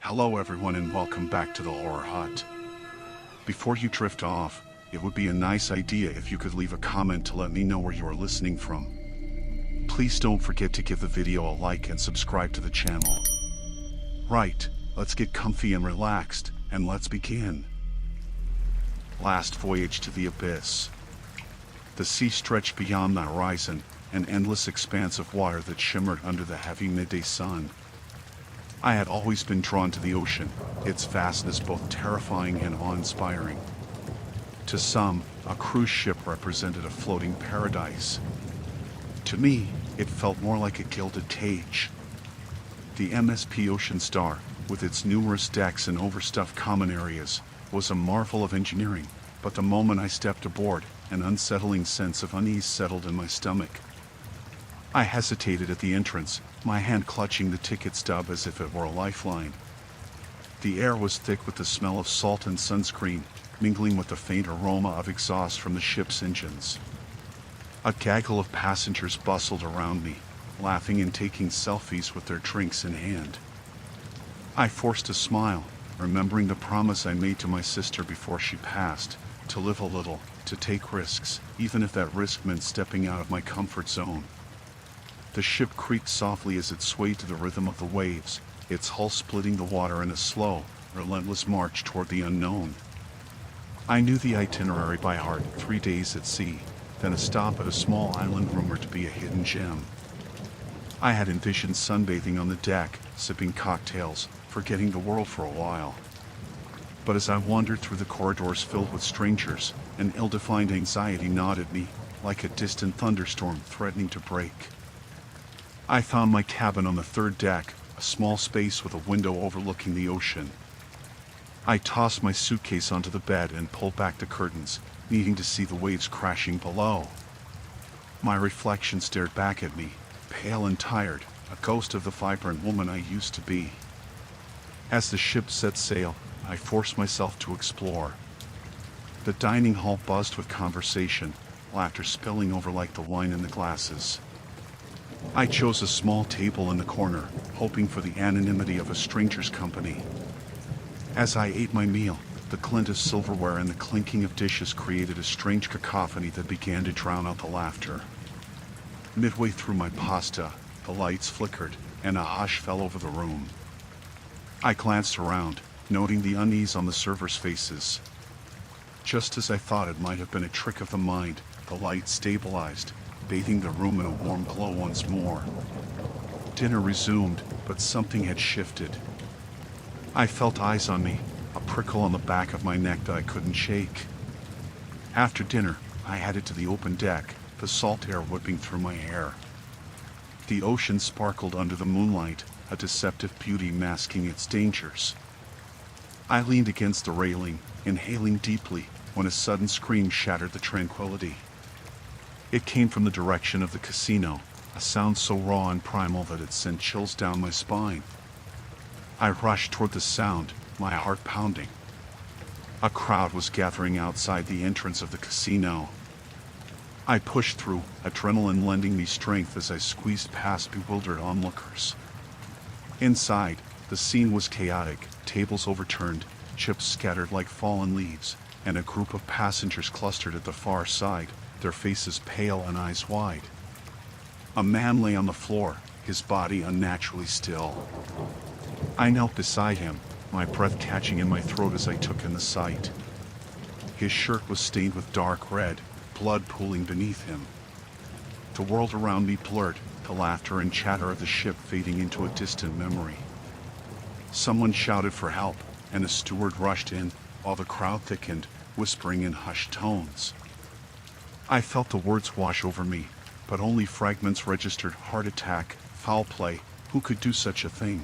Hello everyone and welcome back to the Horror Hut. Before you drift off, it would be a nice idea if you could leave a comment to let me know where you are listening from. Please don't forget to give the video a like and subscribe to the channel. Right, let's get comfy and relaxed, and let's begin. Last voyage to the abyss. The sea stretched beyond the horizon, an endless expanse of water that shimmered under the heavy midday sun. I had always been drawn to the ocean, its vastness both terrifying and awe-inspiring. To some, a cruise ship represented a floating paradise. To me, it felt more like a gilded cage. The MSP Ocean Star, with its numerous decks and overstuffed common areas, was a marvel of engineering, but the moment I stepped aboard, an unsettling sense of unease settled in my stomach. I hesitated at the entrance, my hand clutching the ticket stub as if it were a lifeline. The air was thick with the smell of salt and sunscreen, mingling with the faint aroma of exhaust from the ship's engines. A gaggle of passengers bustled around me, laughing and taking selfies with their drinks in hand. I forced a smile, remembering the promise I made to my sister before she passed, to live a little, to take risks, even if that risk meant stepping out of my comfort zone. The ship creaked softly as it swayed to the rhythm of the waves, its hull splitting the water in a slow, relentless march toward the unknown. I knew the itinerary by heart: 3 days at sea, then a stop at a small island rumored to be a hidden gem. I had envisioned sunbathing on the deck, sipping cocktails, forgetting the world for a while. But as I wandered through the corridors filled with strangers, an ill-defined anxiety gnawed at me, like a distant thunderstorm threatening to break. I found my cabin on the third deck, a small space with a window overlooking the ocean. I tossed my suitcase onto the bed and pulled back the curtains, needing to see the waves crashing below. My reflection stared back at me, pale and tired, a ghost of the vibrant woman I used to be. As the ship set sail, I forced myself to explore. The dining hall buzzed with conversation, laughter spilling over like the wine in the glasses. I chose a small table in the corner, hoping for the anonymity of a stranger's company. As I ate my meal, the glint of silverware and the clinking of dishes created a strange cacophony that began to drown out the laughter. Midway through my pasta, the lights flickered, and a hush fell over the room. I glanced around, noting the unease on the servers' faces. Just as I thought it might have been a trick of the mind, the light stabilized, bathing the room in a warm glow once more. Dinner resumed, but something had shifted. I felt eyes on me, a prickle on the back of my neck that I couldn't shake. After dinner, I headed to the open deck, the salt air whipping through my hair. The ocean sparkled under the moonlight, a deceptive beauty masking its dangers. I leaned against the railing, inhaling deeply, when a sudden scream shattered the tranquility. It came from the direction of the casino, a sound so raw and primal that it sent chills down my spine. I rushed toward the sound, my heart pounding. A crowd was gathering outside the entrance of the casino. I pushed through, adrenaline lending me strength as I squeezed past bewildered onlookers. Inside, the scene was chaotic, tables overturned, chips scattered like fallen leaves, and a group of passengers clustered at the far side, their faces pale and eyes wide. A man lay on the floor, his body unnaturally still. I knelt beside him, my breath catching in my throat as I took in the sight. His shirt was stained with dark red, blood pooling beneath him. The world around me blurred, the laughter and chatter of the ship fading into a distant memory. Someone shouted for help, and a steward rushed in, while the crowd thickened, whispering in hushed tones. I felt the words wash over me, but only fragments registered: heart attack, foul play, who could do such a thing?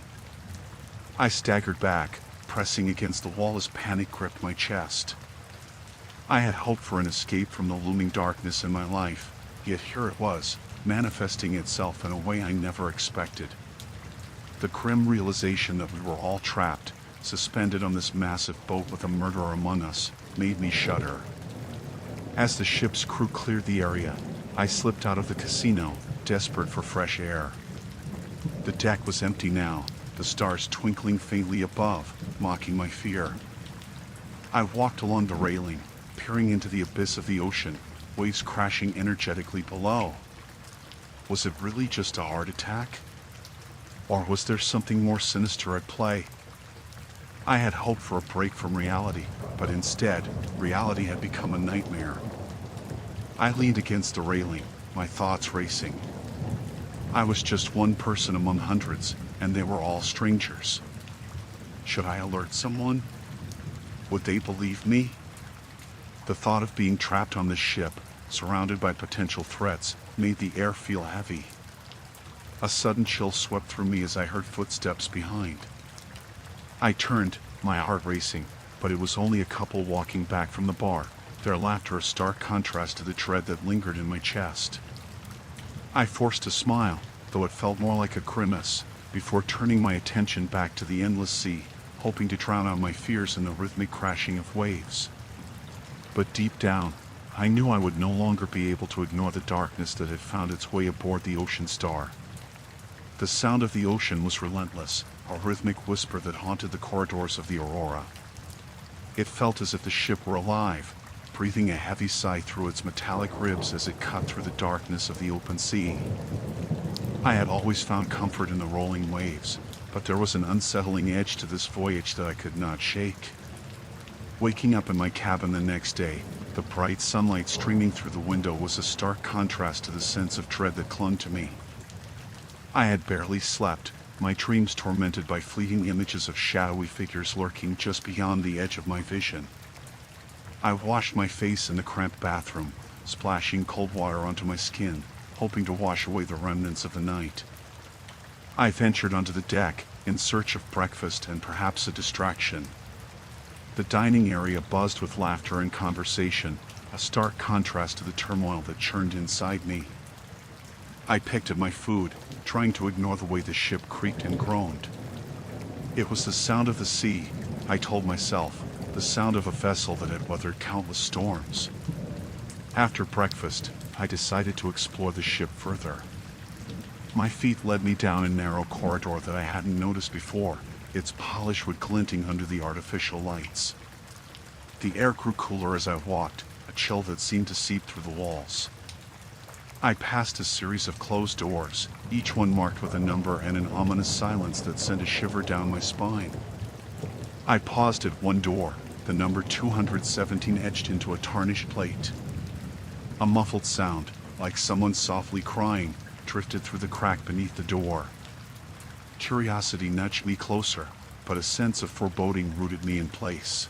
I staggered back, pressing against the wall as panic gripped my chest. I had hoped for an escape from the looming darkness in my life, yet here it was, manifesting itself in a way I never expected. The grim realization that we were all trapped, suspended on this massive boat with a murderer among us, made me shudder. As the ship's crew cleared the area, I slipped out of the casino, desperate for fresh air. The deck was empty now, the stars twinkling faintly above, mocking my fear. I walked along the railing, peering into the abyss of the ocean, waves crashing energetically below. Was it really just a heart attack? Or was there something more sinister at play? I had hoped for a break from reality, but instead, reality had become a nightmare. I leaned against the railing, my thoughts racing. I was just one person among hundreds, and they were all strangers. Should I alert someone? Would they believe me? The thought of being trapped on this ship, surrounded by potential threats, made the air feel heavy. A sudden chill swept through me as I heard footsteps behind. I turned, my heart racing, but it was only a couple walking back from the bar, their laughter a stark contrast to the dread that lingered in my chest. I forced a smile, though it felt more like a grimace, before turning my attention back to the endless sea, hoping to drown out my fears in the rhythmic crashing of waves. But deep down, I knew I would no longer be able to ignore the darkness that had found its way aboard the Ocean Star. The sound of the ocean was relentless, a rhythmic whisper that haunted the corridors of the Aurora. It felt as if the ship were alive, breathing a heavy sigh through its metallic ribs as it cut through the darkness of the open sea. I had always found comfort in the rolling waves, but there was an unsettling edge to this voyage that I could not shake. Waking up in my cabin the next day, the bright sunlight streaming through the window was a stark contrast to the sense of dread that clung to me. I had barely slept, my dreams tormented by fleeting images of shadowy figures lurking just beyond the edge of my vision. I washed my face in the cramped bathroom, splashing cold water onto my skin, hoping to wash away the remnants of the night. I ventured onto the deck, in search of breakfast and perhaps a distraction. The dining area buzzed with laughter and conversation, a stark contrast to the turmoil that churned inside me. I picked at my food, trying to ignore the way the ship creaked and groaned. It was the sound of the sea, I told myself, the sound of a vessel that had weathered countless storms. After breakfast, I decided to explore the ship further. My feet led me down a narrow corridor that I hadn't noticed before, its polished wood glinting under the artificial lights. The air grew cooler as I walked, a chill that seemed to seep through the walls. I passed a series of closed doors, each one marked with a number and an ominous silence that sent a shiver down my spine. I paused at one door, the number 217 etched into a tarnished plate. A muffled sound, like someone softly crying, drifted through the crack beneath the door. Curiosity nudged me closer, but a sense of foreboding rooted me in place.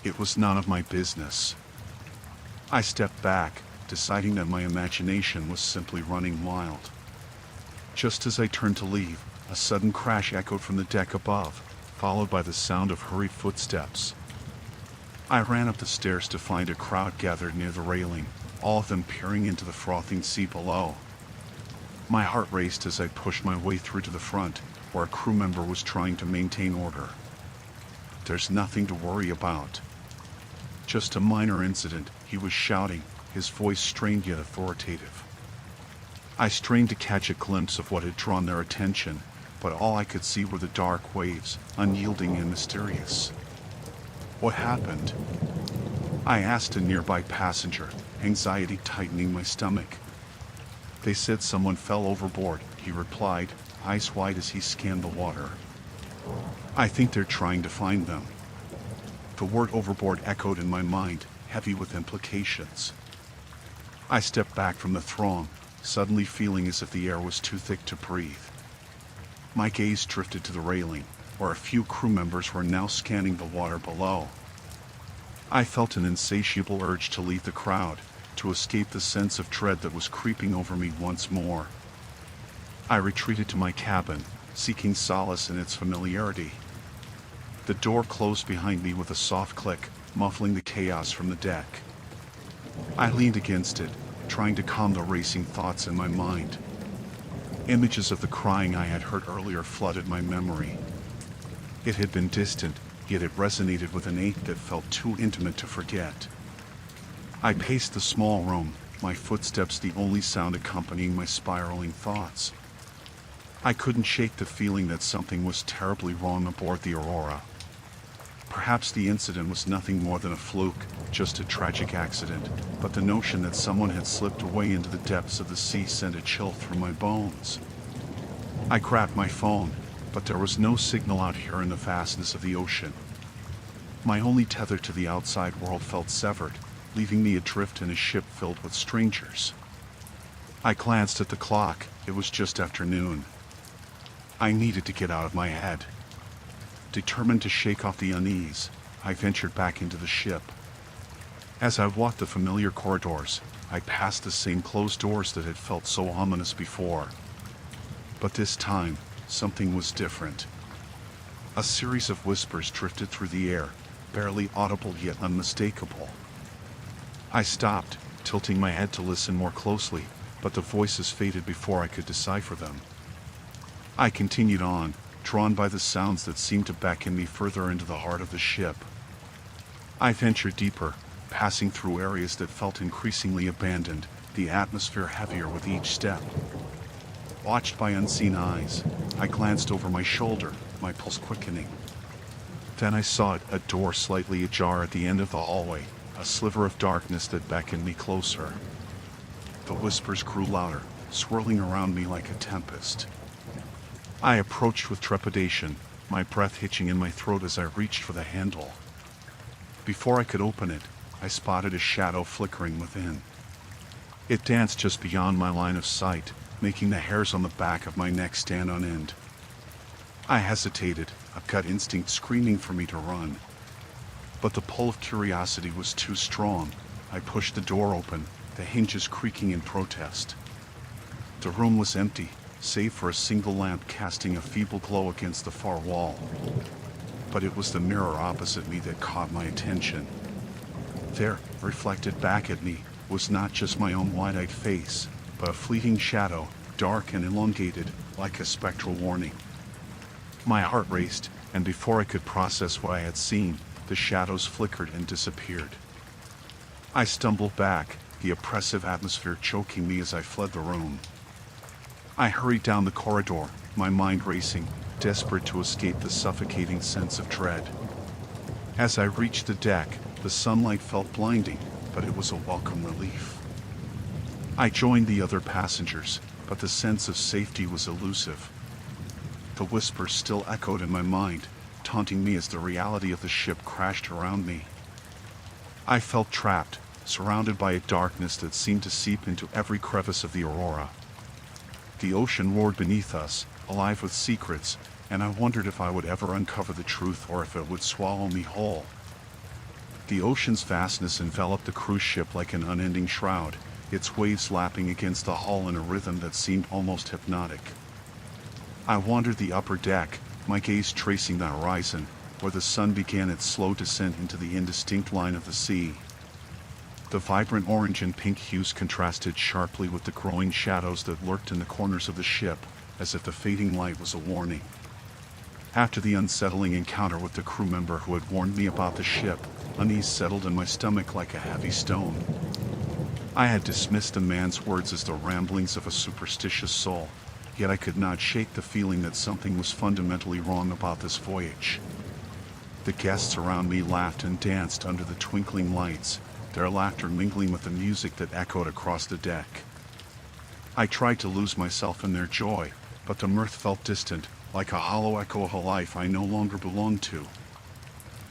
It was none of my business. I stepped back, deciding that my imagination was simply running wild. Just as I turned to leave, a sudden crash echoed from the deck above, followed by the sound of hurried footsteps. I ran up the stairs to find a crowd gathered near the railing, all of them peering into the frothing sea below. My heart raced as I pushed my way through to the front, where a crew member was trying to maintain order. "There's nothing to worry about." "Just a minor incident," he was shouting, his voice strained yet authoritative. I strained to catch a glimpse of what had drawn their attention, but all I could see were the dark waves, unyielding and mysterious. "What happened?" I asked a nearby passenger, anxiety tightening my stomach. "They said someone fell overboard," he replied, eyes wide as he scanned the water. "I think they're trying to find them." The word overboard echoed in my mind, heavy with implications. I stepped back from the throng, suddenly feeling as if the air was too thick to breathe. My gaze drifted to the railing, where a few crew members were now scanning the water below. I felt an insatiable urge to leave the crowd, to escape the sense of dread that was creeping over me once more. I retreated to my cabin, seeking solace in its familiarity. The door closed behind me with a soft click, muffling the chaos from the deck. I leaned against it, trying to calm the racing thoughts in my mind. Images of the crying I had heard earlier flooded my memory. It had been distant, yet it resonated with an ache that felt too intimate to forget. I paced the small room, my footsteps the only sound accompanying my spiraling thoughts. I couldn't shake the feeling that something was terribly wrong aboard the Aurora. Perhaps the incident was nothing more than a fluke, just a tragic accident, but the notion that someone had slipped away into the depths of the sea sent a chill through my bones. I grabbed my phone, but there was no signal out here in the vastness of the ocean. My only tether to the outside world felt severed, leaving me adrift in a ship filled with strangers. I glanced at the clock. It was just after noon. I needed to get out of my head. Determined to shake off the unease, I ventured back into the ship. As I walked the familiar corridors, I passed the same closed doors that had felt so ominous before. But this time, something was different. A series of whispers drifted through the air, barely audible yet unmistakable. I stopped, tilting my head to listen more closely, but the voices faded before I could decipher them. I continued on, drawn by the sounds that seemed to beckon me further into the heart of the ship. I ventured deeper, passing through areas that felt increasingly abandoned, the atmosphere heavier with each step. Watched by unseen eyes, I glanced over my shoulder, my pulse quickening. Then I saw a door slightly ajar at the end of the hallway, a sliver of darkness that beckoned me closer. The whispers grew louder, swirling around me like a tempest. I approached with trepidation, my breath hitching in my throat as I reached for the handle. Before I could open it, I spotted a shadow flickering within. It danced just beyond my line of sight, making the hairs on the back of my neck stand on end. I hesitated, a gut instinct screaming for me to run. But the pull of curiosity was too strong. I pushed the door open, the hinges creaking in protest. The room was empty, save for a single lamp casting a feeble glow against the far wall. But it was the mirror opposite me that caught my attention. There, reflected back at me, was not just my own wide-eyed face, but a fleeting shadow, dark and elongated, like a spectral warning. My heart raced, and before I could process what I had seen, the shadows flickered and disappeared. I stumbled back, the oppressive atmosphere choking me as I fled the room. I hurried down the corridor, my mind racing, desperate to escape the suffocating sense of dread. As I reached the deck, the sunlight felt blinding, but it was a welcome relief. I joined the other passengers, but the sense of safety was elusive. The whispers still echoed in my mind, taunting me as the reality of the ship crashed around me. I felt trapped, surrounded by a darkness that seemed to seep into every crevice of the Aurora. The ocean roared beneath us, alive with secrets, and I wondered if I would ever uncover the truth or if it would swallow me whole. The ocean's vastness enveloped the cruise ship like an unending shroud, its waves lapping against the hull in a rhythm that seemed almost hypnotic. I wandered the upper deck, my gaze tracing the horizon, where the sun began its slow descent into the indistinct line of the sea. The vibrant orange and pink hues contrasted sharply with the growing shadows that lurked in the corners of the ship, as if the fading light was a warning. After the unsettling encounter with the crew member who had warned me about the ship, unease settled in my stomach like a heavy stone. I had dismissed the man's words as the ramblings of a superstitious soul, yet I could not shake the feeling that something was fundamentally wrong about this voyage. The guests around me laughed and danced under the twinkling lights, their laughter mingling with the music that echoed across the deck. I tried to lose myself in their joy, but the mirth felt distant, like a hollow echo of a life I no longer belonged to.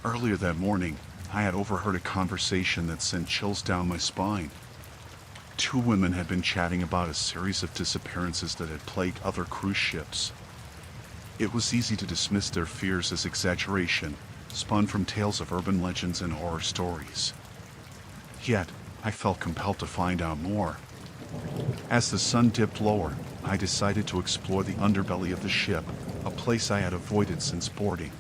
Earlier that morning, I had overheard a conversation that sent chills down my spine. Two women had been chatting about a series of disappearances that had plagued other cruise ships. It was easy to dismiss their fears as exaggeration, spun from tales of urban legends and horror stories. Yet, I felt compelled to find out more. As the sun dipped lower, I decided to explore the underbelly of the ship, a place I had avoided since boarding.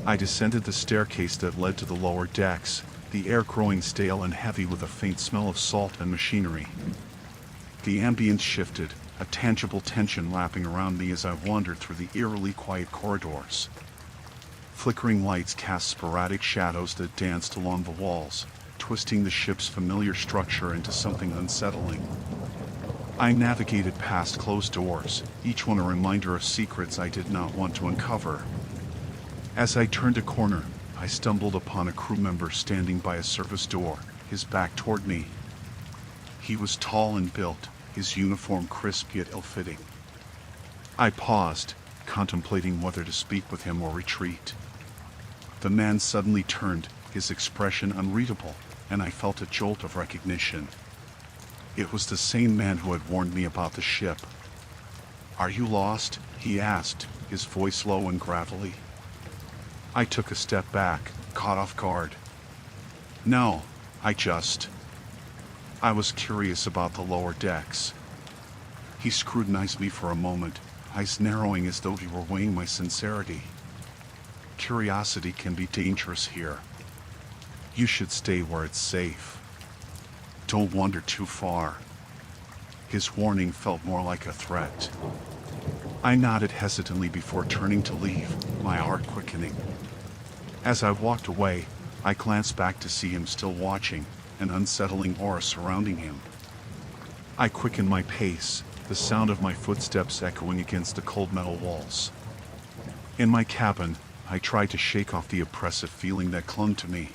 I descended the staircase that led to the lower decks, the air growing stale and heavy with a faint smell of salt and machinery. The ambience shifted, a tangible tension lapping around me as I wandered through the eerily quiet corridors. Flickering lights cast sporadic shadows that danced along the walls, twisting the ship's familiar structure into something unsettling. I navigated past closed doors, each one a reminder of secrets I did not want to uncover. As I turned a corner, I stumbled upon a crew member standing by a service door, his back toward me. He was tall and built, his uniform crisp yet ill-fitting. I paused, contemplating whether to speak with him or retreat. The man suddenly turned, his expression unreadable, and I felt a jolt of recognition. It was the same man who had warned me about the ship. "Are you lost?" he asked, his voice low and gravelly. I took a step back, caught off guard. "No, I was curious about the lower decks." He scrutinized me for a moment, eyes narrowing as though he were weighing my sincerity. "Curiosity can be dangerous here. You should stay where it's safe. Don't wander too far." His warning felt more like a threat. I nodded hesitantly before turning to leave, my heart quickening. As I walked away, I glanced back to see him still watching, an unsettling aura surrounding him. I quickened my pace, the sound of my footsteps echoing against the cold metal walls. In my cabin, I tried to shake off the oppressive feeling that clung to me.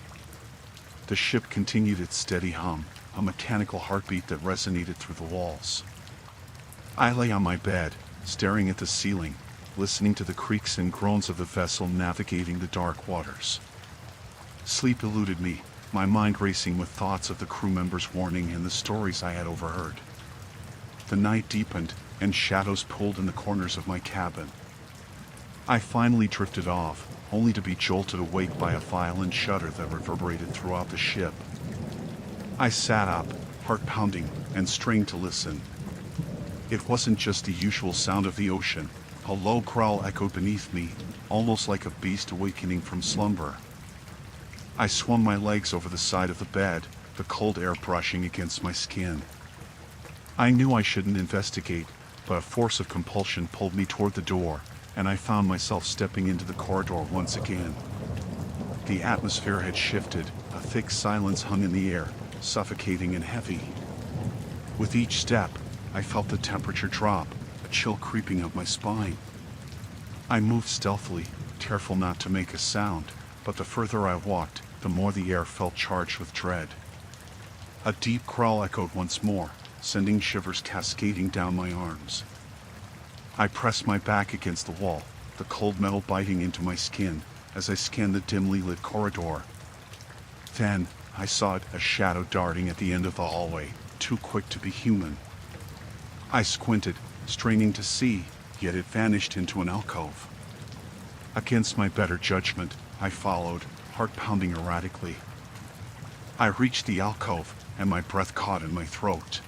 The ship continued its steady hum, a mechanical heartbeat that resonated through the walls. I lay on my bed, staring at the ceiling, listening to the creaks and groans of the vessel navigating the dark waters. Sleep eluded me, my mind racing with thoughts of the crew members' warning and the stories I had overheard. The night deepened, and shadows pulled in the corners of my cabin. I finally drifted off, only to be jolted awake by a violent shudder that reverberated throughout the ship. I sat up, heart pounding, and strained to listen. It wasn't just the usual sound of the ocean. A low growl echoed beneath me, almost like a beast awakening from slumber. I swung my legs over the side of the bed, the cold air brushing against my skin. I knew I shouldn't investigate, but a force of compulsion pulled me toward the door, and I found myself stepping into the corridor once again. The atmosphere had shifted, a thick silence hung in the air, suffocating and heavy. With each step, I felt the temperature drop, a chill creeping up my spine. I moved stealthily, careful not to make a sound, but the further I walked, the more the air felt charged with dread. A deep growl echoed once more, sending shivers cascading down my arms. I pressed my back against the wall, the cold metal biting into my skin, as I scanned the dimly lit corridor. Then, I saw it, a shadow darting at the end of the hallway, too quick to be human. I squinted, straining to see, yet it vanished into an alcove. Against my better judgment, I followed, heart pounding erratically. I reached the alcove, and my breath caught in my throat.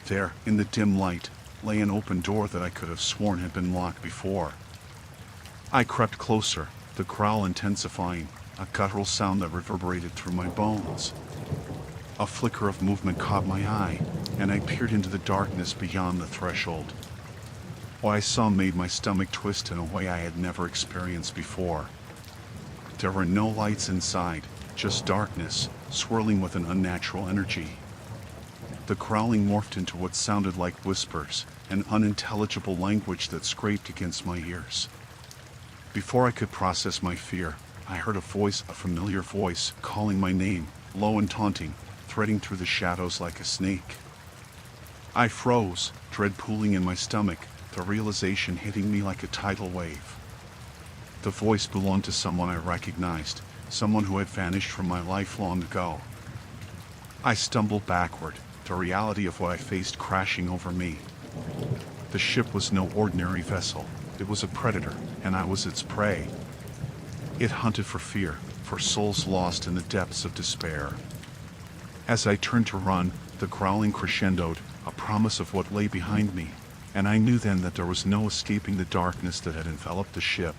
There, in the dim light, lay an open door that I could have sworn had been locked before. I crept closer, the growl intensifying, a guttural sound that reverberated through my bones. A flicker of movement caught my eye, and I peered into the darkness beyond the threshold. What I saw made my stomach twist in a way I had never experienced before. There were no lights inside, just darkness, swirling with an unnatural energy. The growling morphed into what sounded like whispers, an unintelligible language that scraped against my ears. Before I could process my fear, I heard a familiar voice, calling my name, low and taunting, threading through the shadows like a snake. I froze, dread pooling in my stomach, the realization hitting me like a tidal wave. The voice belonged to someone I recognized, someone who had vanished from my life long ago. I stumbled backward, the reality of what I faced crashing over me. The ship was no ordinary vessel. It was a predator, and I was its prey. It hunted for fear, for souls lost in the depths of despair. As I turned to run, the growling crescendoed, a promise of what lay behind me, and I knew then that there was no escaping the darkness that had enveloped the ship.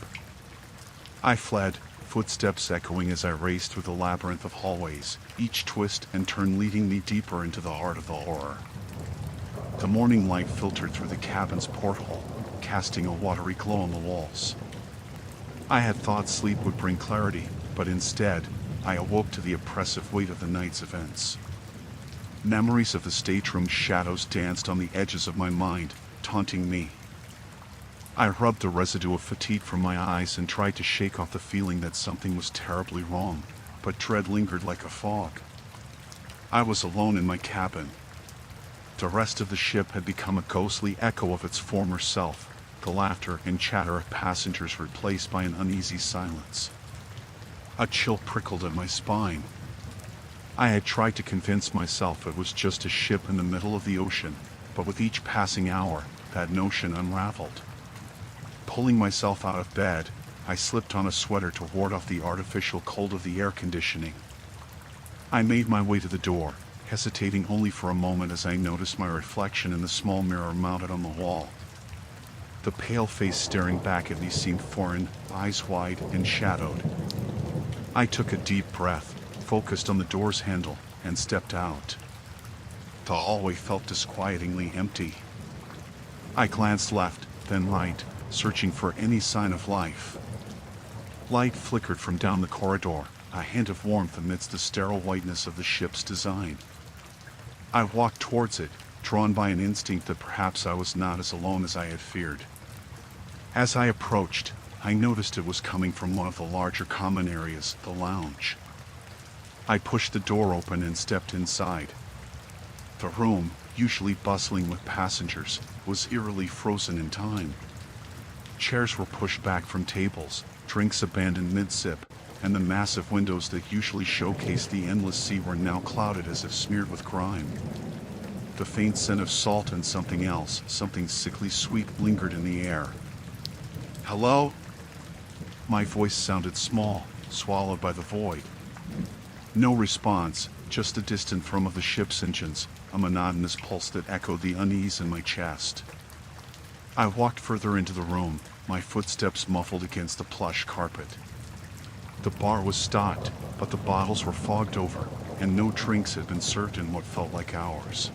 I fled, footsteps echoing as I raced through the labyrinth of hallways, each twist and turn leading me deeper into the heart of the horror. The morning light filtered through the cabin's porthole, casting a watery glow on the walls. I had thought sleep would bring clarity, but instead, I awoke to the oppressive weight of the night's events. Memories of the stateroom shadows danced on the edges of my mind, taunting me. I rubbed the residue of fatigue from my eyes and tried to shake off the feeling that something was terribly wrong, but dread lingered like a fog. I was alone in my cabin. The rest of the ship had become a ghostly echo of its former self, the laughter and chatter of passengers replaced by an uneasy silence. A chill prickled at my spine. I had tried to convince myself it was just a ship in the middle of the ocean, but with each passing hour, that notion unraveled. Pulling myself out of bed, I slipped on a sweater to ward off the artificial cold of the air conditioning. I made my way to the door, hesitating only for a moment as I noticed my reflection in the small mirror mounted on the wall. The pale face staring back at me seemed foreign, eyes wide and shadowed. I took a deep breath, focused on the door's handle, and stepped out. The hallway felt disquietingly empty. I glanced left, then right, searching for any sign of life. Light flickered from down the corridor, a hint of warmth amidst the sterile whiteness of the ship's design. I walked towards it, drawn by an instinct that perhaps I was not as alone as I had feared. As I approached, I noticed it was coming from one of the larger common areas, the lounge. I pushed the door open and stepped inside. The room, usually bustling with passengers, was eerily frozen in time. Chairs were pushed back from tables, drinks abandoned mid-sip, and the massive windows that usually showcased the endless sea were now clouded as if smeared with grime. The faint scent of salt and something else, something sickly sweet, lingered in the air. "Hello?" My voice sounded small, swallowed by the void. No response, just the distant thrum of the ship's engines, a monotonous pulse that echoed the unease in my chest. I walked further into the room, my footsteps muffled against the plush carpet. The bar was stocked, but the bottles were fogged over, and no drinks had been served in what felt like hours.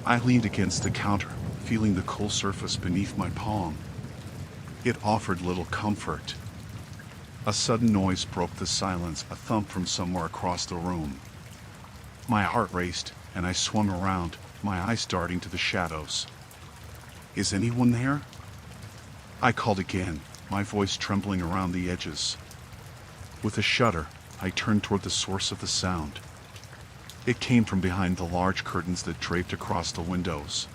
I leaned against the counter, feeling the cool surface beneath my palm. It offered little comfort. A sudden noise broke the silence, a thump from somewhere across the room. My heart raced, and I swung around, my eyes darting to the shadows. "Is anyone there?" I called again, my voice trembling around the edges. With a shudder, I turned toward the source of the sound. It came from behind the large curtains that draped across the windows.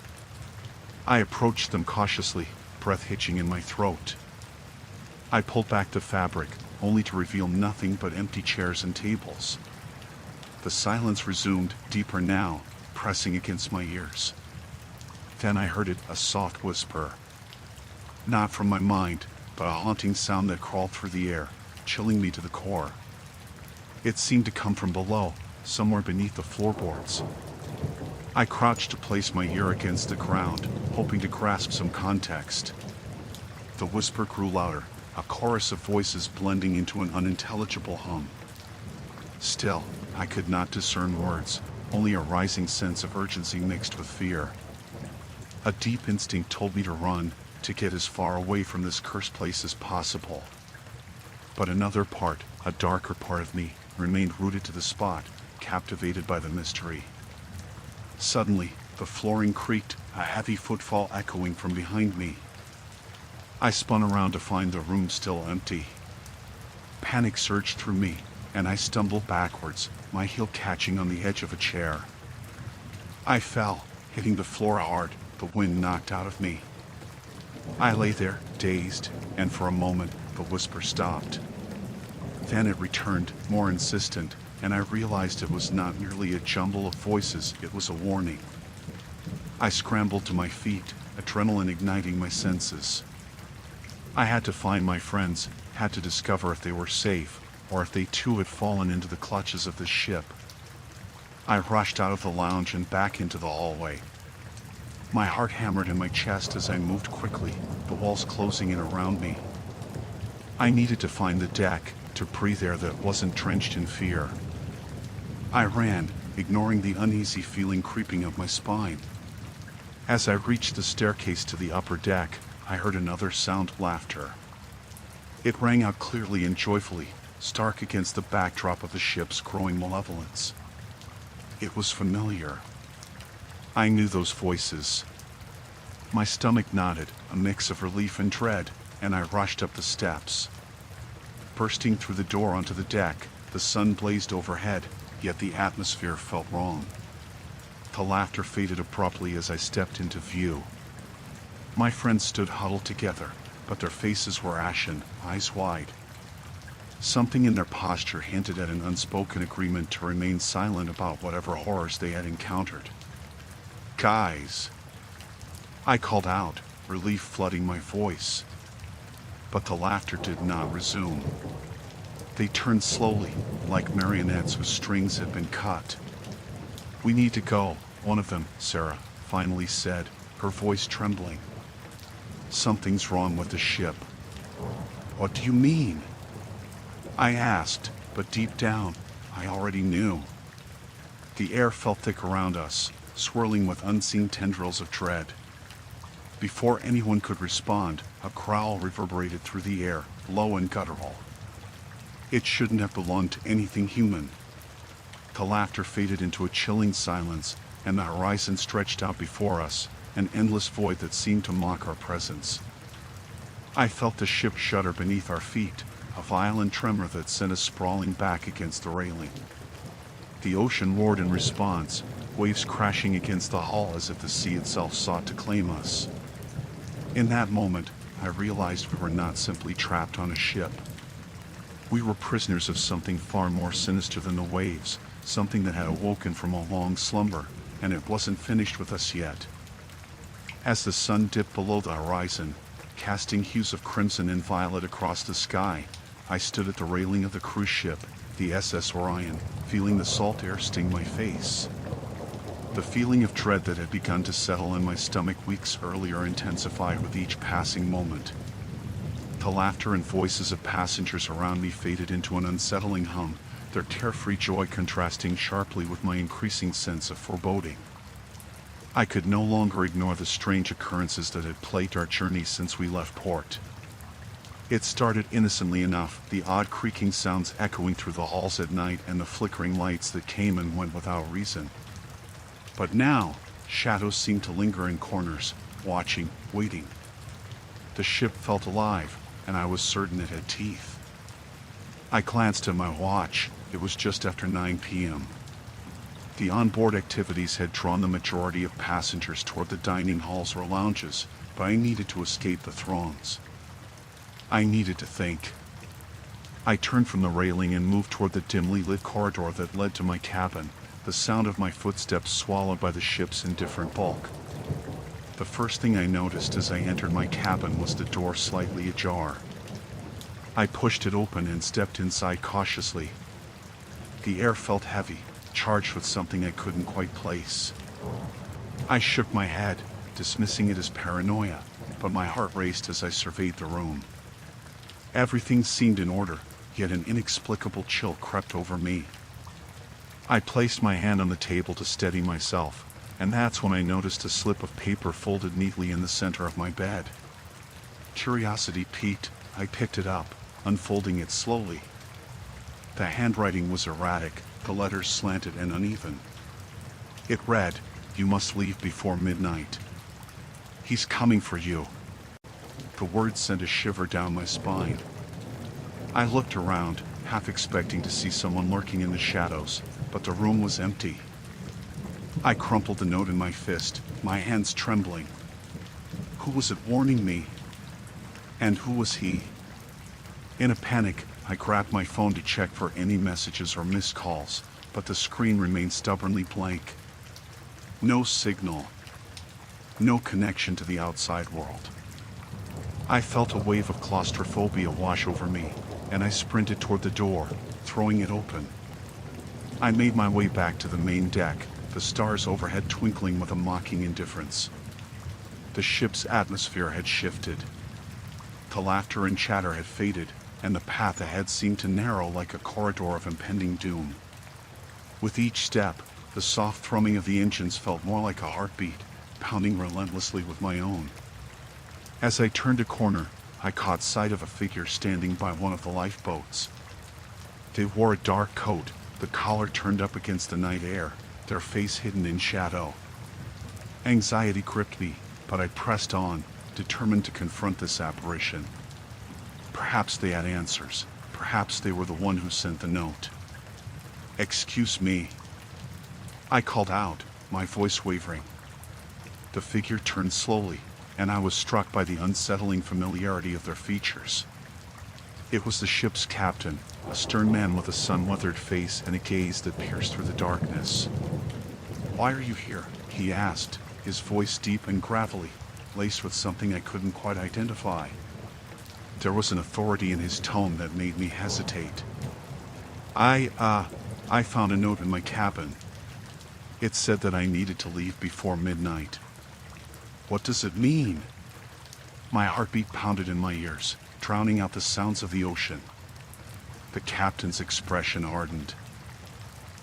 I approached them cautiously, breath hitching in my throat. I pulled back the fabric, only to reveal nothing but empty chairs and tables. The silence resumed, deeper now, pressing against my ears. Then I heard it, a soft whisper. Not from my mind, but a haunting sound that crawled through the air, chilling me to the core. It seemed to come from below, somewhere beneath the floorboards. I crouched to place my ear against the ground, hoping to grasp some context. The whisper grew louder, a chorus of voices blending into an unintelligible hum. Still, I could not discern words, only a rising sense of urgency mixed with fear. A deep instinct told me to run, to get as far away from this cursed place as possible. But another part, a darker part of me, remained rooted to the spot, captivated by the mystery. Suddenly, the flooring creaked, a heavy footfall echoing from behind me. I spun around to find the room still empty. Panic surged through me, and I stumbled backwards, my heel catching on the edge of a chair. I fell, hitting the floor hard, the wind knocked out of me. I lay there, dazed, and for a moment, the whisper stopped. Then it returned, more insistent, and I realized it was not merely a jumble of voices, it was a warning. I scrambled to my feet, adrenaline igniting my senses. I had to find my friends, had to discover if they were safe, or if they too had fallen into the clutches of this ship. I rushed out of the lounge and back into the hallway. My heart hammered in my chest as I moved quickly, the walls closing in around me. I needed to find the deck, to breathe air that wasn't drenched in fear. I ran, ignoring the uneasy feeling creeping up my spine. As I reached the staircase to the upper deck, I heard another sound of laughter. It rang out clearly and joyfully, stark against the backdrop of the ship's growing malevolence. It was familiar. I knew those voices. My stomach knotted, a mix of relief and dread, and I rushed up the steps. Bursting through the door onto the deck, the sun blazed overhead, yet the atmosphere felt wrong. The laughter faded abruptly as I stepped into view. My friends stood huddled together, but their faces were ashen, eyes wide. Something in their posture hinted at an unspoken agreement to remain silent about whatever horrors they had encountered. "Guys!" I called out, relief flooding my voice. But the laughter did not resume. They turned slowly, like marionettes whose strings had been cut. "We need to go," one of them, Sarah, finally said, her voice trembling. "Something's wrong with the ship." "What do you mean?" I asked, but deep down, I already knew. The air felt thick around us, swirling with unseen tendrils of dread. Before anyone could respond, a growl reverberated through the air, low and guttural. It shouldn't have belonged to anything human. The laughter faded into a chilling silence, and the horizon stretched out before us, an endless void that seemed to mock our presence. I felt the ship shudder beneath our feet, a violent tremor that sent us sprawling back against the railing. The ocean roared in response, waves crashing against the hull as if the sea itself sought to claim us. In that moment, I realized we were not simply trapped on a ship. We were prisoners of something far more sinister than the waves, something that had awoken from a long slumber, and it wasn't finished with us yet. As the sun dipped below the horizon, casting hues of crimson and violet across the sky, I stood at the railing of the cruise ship, the SS Orion, feeling the salt air sting my face. The feeling of dread that had begun to settle in my stomach weeks earlier intensified with each passing moment. The laughter and voices of passengers around me faded into an unsettling hum, their carefree joy contrasting sharply with my increasing sense of foreboding. I could no longer ignore the strange occurrences that had plagued our journey since we left port. It started innocently enough, the odd creaking sounds echoing through the halls at night and the flickering lights that came and went without reason. But now, shadows seemed to linger in corners, watching, waiting. The ship felt alive, and I was certain it had teeth. I glanced at my watch. It was just after 9 p.m. The onboard activities had drawn the majority of passengers toward the dining halls or lounges, but I needed to escape the throngs. I needed to think. I turned from the railing and moved toward the dimly lit corridor that led to my cabin, the sound of my footsteps swallowed by the ship's indifferent bulk. The first thing I noticed as I entered my cabin was the door slightly ajar. I pushed it open and stepped inside cautiously. The air felt heavy, charged with something I couldn't quite place. I shook my head, dismissing it as paranoia, but my heart raced as I surveyed the room. Everything seemed in order, yet an inexplicable chill crept over me. I placed my hand on the table to steady myself, and that's when I noticed a slip of paper folded neatly in the center of my bed. Curiosity piqued, I picked it up, unfolding it slowly. The handwriting was erratic, the letters slanted and uneven. It read, "You must leave before midnight. He's coming for you." The words sent a shiver down my spine. I looked around, half expecting to see someone lurking in the shadows, but the room was empty. I crumpled the note in my fist, my hands trembling. Who was it warning me? And who was he? In a panic, I grabbed my phone to check for any messages or missed calls, but the screen remained stubbornly blank. No signal. No connection to the outside world. I felt a wave of claustrophobia wash over me, and I sprinted toward the door, throwing it open. I made my way back to the main deck, the stars overhead twinkling with a mocking indifference. The ship's atmosphere had shifted. The laughter and chatter had faded, and the path ahead seemed to narrow like a corridor of impending doom. With each step, the soft thrumming of the engines felt more like a heartbeat, pounding relentlessly with my own. As I turned a corner, I caught sight of a figure standing by one of the lifeboats. They wore a dark coat, the collar turned up against the night air, their face hidden in shadow. Anxiety gripped me, but I pressed on, determined to confront this apparition. Perhaps they had answers. Perhaps they were the one who sent the note. "Excuse me," I called out, my voice wavering. The figure turned slowly, and I was struck by the unsettling familiarity of their features. It was the ship's captain, a stern man with a sun-weathered face and a gaze that pierced through the darkness. "Why are you here?" he asked, his voice deep and gravelly, laced with something I couldn't quite identify. There was an authority in his tone that made me hesitate. I found a note in my cabin. It said that I needed to leave before midnight." "What does it mean?" My heartbeat pounded in my ears, drowning out the sounds of the ocean. The captain's expression hardened.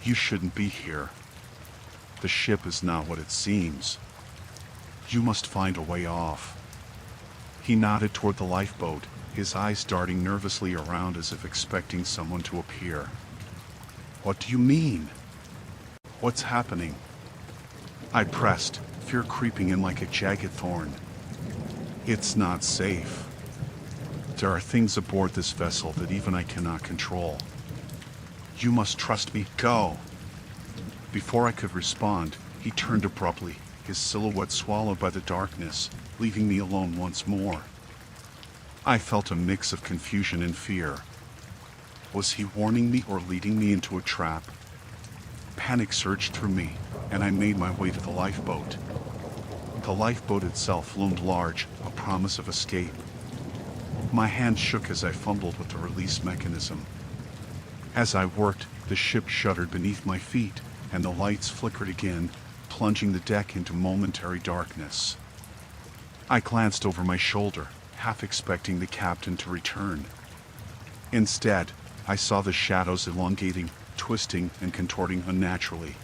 "You shouldn't be here. The ship is not what it seems. You must find a way off." He nodded toward the lifeboat, his eyes darting nervously around as if expecting someone to appear. "What do you mean? What's happening?" I pressed, fear creeping in like a jagged thorn. "It's not safe. There are things aboard this vessel that even I cannot control. You must trust me. Go!" Before I could respond, he turned abruptly, his silhouette swallowed by the darkness, leaving me alone once more. I felt a mix of confusion and fear. Was he warning me or leading me into a trap? Panic surged through me, and I made my way to the lifeboat. The lifeboat itself loomed large, a promise of escape. My hand shook as I fumbled with the release mechanism. As I worked, the ship shuddered beneath my feet, and the lights flickered again, plunging the deck into momentary darkness. I glanced over my shoulder, half expecting the captain to return. Instead, I saw the shadows elongating, twisting, and contorting unnaturally.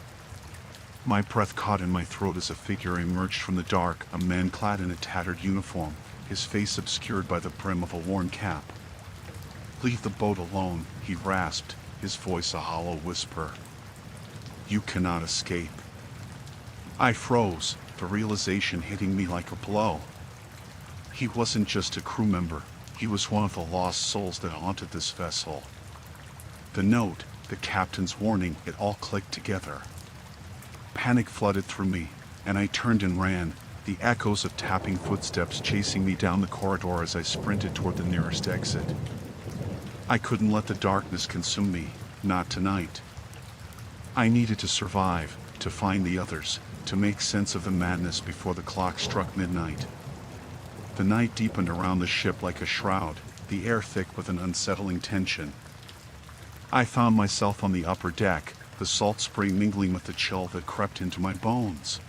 My breath caught in my throat as a figure emerged from the dark, a man clad in a tattered uniform, his face obscured by the brim of a worn cap. "Leave the boat alone," he rasped, his voice a hollow whisper. "You cannot escape." I froze, the realization hitting me like a blow. He wasn't just a crew member, he was one of the lost souls that haunted this vessel. The note, the captain's warning, it all clicked together. Panic flooded through me, and I turned and ran, the echoes of tapping footsteps chasing me down the corridor as I sprinted toward the nearest exit. I couldn't let the darkness consume me, not tonight. I needed to survive, to find the others, to make sense of the madness before the clock struck midnight. The night deepened around the ship like a shroud, the air thick with an unsettling tension. I found myself on the upper deck, the salt spray mingling with the chill that crept into my bones.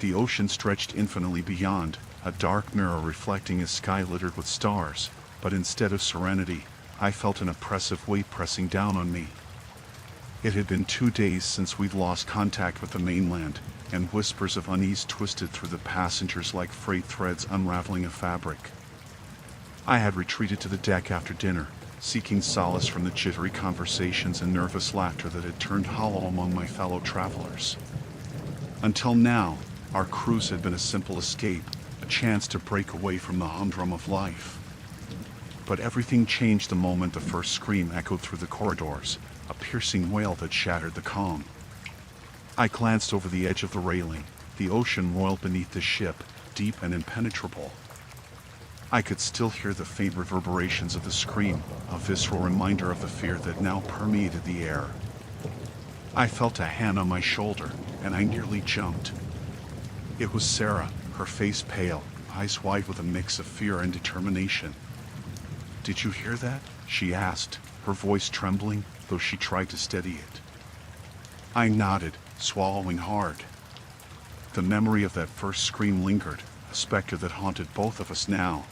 The ocean stretched infinitely beyond, a dark mirror reflecting a sky littered with stars, but instead of serenity, I felt an oppressive weight pressing down on me. It had been 2 days since we'd lost contact with the mainland, and whispers of unease twisted through the passengers like freight threads unraveling a fabric. I had retreated to the deck after dinner, seeking solace from the jittery conversations and nervous laughter that had turned hollow among my fellow travelers. Until now, our cruise had been a simple escape, a chance to break away from the humdrum of life. But everything changed the moment the first scream echoed through the corridors, a piercing wail that shattered the calm. I glanced over the edge of the railing, the ocean roiled beneath the ship, deep and impenetrable. I could still hear the faint reverberations of the scream, a visceral reminder of the fear that now permeated the air. I felt a hand on my shoulder, and I nearly jumped. It was Sarah, her face pale, eyes wide with a mix of fear and determination. "Did you hear that?" she asked, her voice trembling, though she tried to steady it. I nodded, swallowing hard. The memory of that first scream lingered, a specter that haunted both of us now.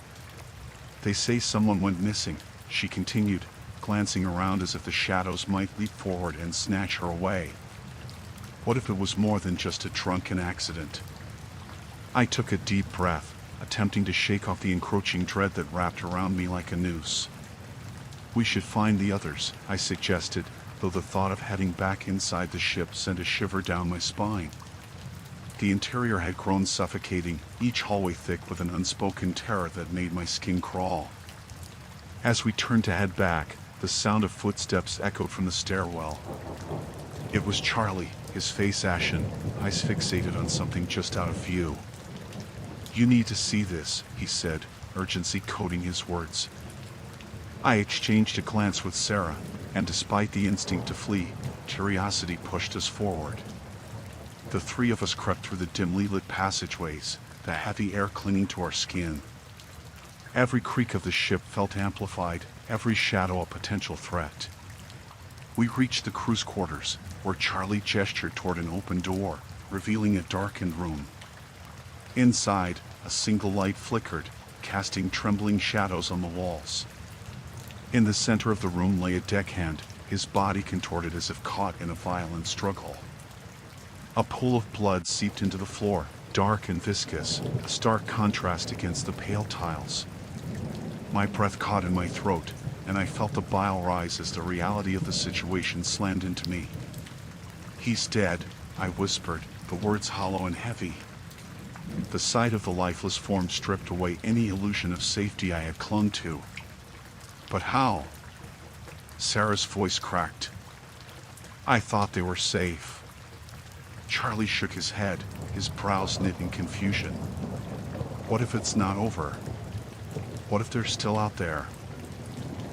"They say someone went missing," she continued, glancing around as if the shadows might leap forward and snatch her away. What if it was more than just a drunken accident? I took a deep breath, attempting to shake off the encroaching dread that wrapped around me like a noose. "We should find the others," I suggested, though the thought of heading back inside the ship sent a shiver down my spine. The interior had grown suffocating, each hallway thick with an unspoken terror that made my skin crawl. As we turned to head back, the sound of footsteps echoed from the stairwell. It was Charlie, his face ashen, eyes fixated on something just out of view. "You need to see this," he said, urgency coating his words. I exchanged a glance with Sarah, and despite the instinct to flee, curiosity pushed us forward. The three of us crept through the dimly lit passageways, the heavy air clinging to our skin. Every creak of the ship felt amplified, every shadow a potential threat. We reached the crew's quarters, where Charlie gestured toward an open door, revealing a darkened room. Inside, a single light flickered, casting trembling shadows on the walls. In the center of the room lay a deckhand, his body contorted as if caught in a violent struggle. A pool of blood seeped into the floor, dark and viscous, a stark contrast against the pale tiles. My breath caught in my throat, and I felt the bile rise as the reality of the situation slammed into me. "He's dead," I whispered, the words hollow and heavy. The sight of the lifeless form stripped away any illusion of safety I had clung to. "But how?" Sarah's voice cracked. "I thought they were safe." Charlie shook his head, his brows knit in confusion. "What if it's not over? What if they're still out there?"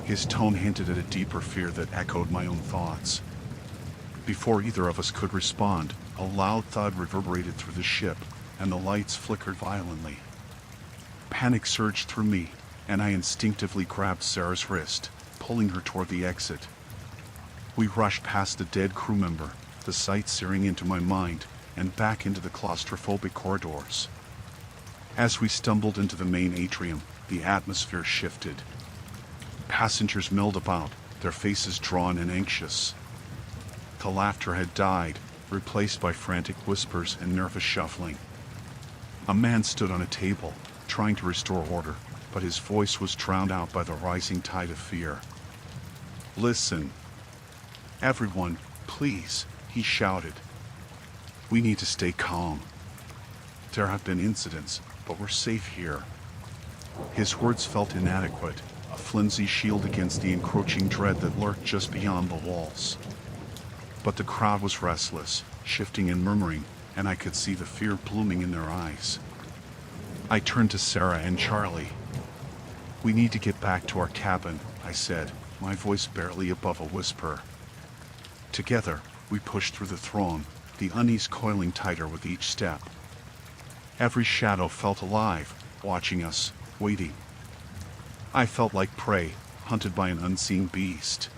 His tone hinted at a deeper fear that echoed my own thoughts. Before either of us could respond, a loud thud reverberated through the ship, and the lights flickered violently. Panic surged through me, and I instinctively grabbed Sarah's wrist, pulling her toward the exit. We rushed past the dead crew member, the sight searing into my mind, and back into the claustrophobic corridors. As we stumbled into the main atrium, the atmosphere shifted. Passengers milled about, their faces drawn and anxious. The laughter had died, replaced by frantic whispers and nervous shuffling. A man stood on a table, trying to restore order, but his voice was drowned out by the rising tide of fear. "Listen. Everyone, please," he shouted. "We need to stay calm. There have been incidents, but we're safe here." His words felt inadequate, a flimsy shield against the encroaching dread that lurked just beyond the walls. But the crowd was restless, shifting and murmuring, and I could see the fear blooming in their eyes. I turned to Sarah and Charlie. "We need to get back to our cabin," I said, my voice barely above a whisper. Together, we pushed through the throng, the unease coiling tighter with each step. Every shadow felt alive, watching us, waiting. I felt like prey, hunted by an unseen beast.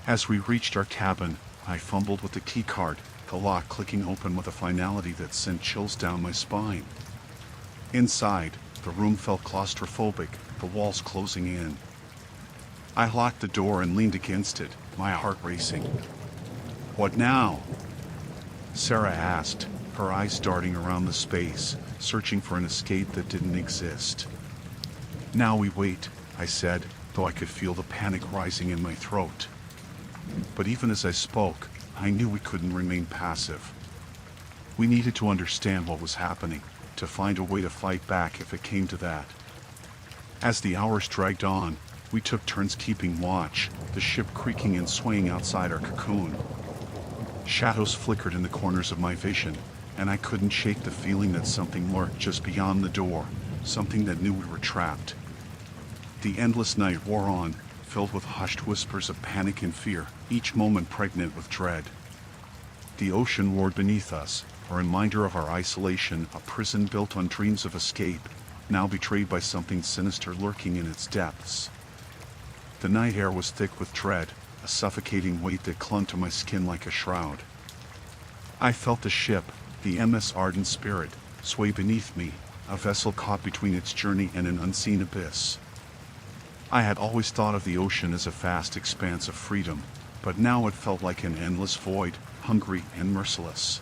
As we reached our cabin, I fumbled with the keycard, the lock clicking open with a finality that sent chills down my spine. Inside, the room felt claustrophobic, the walls closing in. I locked the door and leaned against it, my heart racing. "What now?" Sarah asked, her eyes darting around the space, searching for an escape that didn't exist. "Now we wait," I said, though I could feel the panic rising in my throat. But even as I spoke, I knew we couldn't remain passive. We needed to understand what was happening, to find a way to fight back if it came to that. As the hours dragged on, we took turns keeping watch, the ship creaking and swaying outside our cocoon. Shadows flickered in the corners of my vision, and I couldn't shake the feeling that something lurked just beyond the door, something that knew we were trapped. The endless night wore on, filled with hushed whispers of panic and fear, each moment pregnant with dread. The ocean roared beneath us, a reminder of our isolation, a prison built on dreams of escape, now betrayed by something sinister lurking in its depths. The night air was thick with dread, a suffocating weight that clung to my skin like a shroud. I felt the ship, the MS Ardent Spirit, sway beneath me, a vessel caught between its journey and an unseen abyss. I had always thought of the ocean as a vast expanse of freedom, but now it felt like an endless void, hungry and merciless.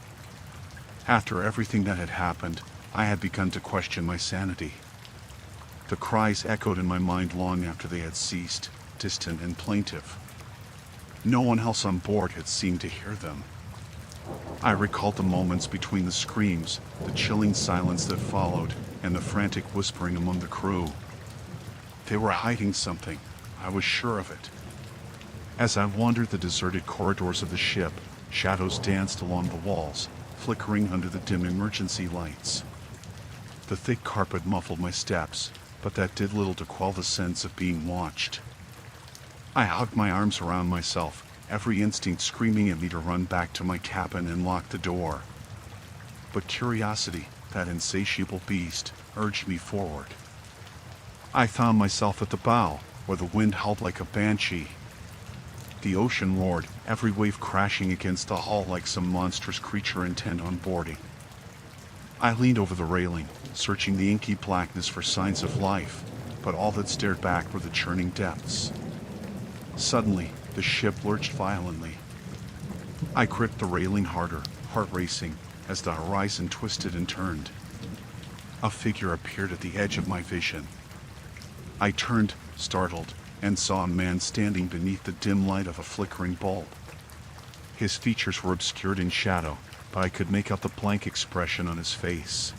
After everything that had happened, I had begun to question my sanity. The cries echoed in my mind long after they had ceased, distant and plaintive. No one else on board had seemed to hear them. I recalled the moments between the screams, the chilling silence that followed, and the frantic whispering among the crew. They were hiding something. I was sure of it. As I wandered the deserted corridors of the ship, shadows danced along the walls, flickering under the dim emergency lights. The thick carpet muffled my steps, but that did little to quell the sense of being watched. I hugged my arms around myself, every instinct screaming at me to run back to my cabin and lock the door. But curiosity, that insatiable beast, urged me forward. I found myself at the bow, where the wind howled like a banshee. The ocean roared, every wave crashing against the hull like some monstrous creature intent on boarding. I leaned over the railing, searching the inky blackness for signs of life, but all that stared back were the churning depths. Suddenly, the ship lurched violently. I gripped the railing harder, heart racing, as the horizon twisted and turned. A figure appeared at the edge of my vision. I turned, startled, and saw a man standing beneath the dim light of a flickering bulb. His features were obscured in shadow, but I could make out the blank expression on his face.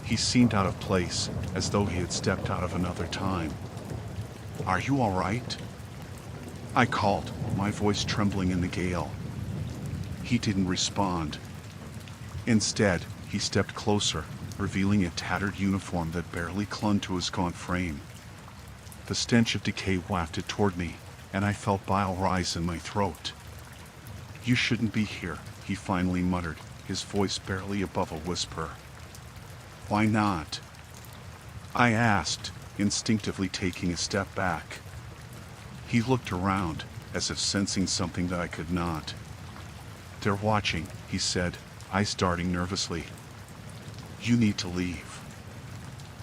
He seemed out of place, as though he had stepped out of another time. "Are you all right?" I called, my voice trembling in the gale. He didn't respond. Instead, he stepped closer, revealing a tattered uniform that barely clung to his gaunt frame. The stench of decay wafted toward me, and I felt bile rise in my throat. "You shouldn't be here," he finally muttered, his voice barely above a whisper. "Why not?" I asked, instinctively taking a step back. He looked around, as if sensing something that I could not. "They're watching," he said, eyes darting nervously. "You need to leave.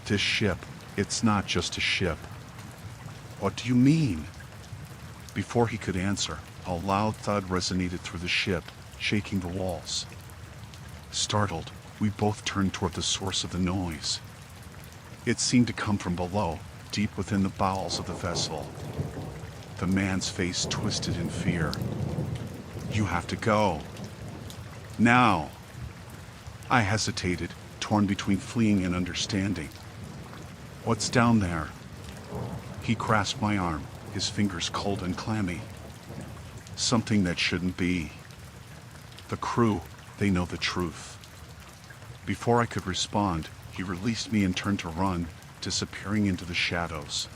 This ship, it's not just a ship." "What do you mean?" Before he could answer, a loud thud resonated through the ship, shaking the walls. Startled, we both turned toward the source of the noise. It seemed to come from below, deep within the bowels of the vessel. The man's face twisted in fear. "You have to go. Now." I hesitated, torn between fleeing and understanding. "What's down there?" He grasped my arm, his fingers cold and clammy. "Something that shouldn't be. The crew, they know the truth." Before I could respond, he released me and turned to run, disappearing into the shadows.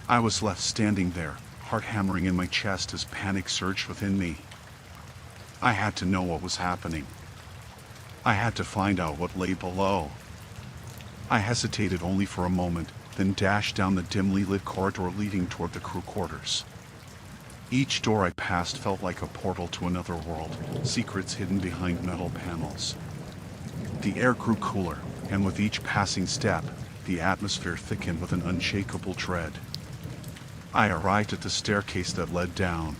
I was left standing there, heart hammering in my chest as panic surged within me. I had to know what was happening. I had to find out what lay below. I hesitated only for a moment, then dashed down the dimly lit corridor leading toward the crew quarters. Each door I passed felt like a portal to another world, secrets hidden behind metal panels. The air grew cooler, and with each passing step, the atmosphere thickened with an unshakable dread. I arrived at the staircase that led down.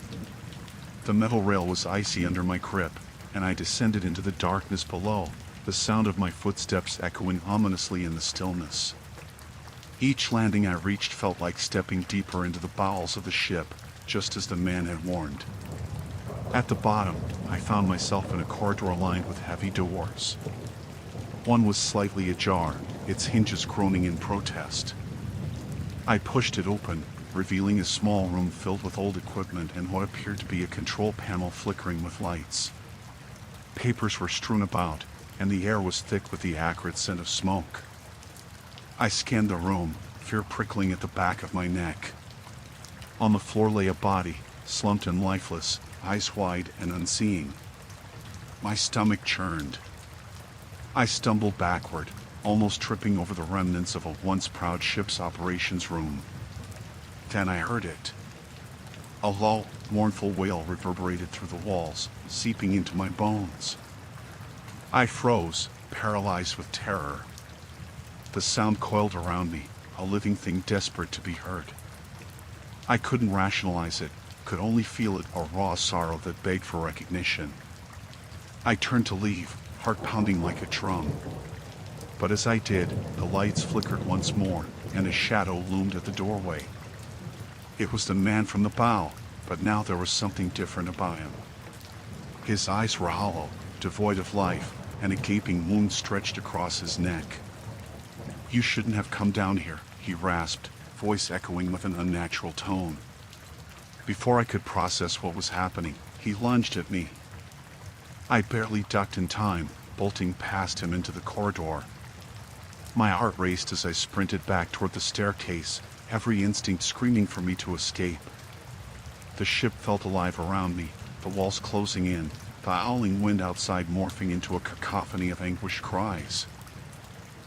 The metal rail was icy under my grip, and I descended into the darkness below, the sound of my footsteps echoing ominously in the stillness. Each landing I reached felt like stepping deeper into the bowels of the ship, just as the man had warned. At the bottom, I found myself in a corridor lined with heavy doors. One was slightly ajar, its hinges groaning in protest. I pushed it open, revealing a small room filled with old equipment and what appeared to be a control panel flickering with lights. Papers were strewn about, and the air was thick with the acrid scent of smoke. I scanned the room, fear prickling at the back of my neck. On the floor lay a body, slumped and lifeless, eyes wide and unseeing. My stomach churned. I stumbled backward, almost tripping over the remnants of a once proud ship's operations room. Then I heard it. A low, mournful wail reverberated through the walls, seeping into my bones. I froze, paralyzed with terror. The sound coiled around me, a living thing desperate to be heard. I couldn't rationalize it, could only feel it, a raw sorrow that begged for recognition. I turned to leave, heart pounding like a drum. But as I did, the lights flickered once more, and a shadow loomed at the doorway. It was the man from the bow, but now there was something different about him. His eyes were hollow, devoid of life, and a gaping wound stretched across his neck. "You shouldn't have come down here," he rasped, voice echoing with an unnatural tone. Before I could process what was happening, he lunged at me. I barely ducked in time, bolting past him into the corridor. My heart raced as I sprinted back toward the staircase, every instinct screaming for me to escape. The ship felt alive around me, the walls closing in, the howling wind outside morphing into a cacophony of anguished cries.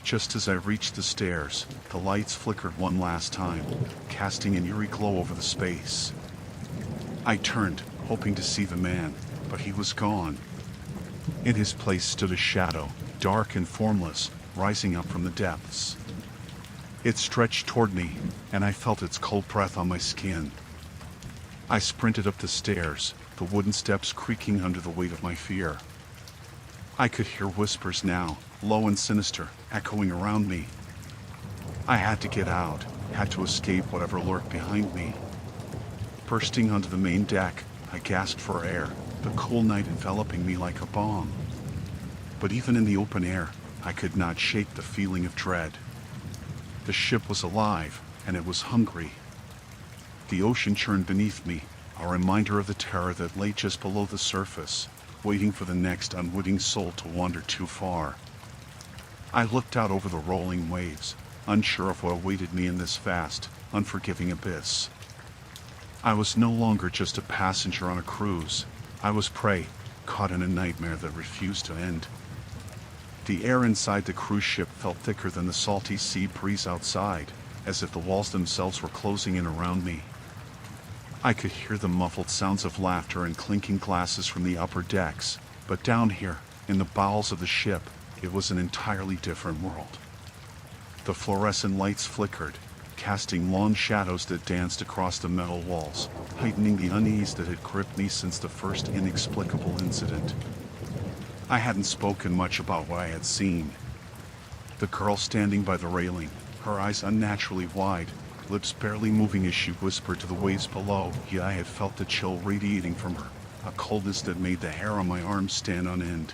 Just as I reached the stairs, the lights flickered one last time, casting an eerie glow over the space. I turned, hoping to see the man, but he was gone. In his place stood a shadow, dark and formless, rising up from the depths. It stretched toward me, and I felt its cold breath on my skin. I sprinted up the stairs, the wooden steps creaking under the weight of my fear. I could hear whispers now, low and sinister, echoing around me. I had to get out, had to escape whatever lurked behind me. Bursting onto the main deck, I gasped for air, the cool night enveloping me like a bomb. But even in the open air, I could not shake the feeling of dread. The ship was alive, and it was hungry. The ocean churned beneath me, a reminder of the terror that lay just below the surface, waiting for the next unwitting soul to wander too far. I looked out over the rolling waves, unsure of what awaited me in this vast, unforgiving abyss. I was no longer just a passenger on a cruise. I was prey, caught in a nightmare that refused to end. The air inside the cruise ship felt thicker than the salty sea breeze outside, as if the walls themselves were closing in around me. I could hear the muffled sounds of laughter and clinking glasses from the upper decks, but down here, in the bowels of the ship, it was an entirely different world. The fluorescent lights flickered, casting long shadows that danced across the metal walls, heightening the unease that had gripped me since the first inexplicable incident. I hadn't spoken much about what I had seen. The girl standing by the railing, her eyes unnaturally wide, lips barely moving as she whispered to the waves below, yet I had felt the chill radiating from her, a coldness that made the hair on my arms stand on end.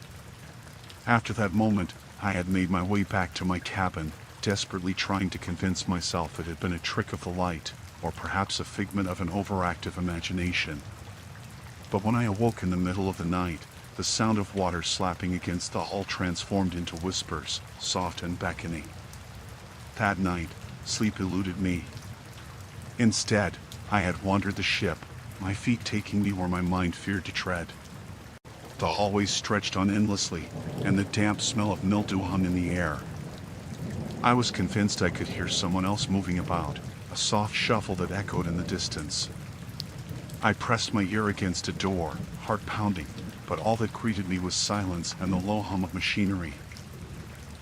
After that moment, I had made my way back to my cabin, desperately trying to convince myself it had been a trick of the light, or perhaps a figment of an overactive imagination. But when I awoke in the middle of the night, the sound of water slapping against the hull transformed into whispers, soft and beckoning. That night, sleep eluded me. Instead, I had wandered the ship, my feet taking me where my mind feared to tread. The hallways stretched on endlessly, and the damp smell of mildew hung in the air. I was convinced I could hear someone else moving about, a soft shuffle that echoed in the distance. I pressed my ear against a door, heart pounding, but all that greeted me was silence and the low hum of machinery.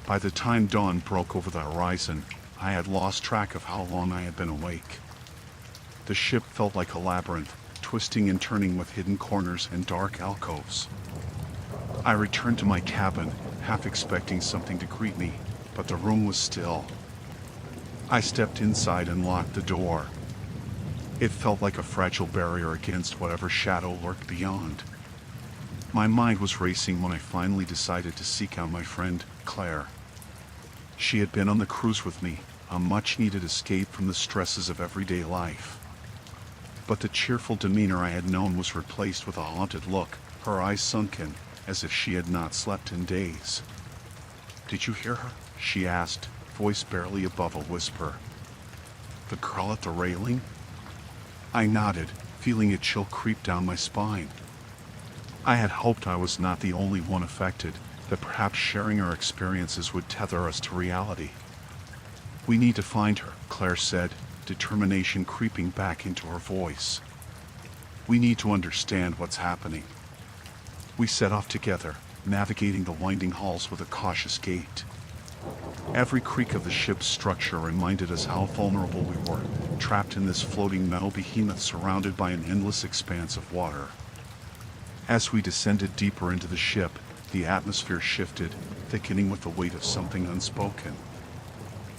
By the time dawn broke over the horizon, I had lost track of how long I had been awake. The ship felt like a labyrinth, twisting and turning with hidden corners and dark alcoves. I returned to my cabin, half expecting something to greet me, but the room was still. I stepped inside and locked the door. It felt like a fragile barrier against whatever shadow lurked beyond. My mind was racing when I finally decided to seek out my friend, Claire. She had been on the cruise with me, a much-needed escape from the stresses of everyday life. But the cheerful demeanor I had known was replaced with a haunted look, her eyes sunken, as if she had not slept in days. "Did you hear her?" she asked, voice barely above a whisper. "The girl at the railing?" I nodded, feeling a chill creep down my spine. I had hoped I was not the only one affected, that perhaps sharing our experiences would tether us to reality. "We need to find her," Claire said, determination creeping back into her voice. "We need to understand what's happening." We set off together, navigating the winding halls with a cautious gait. Every creak of the ship's structure reminded us how vulnerable we were, trapped in this floating metal behemoth surrounded by an endless expanse of water. As we descended deeper into the ship, the atmosphere shifted, thickening with the weight of something unspoken.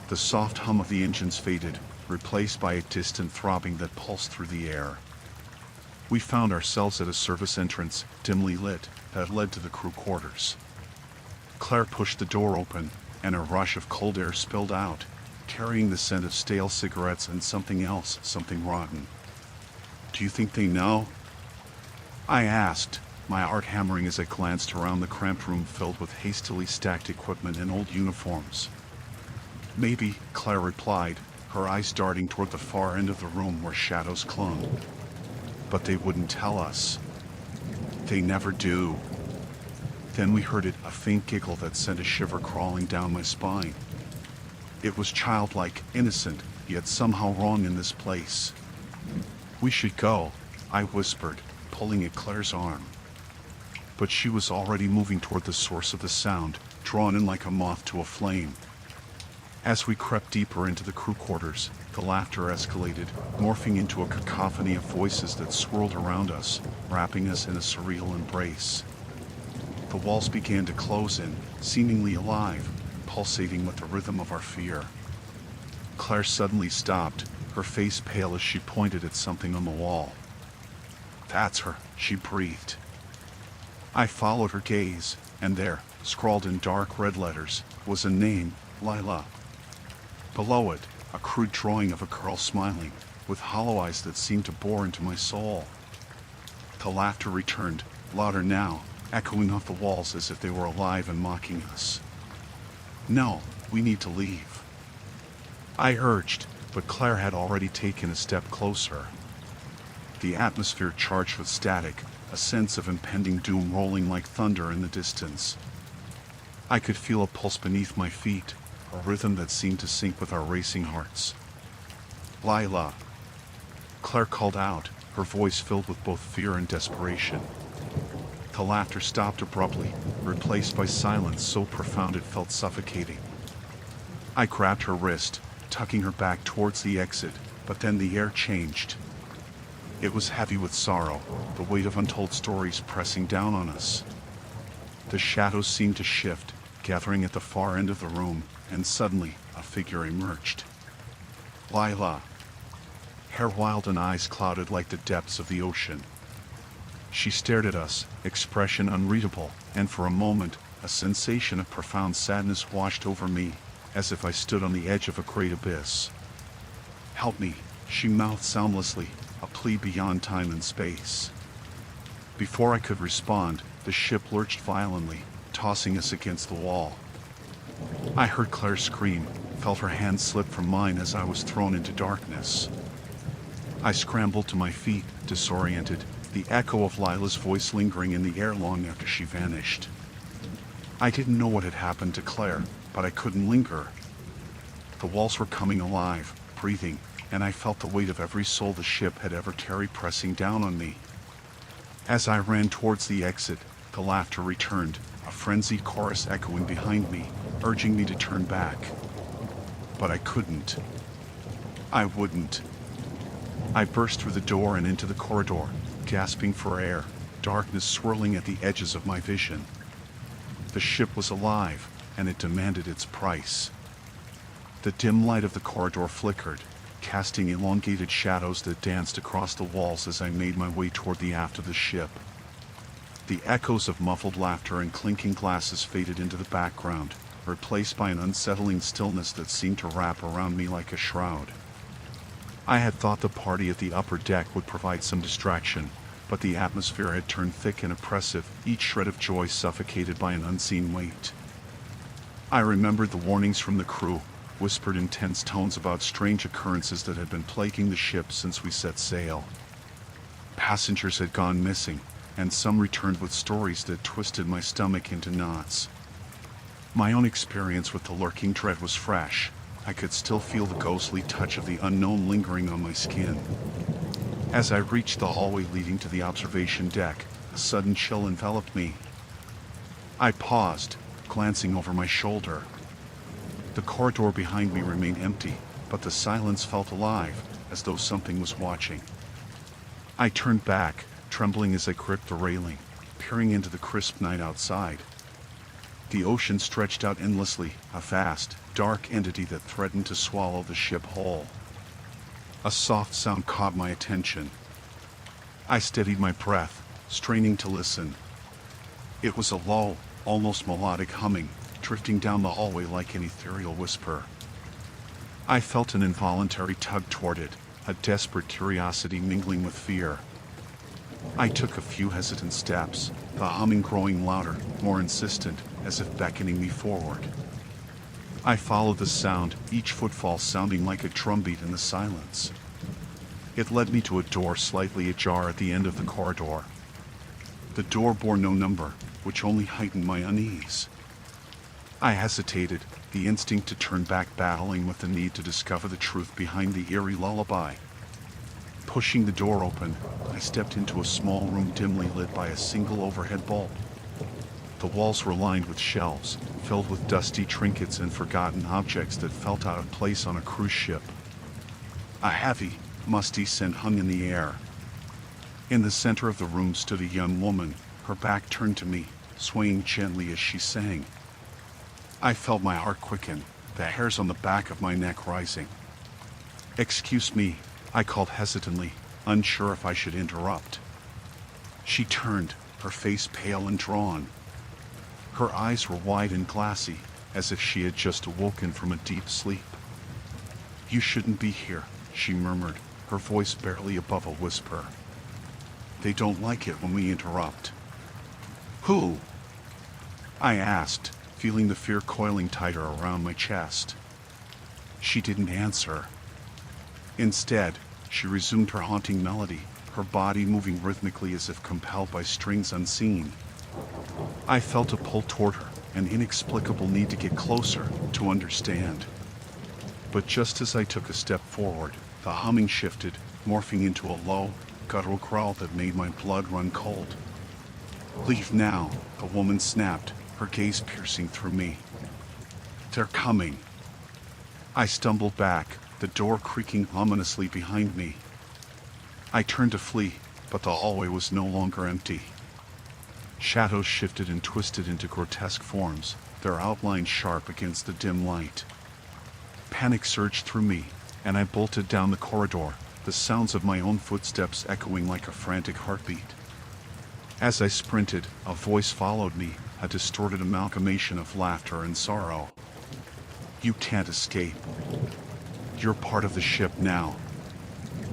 The soft hum of the engines faded, replaced by a distant throbbing that pulsed through the air. We found ourselves at a service entrance, dimly lit, that led to the crew quarters. Claire pushed the door open, and a rush of cold air spilled out, carrying the scent of stale cigarettes and something else, something rotten. "Do you think they know?" I asked, my heart hammering as I glanced around the cramped room filled with hastily stacked equipment and old uniforms. "Maybe," Claire replied, her eyes darting toward the far end of the room where shadows clung. "But they wouldn't tell us. They never do." Then we heard it, a faint giggle that sent a shiver crawling down my spine. It was childlike, innocent, yet somehow wrong in this place. "We should go," I whispered, pulling at Claire's arm. But she was already moving toward the source of the sound, drawn in like a moth to a flame. As we crept deeper into the crew quarters, the laughter escalated, morphing into a cacophony of voices that swirled around us, wrapping us in a surreal embrace. The walls began to close in, seemingly alive, pulsating with the rhythm of our fear. Claire suddenly stopped, her face pale as she pointed at something on the wall. "That's her," she breathed. I followed her gaze, and there, scrawled in dark red letters, was a name, Lila. Below it, a crude drawing of a girl smiling, with hollow eyes that seemed to bore into my soul. The laughter returned, louder now, echoing off the walls as if they were alive and mocking us. "No, we need to leave," I urged, but Claire had already taken a step closer. The atmosphere charged with static, a sense of impending doom rolling like thunder in the distance. I could feel a pulse beneath my feet, a rhythm that seemed to sync with our racing hearts. "Lila," Claire called out, her voice filled with both fear and desperation. The laughter stopped abruptly, replaced by silence so profound it felt suffocating. I grabbed her wrist, tucking her back towards the exit, but then the air changed. It was heavy with sorrow, the weight of untold stories pressing down on us. The shadows seemed to shift, gathering at the far end of the room, and suddenly a figure emerged. Lila. Hair wild and eyes clouded like the depths of the ocean. She stared at us, expression unreadable, and for a moment, a sensation of profound sadness washed over me, as if I stood on the edge of a great abyss. "Help me," she mouthed soundlessly, a plea beyond time and space. Before I could respond, the ship lurched violently, tossing us against the wall. I heard Claire scream, felt her hand slip from mine as I was thrown into darkness. I scrambled to my feet, disoriented, the echo of Lila's voice lingering in the air long after she vanished. I didn't know what had happened to Claire, but I couldn't linger. The walls were coming alive, breathing, and I felt the weight of every soul the ship had ever carried pressing down on me. As I ran towards the exit, the laughter returned, a frenzied chorus echoing behind me, urging me to turn back. But I couldn't. I wouldn't. I burst through the door and into the corridor, gasping for air, darkness swirling at the edges of my vision. The ship was alive, and it demanded its price. The dim light of the corridor flickered, casting elongated shadows that danced across the walls as I made my way toward the aft of the ship. The echoes of muffled laughter and clinking glasses faded into the background, replaced by an unsettling stillness that seemed to wrap around me like a shroud. I had thought the party at the upper deck would provide some distraction, but the atmosphere had turned thick and oppressive, each shred of joy suffocated by an unseen weight. I remembered the warnings from the crew, whispered in tense tones about strange occurrences that had been plaguing the ship since we set sail. Passengers had gone missing, and some returned with stories that twisted my stomach into knots. My own experience with the lurking dread was fresh. I could still feel the ghostly touch of the unknown lingering on my skin. As I reached the hallway leading to the observation deck, a sudden chill enveloped me. I paused, glancing over my shoulder. The corridor behind me remained empty, but the silence felt alive, as though something was watching. I turned back, trembling as I gripped the railing, peering into the crisp night outside. The ocean stretched out endlessly, a vast, dark entity that threatened to swallow the ship whole. A soft sound caught my attention. I steadied my breath, straining to listen. It was a low, almost melodic humming, drifting down the hallway like an ethereal whisper. I felt an involuntary tug toward it, a desperate curiosity mingling with fear. I took a few hesitant steps, the humming growing louder, more insistent, as if beckoning me forward. I followed the sound, each footfall sounding like a drumbeat in the silence. It led me to a door slightly ajar at the end of the corridor. The door bore no number, which only heightened my unease. I hesitated, the instinct to turn back battling with the need to discover the truth behind the eerie lullaby. Pushing the door open, I stepped into a small room dimly lit by a single overhead bulb. The walls were lined with shelves, filled with dusty trinkets and forgotten objects that felt out of place on a cruise ship. A heavy, musty scent hung in the air. In the center of the room stood a young woman, her back turned to me, swaying gently as she sang. I felt my heart quicken, the hairs on the back of my neck rising. "Excuse me," I called hesitantly, unsure if I should interrupt. She turned, her face pale and drawn. Her eyes were wide and glassy, as if she had just awoken from a deep sleep. "You shouldn't be here," she murmured, her voice barely above a whisper. "They don't like it when we interrupt." "Who?" I asked, feeling the fear coiling tighter around my chest. She didn't answer. Instead, she resumed her haunting melody, her body moving rhythmically as if compelled by strings unseen. I felt a pull toward her, an inexplicable need to get closer, to understand. But just as I took a step forward, the humming shifted, morphing into a low, guttural growl that made my blood run cold. "Leave now," the woman snapped, her gaze piercing through me. "They're coming." I stumbled back, the door creaking ominously behind me. I turned to flee, but the hallway was no longer empty. Shadows shifted and twisted into grotesque forms, their outlines sharp against the dim light. Panic surged through me, and I bolted down the corridor, the sounds of my own footsteps echoing like a frantic heartbeat. As I sprinted, a voice followed me, a distorted amalgamation of laughter and sorrow. "You can't escape. You're part of the ship now."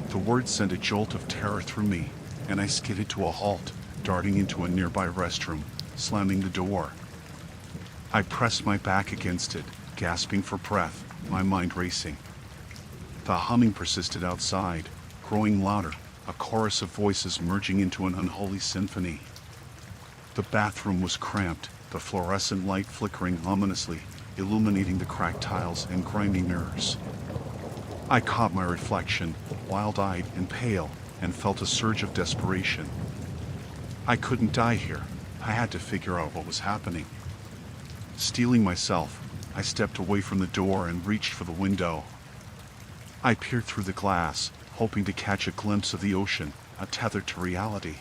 The words sent a jolt of terror through me, and I skidded to a halt, darting into a nearby restroom, slamming the door. I pressed my back against it, gasping for breath, my mind racing. The humming persisted outside, growing louder, a chorus of voices merging into an unholy symphony. The bathroom was cramped, the fluorescent light flickering ominously, illuminating the cracked tiles and grimy mirrors. I caught my reflection, wild-eyed and pale, and felt a surge of desperation. I couldn't die here. I had to figure out what was happening. Steeling myself, I stepped away from the door and reached for the window. I peered through the glass, hoping to catch a glimpse of the ocean, a tether to reality.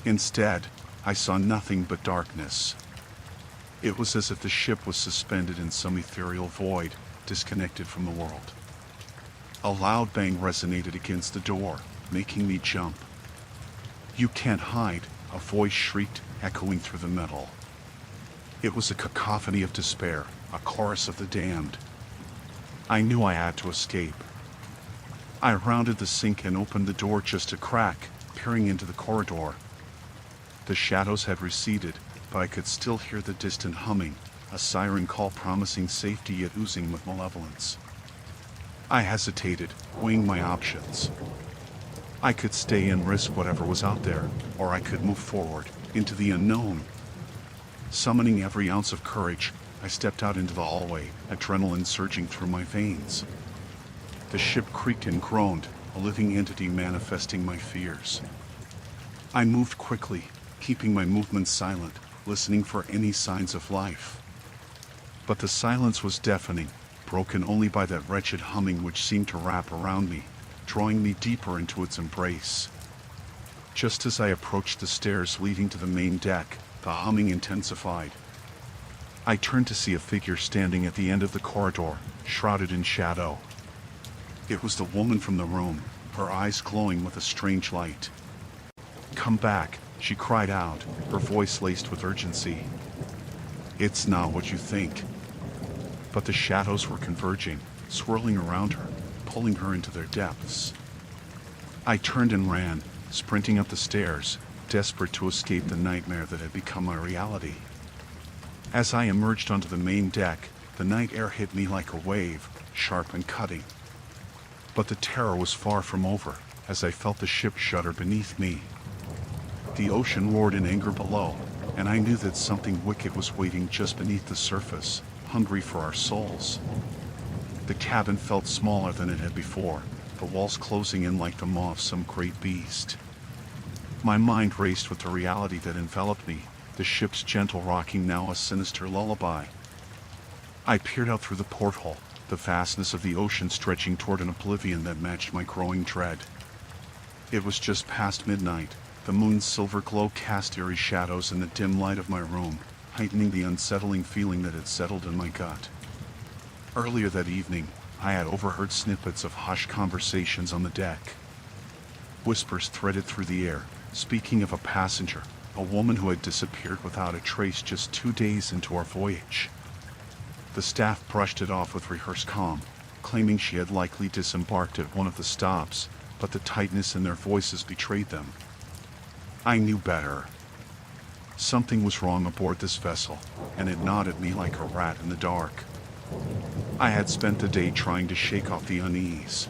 Instead, I saw nothing but darkness. It was as if the ship was suspended in some ethereal void, disconnected from the world. A loud bang resonated against the door, making me jump. "You can't hide," a voice shrieked, echoing through the metal. It was a cacophony of despair, a chorus of the damned. I knew I had to escape. I rounded the sink and opened the door just a crack, peering into the corridor. The shadows had receded, but I could still hear the distant humming, a siren call promising safety yet oozing with malevolence. I hesitated, weighing my options. I could stay and risk whatever was out there, or I could move forward, into the unknown. Summoning every ounce of courage, I stepped out into the hallway, adrenaline surging through my veins. The ship creaked and groaned, a living entity manifesting my fears. I moved quickly, keeping my movements silent, listening for any signs of life. But the silence was deafening, broken only by that wretched humming which seemed to wrap around me, drawing me deeper into its embrace. Just as I approached the stairs leading to the main deck, the humming intensified. I turned to see a figure standing at the end of the corridor, shrouded in shadow. It was the woman from the room, her eyes glowing with a strange light. come back," she cried out, her voice laced with urgency. "It's not what you think." But the shadows were converging, swirling around her, pulling her into their depths. I turned and ran, sprinting up the stairs, desperate to escape the nightmare that had become my reality. As I emerged onto the main deck, the night air hit me like a wave, sharp and cutting. But the terror was far from over, as I felt the ship shudder beneath me. The ocean roared in anger below, and I knew that something wicked was waiting just beneath the surface, hungry for our souls. The cabin felt smaller than it had before, the walls closing in like the maw of some great beast. My mind raced with the reality that enveloped me, the ship's gentle rocking now a sinister lullaby. I peered out through the porthole, the vastness of the ocean stretching toward an oblivion that matched my growing dread. It was just past midnight. The moon's silver glow cast eerie shadows in the dim light of my room, heightening the unsettling feeling that had settled in my gut. Earlier that evening, I had overheard snippets of hushed conversations on the deck. Whispers threaded through the air, speaking of a passenger, a woman who had disappeared without a trace just 2 days into our voyage. The staff brushed it off with rehearsed calm, claiming she had likely disembarked at one of the stops, but the tightness in their voices betrayed them. I knew better. Something was wrong aboard this vessel, and it gnawed at me like a rat in the dark. I had spent the day trying to shake off the unease.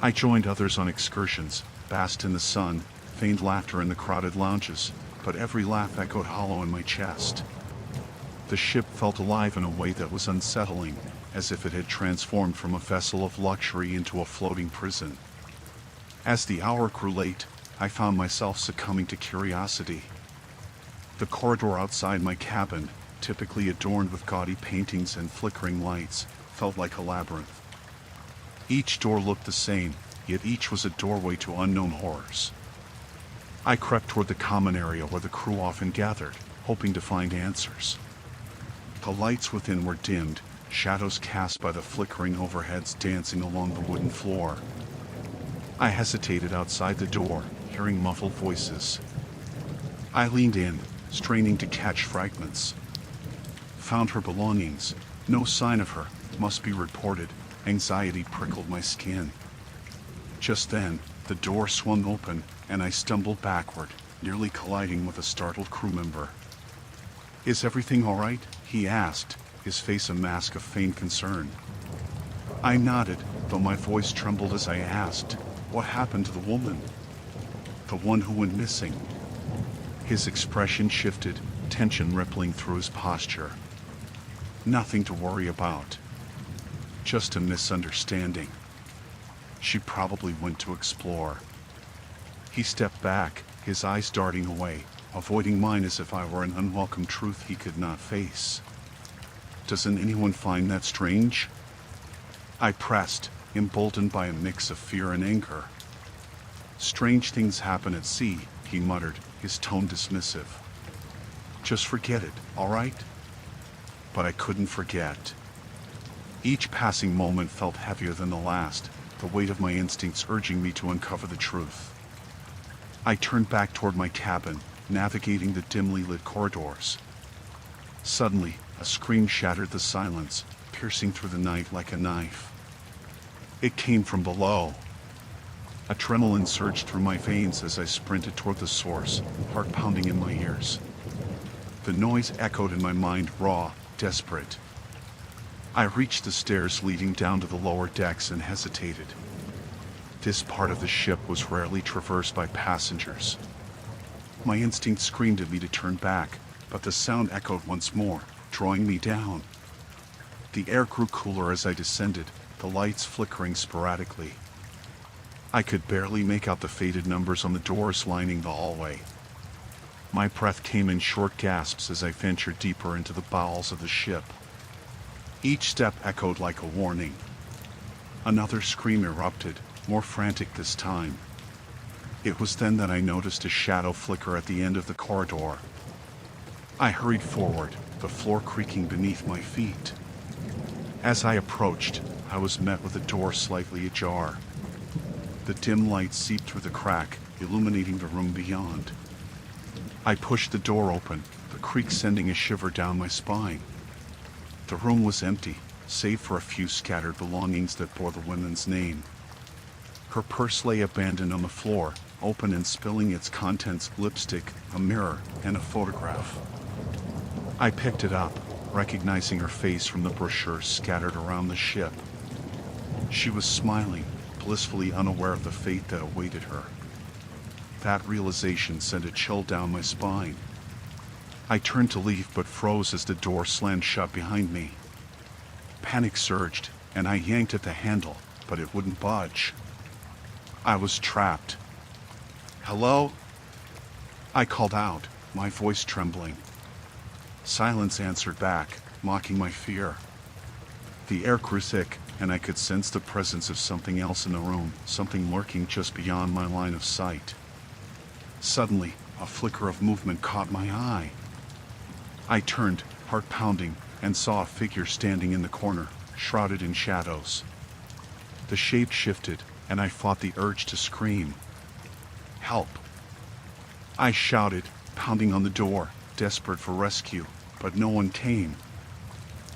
I joined others on excursions, basked in the sun, feigned laughter in the crowded lounges, but every laugh echoed hollow in my chest. The ship felt alive in a way that was unsettling, as if it had transformed from a vessel of luxury into a floating prison. As the hour grew late, I found myself succumbing to curiosity. The corridor outside my cabin, typically adorned with gaudy paintings and flickering lights, felt like a labyrinth. Each door looked the same, yet each was a doorway to unknown horrors. I crept toward the common area where the crew often gathered, hoping to find answers. The lights within were dimmed, shadows cast by the flickering overheads dancing along the wooden floor. I hesitated outside the door, hearing muffled voices. I leaned in, straining to catch fragments. Found her belongings. No sign of her. Must be reported. Anxiety prickled my skin. Just then, the door swung open, and I stumbled backward, nearly colliding with a startled crew member. "Is everything all right?" he asked, his face a mask of feigned concern. I nodded, though my voice trembled as I asked, "What happened to the woman? The one who went missing?" His expression shifted, tension rippling through his posture. "Nothing to worry about. Just a misunderstanding. She probably went to explore." He stepped back, his eyes darting away, avoiding mine as if I were an unwelcome truth he could not face. "Doesn't anyone find that strange?" I pressed, emboldened by a mix of fear and anger. "Strange things happen at sea," he muttered, his tone dismissive. "Just forget it, all right?" But I couldn't forget. Each passing moment felt heavier than the last, the weight of my instincts urging me to uncover the truth. I turned back toward my cabin, navigating the dimly lit corridors. Suddenly, a scream shattered the silence, piercing through the night like a knife. It came from below. Adrenaline surged through my veins as I sprinted toward the source, heart pounding in my ears. The noise echoed in my mind, raw, desperate. I reached the stairs leading down to the lower decks and hesitated. This part of the ship was rarely traversed by passengers. My instinct screamed at me to turn back, but the sound echoed once more, drawing me down. The air grew cooler as I descended, the lights flickering sporadically. I could barely make out the faded numbers on the doors lining the hallway. My breath came in short gasps as I ventured deeper into the bowels of the ship. Each step echoed like a warning. Another scream erupted, more frantic this time. It was then that I noticed a shadow flicker at the end of the corridor. I hurried forward, the floor creaking beneath my feet. As I approached, I was met with a door slightly ajar. The dim light seeped through the crack, illuminating the room beyond. I pushed the door open, the creak sending a shiver down my spine. The room was empty, save for a few scattered belongings that bore the woman's name. Her purse lay abandoned on the floor, open and spilling its contents: lipstick, a mirror, and a photograph. I picked it up, recognizing her face from the brochures scattered around the ship. She was smiling, blissfully unaware of the fate that awaited her. That realization sent a chill down my spine. I turned to leave but froze as the door slammed shut behind me. Panic surged, and I yanked at the handle, but it wouldn't budge. I was trapped. "Hello?" I called out, my voice trembling. Silence answered back, mocking my fear. The air grew thick, and I could sense the presence of something else in the room, something lurking just beyond my line of sight. Suddenly, a flicker of movement caught my eye. I turned, heart pounding, and saw a figure standing in the corner, shrouded in shadows. The shape shifted, and I fought the urge to scream. "Help!" I shouted, pounding on the door, desperate for rescue, but no one came.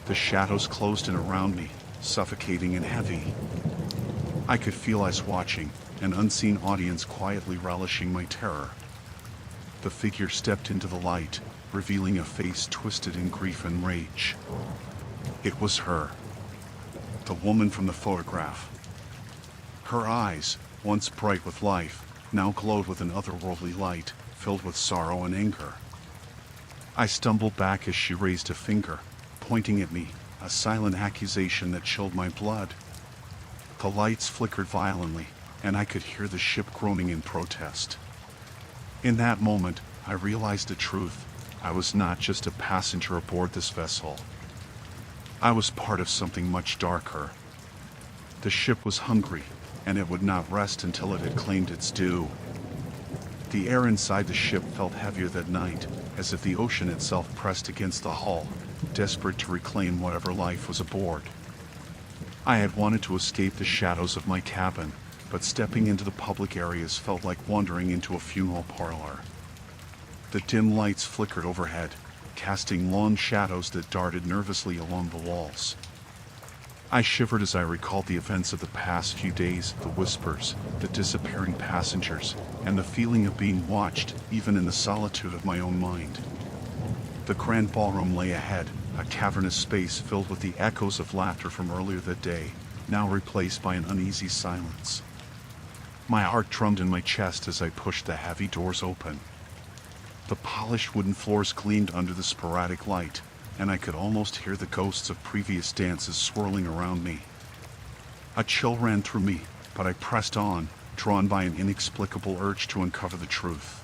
The shadows closed in around me, suffocating and heavy. I could feel eyes watching, an unseen audience quietly relishing my terror. The figure stepped into the light, revealing a face twisted in grief and rage. It was her, the woman from the photograph. Her eyes, once bright with life, now glowed with an otherworldly light, filled with sorrow and anger. I stumbled back as she raised a finger, pointing at me, a silent accusation that chilled my blood. The lights flickered violently, and I could hear the ship groaning in protest. In that moment, I realized the truth. I was not just a passenger aboard this vessel. I was part of something much darker. The ship was hungry, and it would not rest until it had claimed its due. The air inside the ship felt heavier that night, as if the ocean itself pressed against the hull, desperate to reclaim whatever life was aboard. I had wanted to escape the shadows of my cabin, but stepping into the public areas felt like wandering into a funeral parlor. The dim lights flickered overhead, casting long shadows that darted nervously along the walls. I shivered as I recalled the events of the past few days, the whispers, the disappearing passengers, and the feeling of being watched, even in the solitude of my own mind. The grand ballroom lay ahead, a cavernous space filled with the echoes of laughter from earlier that day, now replaced by an uneasy silence. My heart drummed in my chest as I pushed the heavy doors open. The polished wooden floors gleamed under the sporadic light, and I could almost hear the ghosts of previous dances swirling around me. A chill ran through me, but I pressed on, drawn by an inexplicable urge to uncover the truth.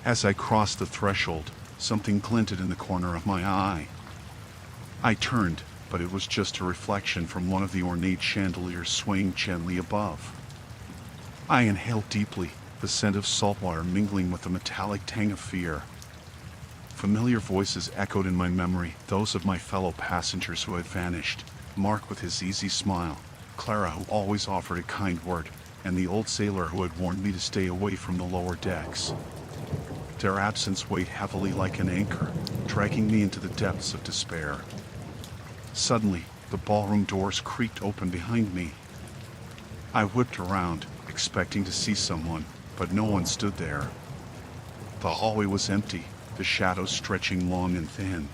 As I crossed the threshold, something glinted in the corner of my eye. I turned, but it was just a reflection from one of the ornate chandeliers swaying gently above. I inhaled deeply, the scent of salt water mingling with the metallic tang of fear. Familiar voices echoed in my memory, those of my fellow passengers who had vanished, Mark with his easy smile, Clara who always offered a kind word, and the old sailor who had warned me to stay away from the lower decks. Their absence weighed heavily like an anchor, dragging me into the depths of despair. Suddenly, the ballroom doors creaked open behind me. I whipped around, expecting to see someone, but no one stood there. The hallway was empty, the shadows stretching long and thin.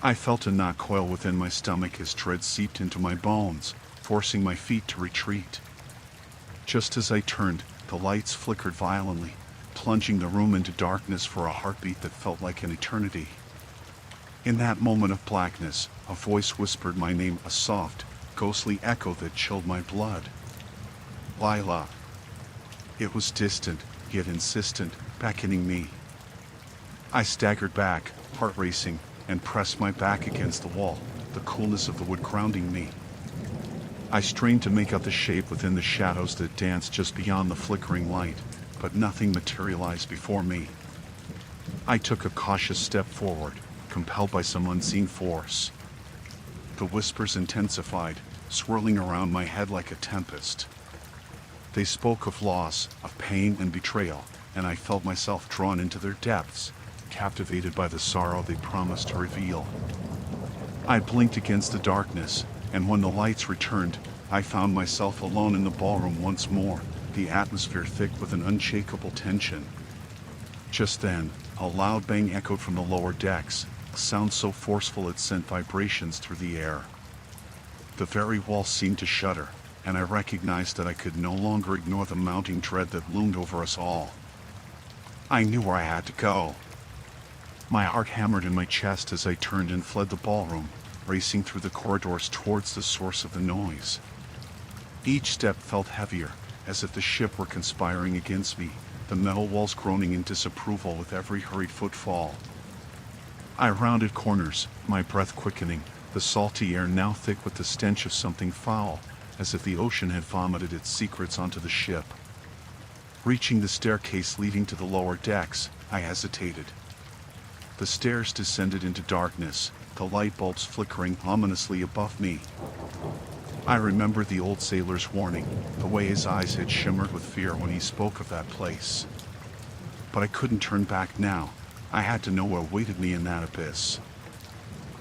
I felt a knot coil within my stomach as dread seeped into my bones, forcing my feet to retreat. Just as I turned, the lights flickered violently, plunging the room into darkness for a heartbeat that felt like an eternity. In that moment of blackness, a voice whispered my name, a soft, ghostly echo that chilled my blood. Lila. It was distant, yet insistent, beckoning me. I staggered back, heart racing, and pressed my back against the wall, the coolness of the wood grounding me. I strained to make out the shape within the shadows that danced just beyond the flickering light, but nothing materialized before me. I took a cautious step forward, compelled by some unseen force. The whispers intensified, swirling around my head like a tempest. They spoke of loss, of pain and betrayal, and I felt myself drawn into their depths, captivated by the sorrow they promised to reveal. I blinked against the darkness, and when the lights returned, I found myself alone in the ballroom once more, the atmosphere thick with an unshakable tension. Just then, a loud bang echoed from the lower decks, a sound so forceful it sent vibrations through the air. The very walls seemed to shudder, and I recognized that I could no longer ignore the mounting dread that loomed over us all. I knew where I had to go. My heart hammered in my chest as I turned and fled the ballroom, racing through the corridors towards the source of the noise. Each step felt heavier, as if the ship were conspiring against me, the metal walls groaning in disapproval with every hurried footfall. I rounded corners, my breath quickening, the salty air now thick with the stench of something foul, as if the ocean had vomited its secrets onto the ship. Reaching the staircase leading to the lower decks, I hesitated. The stairs descended into darkness, the light bulbs flickering ominously above me. I remembered the old sailor's warning, the way his eyes had shimmered with fear when he spoke of that place. But I couldn't turn back now. I had to know what awaited me in that abyss.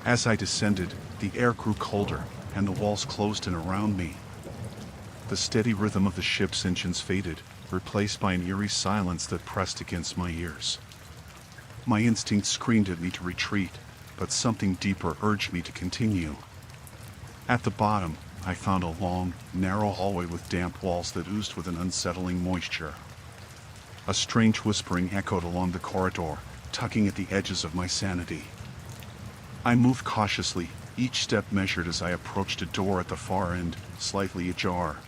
As I descended, the air grew colder, and the walls closed in around me. The steady rhythm of the ship's engines faded, replaced by an eerie silence that pressed against my ears. My instinct screamed at me to retreat, but something deeper urged me to continue. At the bottom, I found a long, narrow hallway with damp walls that oozed with an unsettling moisture. A strange whispering echoed along the corridor, tugging at the edges of my sanity. I moved cautiously, each step measured as I approached a door at the far end, slightly ajar.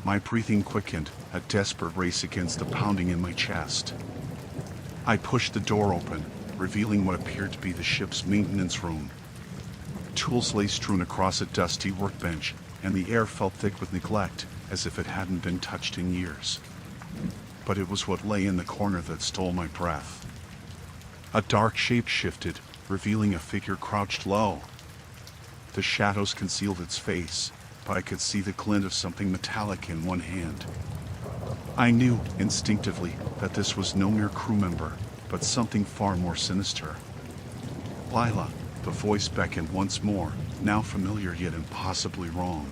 My breathing quickened, a desperate race against the pounding in my chest. I pushed the door open, revealing what appeared to be the ship's maintenance room. Tools lay strewn across a dusty workbench, and the air felt thick with neglect, as if it hadn't been touched in years. But it was what lay in the corner that stole my breath. A dark shape shifted, revealing a figure crouched low. The shadows concealed its face, but I could see the glint of something metallic in one hand. I knew, instinctively, that this was no mere crew member, but something far more sinister. Lila, the voice beckoned once more, now familiar yet impossibly wrong.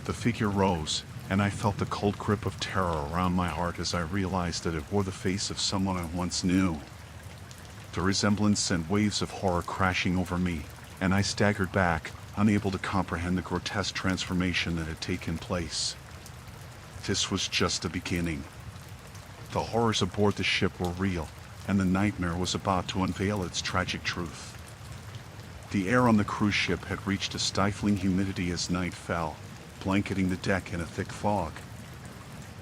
The figure rose, and I felt the cold grip of terror around my heart as I realized that it wore the face of someone I once knew. The resemblance sent waves of horror crashing over me, and I staggered back, unable to comprehend the grotesque transformation that had taken place. This was just the beginning. The horrors aboard the ship were real, and the nightmare was about to unveil its tragic truth. The air on the cruise ship had reached a stifling humidity as night fell, blanketing the deck in a thick fog.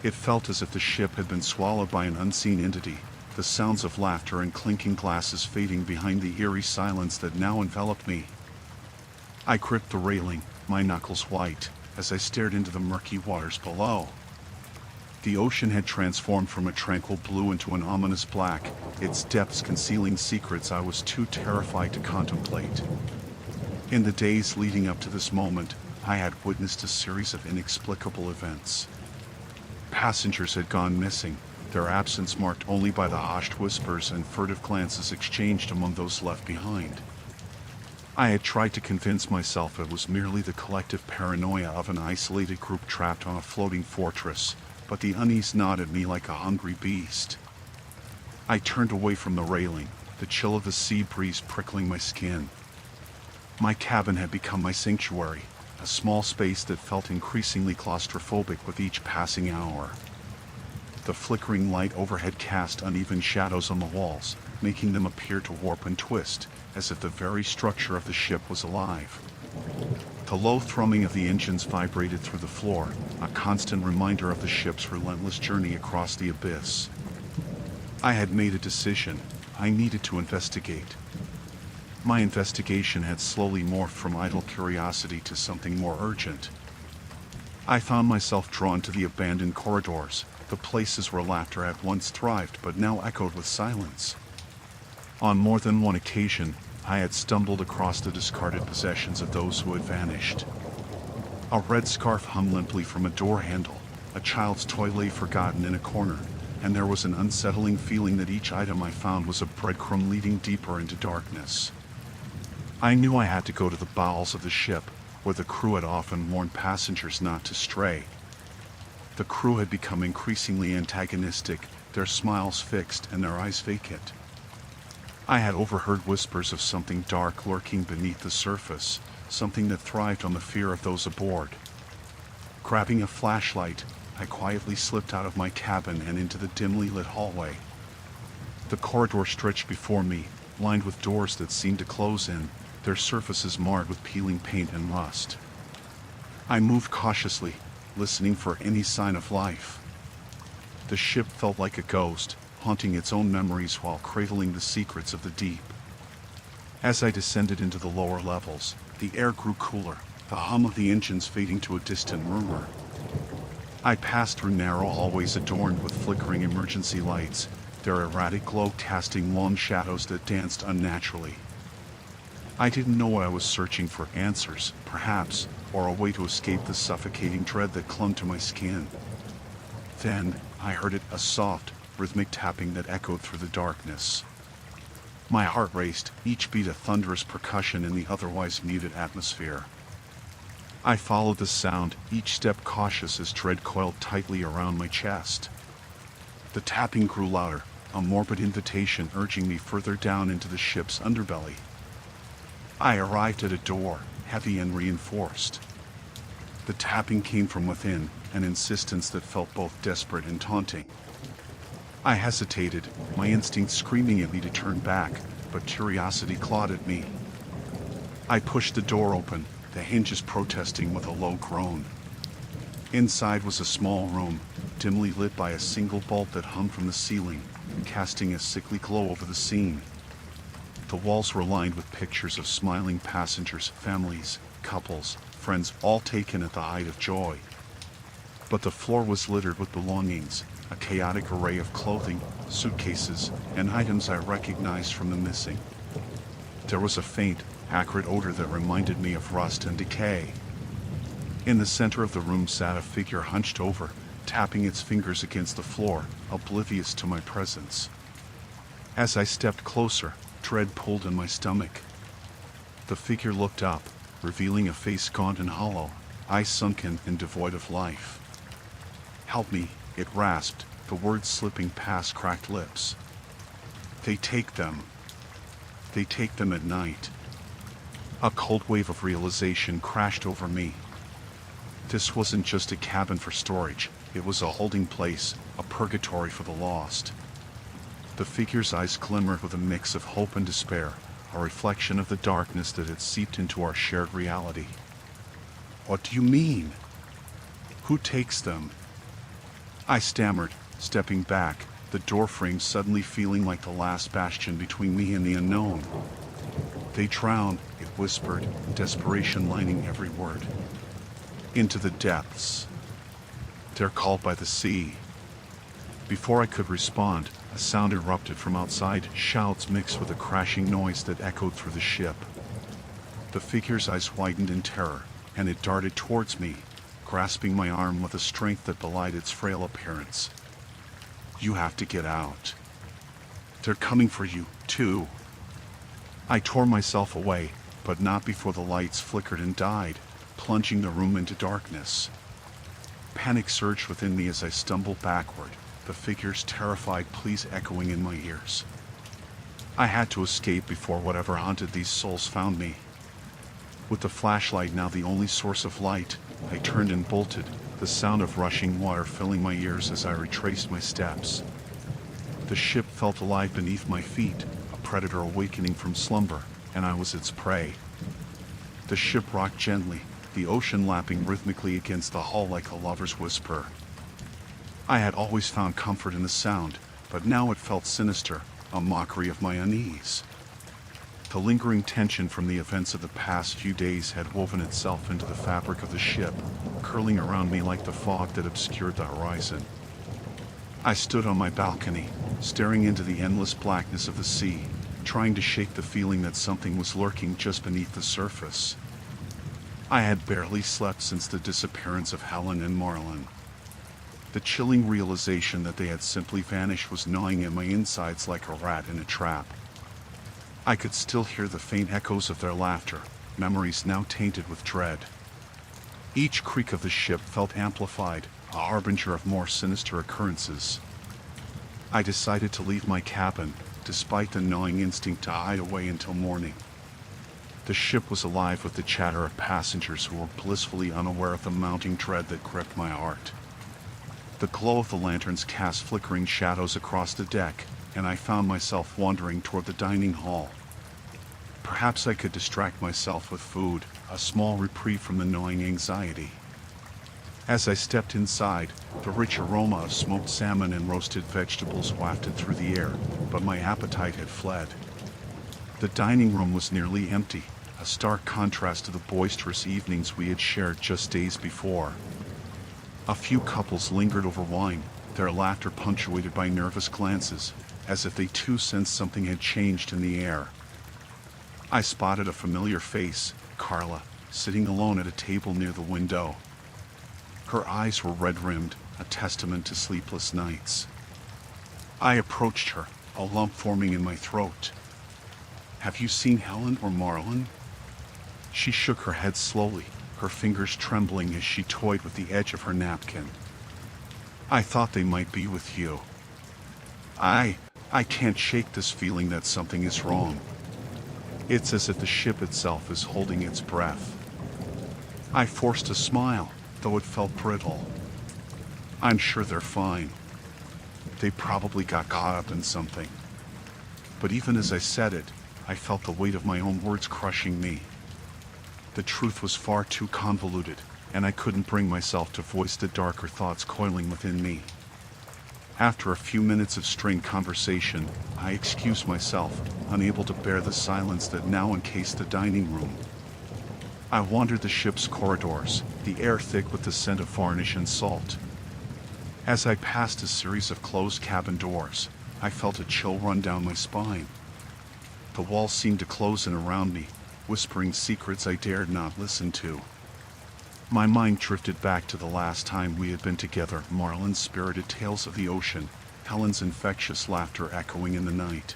It felt as if the ship had been swallowed by an unseen entity, the sounds of laughter and clinking glasses fading behind the eerie silence that now enveloped me. I gripped the railing, my knuckles white, as I stared into the murky waters below. The ocean had transformed from a tranquil blue into an ominous black, its depths concealing secrets I was too terrified to contemplate. In the days leading up to this moment, I had witnessed a series of inexplicable events. Passengers had gone missing, their absence marked only by the hushed whispers and furtive glances exchanged among those left behind. I had tried to convince myself it was merely the collective paranoia of an isolated group trapped on a floating fortress, but the unease gnawed at me like a hungry beast. I turned away from the railing, the chill of the sea breeze prickling my skin. My cabin had become my sanctuary, a small space that felt increasingly claustrophobic with each passing hour. The flickering light overhead cast uneven shadows on the walls, making them appear to warp and twist, as if the very structure of the ship was alive. The low thrumming of the engines vibrated through the floor, a constant reminder of the ship's relentless journey across the abyss. I had made a decision. I needed to investigate. My investigation had slowly morphed from idle curiosity to something more urgent. I found myself drawn to the abandoned corridors, the places where laughter had once thrived but now echoed with silence. On more than one occasion, I had stumbled across the discarded possessions of those who had vanished. A red scarf hung limply from a door handle, A child's toy lay forgotten in a corner, and there was an unsettling feeling that each item I found was a breadcrumb leading deeper into darkness. I knew I had to go to the bowels of the ship, where the crew had often warned passengers not to stray. The crew had become increasingly antagonistic, their smiles fixed and their eyes vacant. I had overheard whispers of something dark lurking beneath the surface, something that thrived on the fear of those aboard. Grabbing a flashlight, I quietly slipped out of my cabin and into the dimly lit hallway. The corridor stretched before me, lined with doors that seemed to close in, their surfaces marred with peeling paint and rust. I moved cautiously, listening for any sign of life. The ship felt like a ghost, haunting its own memories while cradling the secrets of the deep. As I descended into the lower levels, the air grew cooler, the hum of the engines fading to a distant murmur. I passed through narrow hallways adorned with flickering emergency lights, their erratic glow casting long shadows that danced unnaturally. I didn't know I was searching for answers, perhaps, or a way to escape the suffocating dread that clung to my skin. Then, I heard it, a soft, rhythmic tapping that echoed through the darkness. My heart raced, each beat a thunderous percussion in the otherwise muted atmosphere. I followed the sound, each step cautious as dread coiled tightly around my chest. The tapping grew louder, a morbid invitation urging me further down into the ship's underbelly. I arrived at a door, heavy and reinforced. The tapping came from within, an insistence that felt both desperate and taunting. I hesitated, my instinct screaming at me to turn back, but curiosity clawed at me. I pushed the door open, the hinges protesting with a low groan. Inside was a small room, dimly lit by a single bulb that hung from the ceiling, casting a sickly glow over the scene. The walls were lined with pictures of smiling passengers, families, couples, friends, all taken at the height of joy. But the floor was littered with belongings, a chaotic array of clothing, suitcases, and items I recognized from the missing. There was a faint, acrid odor that reminded me of rust and decay. In the center of the room sat a figure hunched over, tapping its fingers against the floor, oblivious to my presence. As I stepped closer, dread pulled in my stomach. The figure looked up, revealing a face gaunt and hollow, eyes sunken and devoid of life. "Help me," it rasped, the words slipping past cracked lips. They take them at night." A cold wave of realization crashed over me. This wasn't just a cabin for storage, it was a holding place, a purgatory for the lost. The figure's eyes glimmered with a mix of hope and despair, a reflection of the darkness that had seeped into our shared reality. "What do you mean? Who takes them?" I stammered, stepping back, the doorframe suddenly feeling like the last bastion between me and the unknown. "They drown," it whispered, desperation lining every word. "Into the depths. They're called by the sea." Before I could respond, a sound erupted from outside, shouts mixed with a crashing noise that echoed through the ship. The figure's eyes widened in terror, and it darted towards me, grasping my arm with a strength that belied its frail appearance. "You have to get out. They're coming for you, too." I tore myself away, but not before the lights flickered and died, plunging the room into darkness. Panic surged within me as I stumbled backward, the figure's terrified pleas echoing in my ears. I had to escape before whatever haunted these souls found me. With the flashlight now the only source of light, I turned and bolted, the sound of rushing water filling my ears as I retraced my steps. The ship felt alive beneath my feet, a predator awakening from slumber, and I was its prey. The ship rocked gently, the ocean lapping rhythmically against the hull like a lover's whisper. I had always found comfort in the sound, but now it felt sinister, a mockery of my unease. The lingering tension from the events of the past few days had woven itself into the fabric of the ship, curling around me like the fog that obscured the horizon. I stood on my balcony, staring into the endless blackness of the sea, trying to shake the feeling that something was lurking just beneath the surface. I had barely slept since the disappearance of Helen and Marlin. The chilling realization that they had simply vanished was gnawing at my insides like a rat in a trap. I could still hear the faint echoes of their laughter, memories now tainted with dread. Each creak of the ship felt amplified, a harbinger of more sinister occurrences. I decided to leave my cabin, despite the gnawing instinct to hide away until morning. The ship was alive with the chatter of passengers who were blissfully unaware of the mounting dread that gripped my heart. The glow of the lanterns cast flickering shadows across the deck, and I found myself wandering toward the dining hall. Perhaps I could distract myself with food, a small reprieve from the gnawing anxiety. As I stepped inside, the rich aroma of smoked salmon and roasted vegetables wafted through the air, but my appetite had fled. The dining room was nearly empty, a stark contrast to the boisterous evenings we had shared just days before. A few couples lingered over wine, their laughter punctuated by nervous glances, as if they too sensed something had changed in the air. I spotted a familiar face, Carla, sitting alone at a table near the window. Her eyes were red-rimmed, a testament to sleepless nights. I approached her, a lump forming in my throat. "Have you seen Helen or Marlon?" She shook her head slowly, her fingers trembling as she toyed with the edge of her napkin. "I thought they might be with you. I can't shake this feeling that something is wrong. It's as if the ship itself is holding its breath." I forced a smile, though it felt brittle. "I'm sure they're fine. They probably got caught up in something." But even as I said it, I felt the weight of my own words crushing me. The truth was far too convoluted, and I couldn't bring myself to voice the darker thoughts coiling within me. After a few minutes of strained conversation, I excused myself, unable to bear the silence that now encased the dining room. I wandered the ship's corridors, the air thick with the scent of varnish and salt. As I passed a series of closed cabin doors, I felt a chill run down my spine. The walls seemed to close in around me, whispering secrets I dared not listen to. My mind drifted back to the last time we had been together, Marlon's spirited tales of the ocean, Helen's infectious laughter echoing in the night.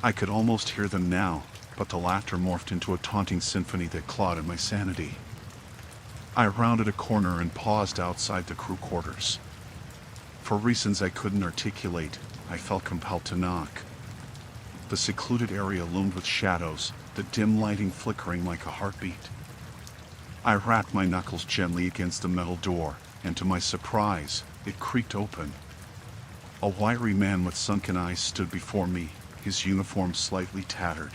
I could almost hear them now, but the laughter morphed into a taunting symphony that clawed at my sanity. I rounded a corner and paused outside the crew quarters. For reasons I couldn't articulate, I felt compelled to knock. The secluded area loomed with shadows, the dim lighting flickering like a heartbeat. I rapped my knuckles gently against the metal door, and to my surprise, it creaked open. A wiry man with sunken eyes stood before me, his uniform slightly tattered.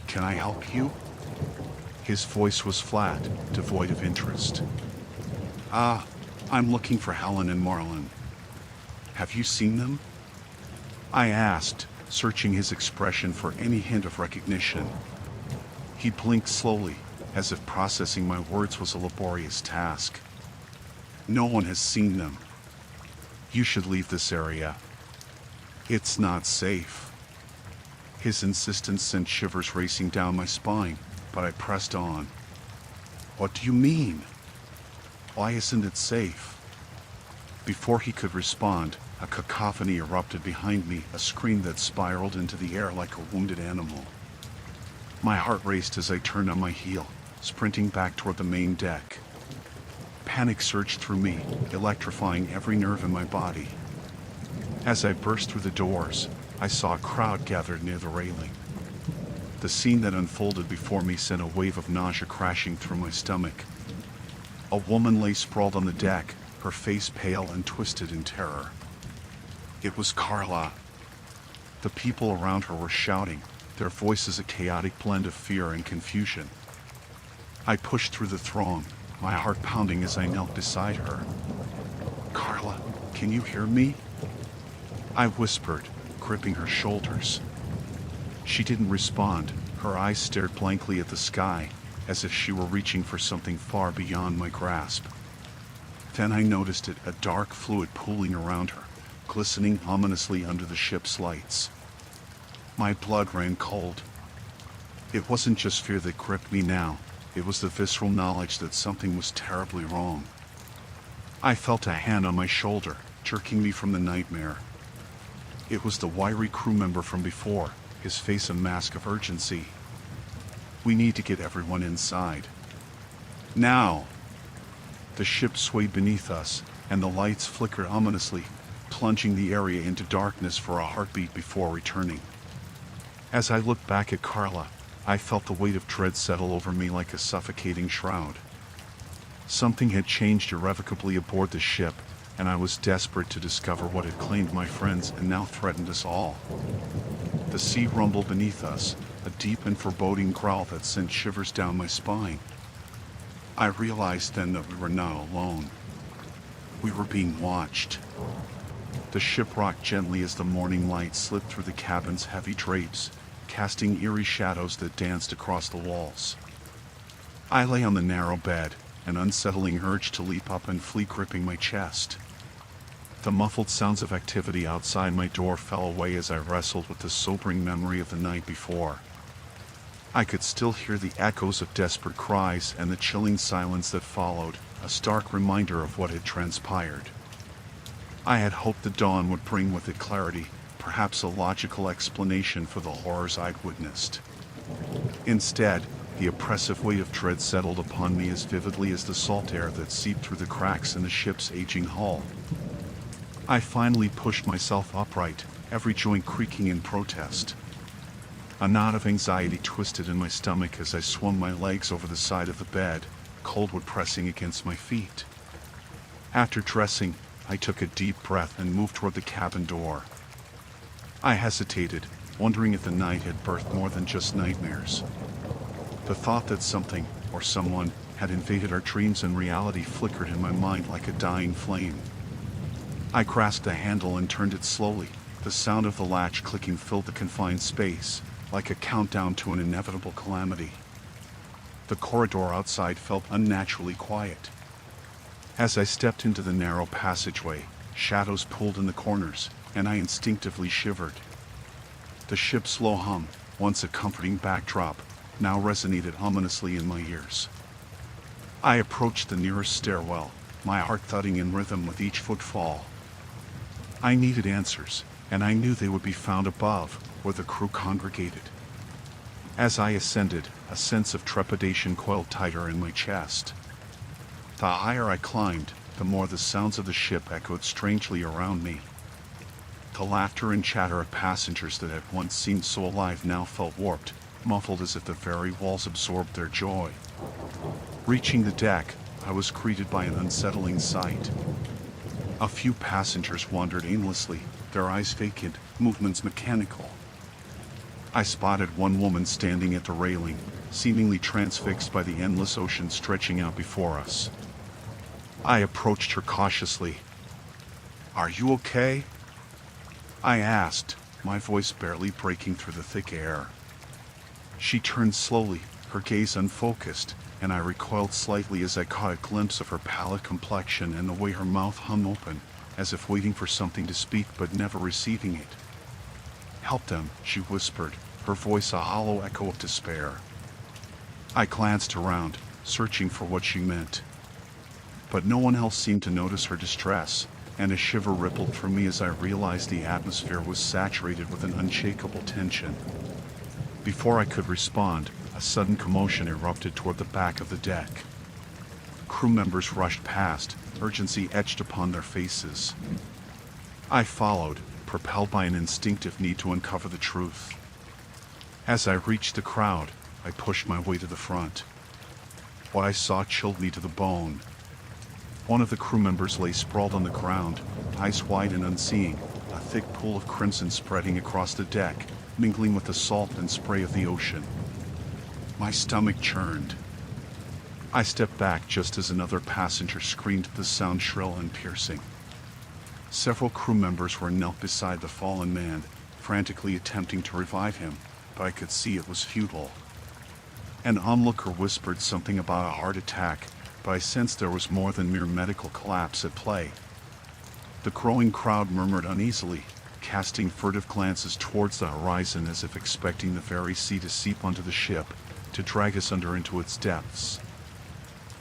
"Can I help you?" His voice was flat, devoid of interest. I'm looking for Helen and Marlon. Have you seen them?" I asked, searching his expression for any hint of recognition. He blinked slowly, as if processing my words was a laborious task. "No one has seen them. You should leave this area. It's not safe." His insistence sent shivers racing down my spine, but I pressed on. "What do you mean? Why isn't it safe?" Before he could respond, a cacophony erupted behind me, a scream that spiraled into the air like a wounded animal. My heart raced as I turned on my heel, sprinting back toward the main deck. Panic surged through me, electrifying every nerve in my body. As I burst through the doors, I saw a crowd gathered near the railing. The scene that unfolded before me sent a wave of nausea crashing through my stomach. A woman lay sprawled on the deck, her face pale and twisted in terror. It was Carla. The people around her were shouting, their voices a chaotic blend of fear and confusion. I pushed through the throng, my heart pounding as I knelt beside her. "Carla, can you hear me?" I whispered, gripping her shoulders. She didn't respond, her eyes stared blankly at the sky, as if she were reaching for something far beyond my grasp. Then I noticed it, a dark fluid pooling around her, glistening ominously under the ship's lights. My blood ran cold. It wasn't just fear that gripped me now, it was the visceral knowledge that something was terribly wrong. I felt a hand on my shoulder, jerking me from the nightmare. It was the wiry crew member from before, his face a mask of urgency. "We need to get everyone inside. Now!" The ship swayed beneath us, and the lights flickered ominously, plunging the area into darkness for a heartbeat before returning. As I looked back at Carla, I felt the weight of dread settle over me like a suffocating shroud. Something had changed irrevocably aboard the ship, and I was desperate to discover what had claimed my friends and now threatened us all. The sea rumbled beneath us, a deep and foreboding growl that sent shivers down my spine. I realized then that we were not alone. We were being watched. The ship rocked gently as the morning light slipped through the cabin's heavy drapes, casting eerie shadows that danced across the walls. I lay on the narrow bed, an unsettling urge to leap up and flee gripping my chest. The muffled sounds of activity outside my door fell away as I wrestled with the sobering memory of the night before. I could still hear the echoes of desperate cries and the chilling silence that followed, a stark reminder of what had transpired. I had hoped the dawn would bring with it clarity, perhaps a logical explanation for the horrors I'd witnessed. Instead, the oppressive weight of dread settled upon me as vividly as the salt air that seeped through the cracks in the ship's aging hull. I finally pushed myself upright, every joint creaking in protest. A knot of anxiety twisted in my stomach as I swung my legs over the side of the bed, coldwood pressing against my feet. After dressing, I took a deep breath and moved toward the cabin door. I hesitated, wondering if the night had birthed more than just nightmares. The thought that something, or someone, had invaded our dreams and reality flickered in my mind like a dying flame. I grasped the handle and turned it slowly. The sound of the latch clicking filled the confined space, like a countdown to an inevitable calamity. The corridor outside felt unnaturally quiet. As I stepped into the narrow passageway, shadows pulled in the corners, and I instinctively shivered. The ship's low hum, once a comforting backdrop, now resonated ominously in my ears. I approached the nearest stairwell, my heart thudding in rhythm with each footfall. I needed answers, and I knew they would be found above, where the crew congregated. As I ascended, a sense of trepidation coiled tighter in my chest. The higher I climbed, the more the sounds of the ship echoed strangely around me. The laughter and chatter of passengers that had once seemed so alive now felt warped, muffled as if the very walls absorbed their joy. Reaching the deck, I was greeted by an unsettling sight. A few passengers wandered aimlessly, their eyes vacant, movements mechanical. I spotted one woman standing at the railing, seemingly transfixed by the endless ocean stretching out before us. I approached her cautiously. "Are you okay?" I asked, my voice barely breaking through the thick air. She turned slowly, her gaze unfocused, and I recoiled slightly as I caught a glimpse of her pallid complexion and the way her mouth hung open, as if waiting for something to speak but never receiving it. "Help them," she whispered, her voice a hollow echo of despair. I glanced around, searching for what she meant. But no one else seemed to notice her distress, and a shiver rippled through me as I realized the atmosphere was saturated with an unshakable tension. Before I could respond, a sudden commotion erupted toward the back of the deck. Crew members rushed past, urgency etched upon their faces. I followed, propelled by an instinctive need to uncover the truth. As I reached the crowd, I pushed my way to the front. What I saw chilled me to the bone. One of the crew members lay sprawled on the ground, eyes wide and unseeing, a thick pool of crimson spreading across the deck, mingling with the salt and spray of the ocean. My stomach churned. I stepped back just as another passenger screamed, the sound shrill and piercing. Several crew members were knelt beside the fallen man, frantically attempting to revive him, but I could see it was futile. An onlooker whispered something about a heart attack, but I sensed there was more than mere medical collapse at play. The growing crowd murmured uneasily, casting furtive glances towards the horizon as if expecting the very sea to seep onto the ship, to drag us under into its depths.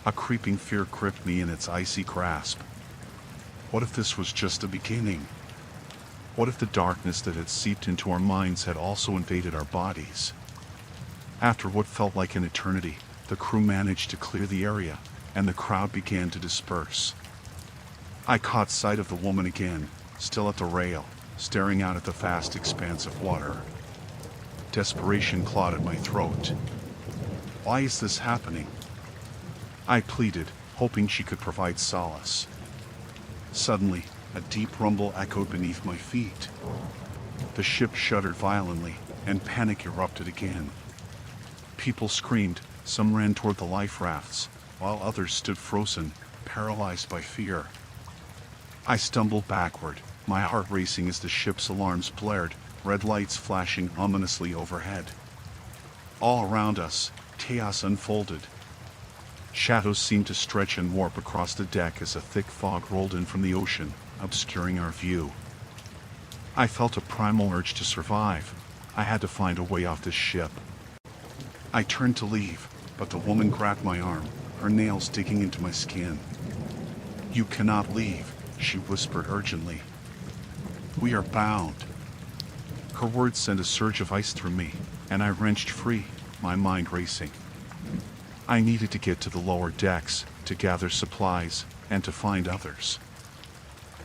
A creeping fear gripped me in its icy grasp. What if this was just the beginning? What if the darkness that had seeped into our minds had also invaded our bodies? After what felt like an eternity, the crew managed to clear the area, and the crowd began to disperse. I caught sight of the woman again, still at the rail, staring out at the vast expanse of water. Desperation clawed at my throat. Why is this happening? I pleaded, hoping she could provide solace. Suddenly, a deep rumble echoed beneath my feet. The ship shuddered violently, and panic erupted again. People screamed, some ran toward the life rafts, while others stood frozen, paralyzed by fear. I stumbled backward, my heart racing as the ship's alarms blared, red lights flashing ominously overhead. All around us, chaos unfolded. Shadows seemed to stretch and warp across the deck as a thick fog rolled in from the ocean, obscuring our view. I felt a primal urge to survive. I had to find a way off this ship. I turned to leave, but the woman grabbed my arm, her nails digging into my skin. "You cannot leave," she whispered urgently. "We are bound." Her words sent a surge of ice through me, and I wrenched free, my mind racing. I needed to get to the lower decks, to gather supplies, and to find others.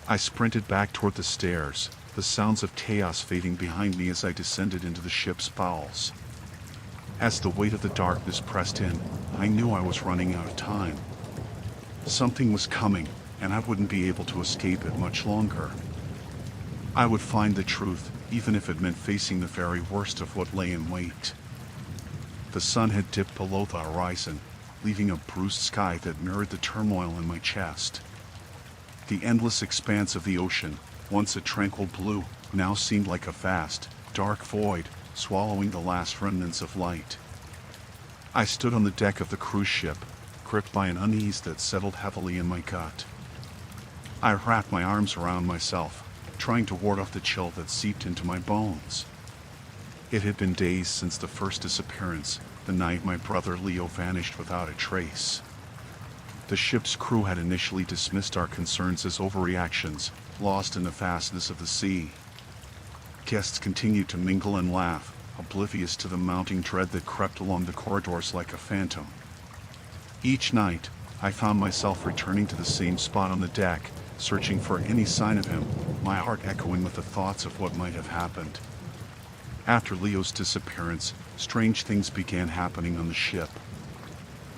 I sprinted back toward the stairs, the sounds of chaos fading behind me as I descended into the ship's bowels. As the weight of the darkness pressed in, I knew I was running out of time. Something was coming, and I wouldn't be able to escape it much longer. I would find the truth, even if it meant facing the very worst of what lay in wait. The sun had dipped below the horizon, leaving a bruised sky that mirrored the turmoil in my chest. The endless expanse of the ocean, once a tranquil blue, now seemed like a vast, dark void, swallowing the last remnants of light. I stood on the deck of the cruise ship, gripped by an unease that settled heavily in my gut. I wrapped my arms around myself, trying to ward off the chill that seeped into my bones. It had been days since the first disappearance, the night my brother Leo vanished without a trace. The ship's crew had initially dismissed our concerns as overreactions, lost in the vastness of the sea. Guests continued to mingle and laugh, oblivious to the mounting dread that crept along the corridors like a phantom. Each night, I found myself returning to the same spot on the deck, searching for any sign of him, my heart echoing with the thoughts of what might have happened. After Leo's disappearance, strange things began happening on the ship.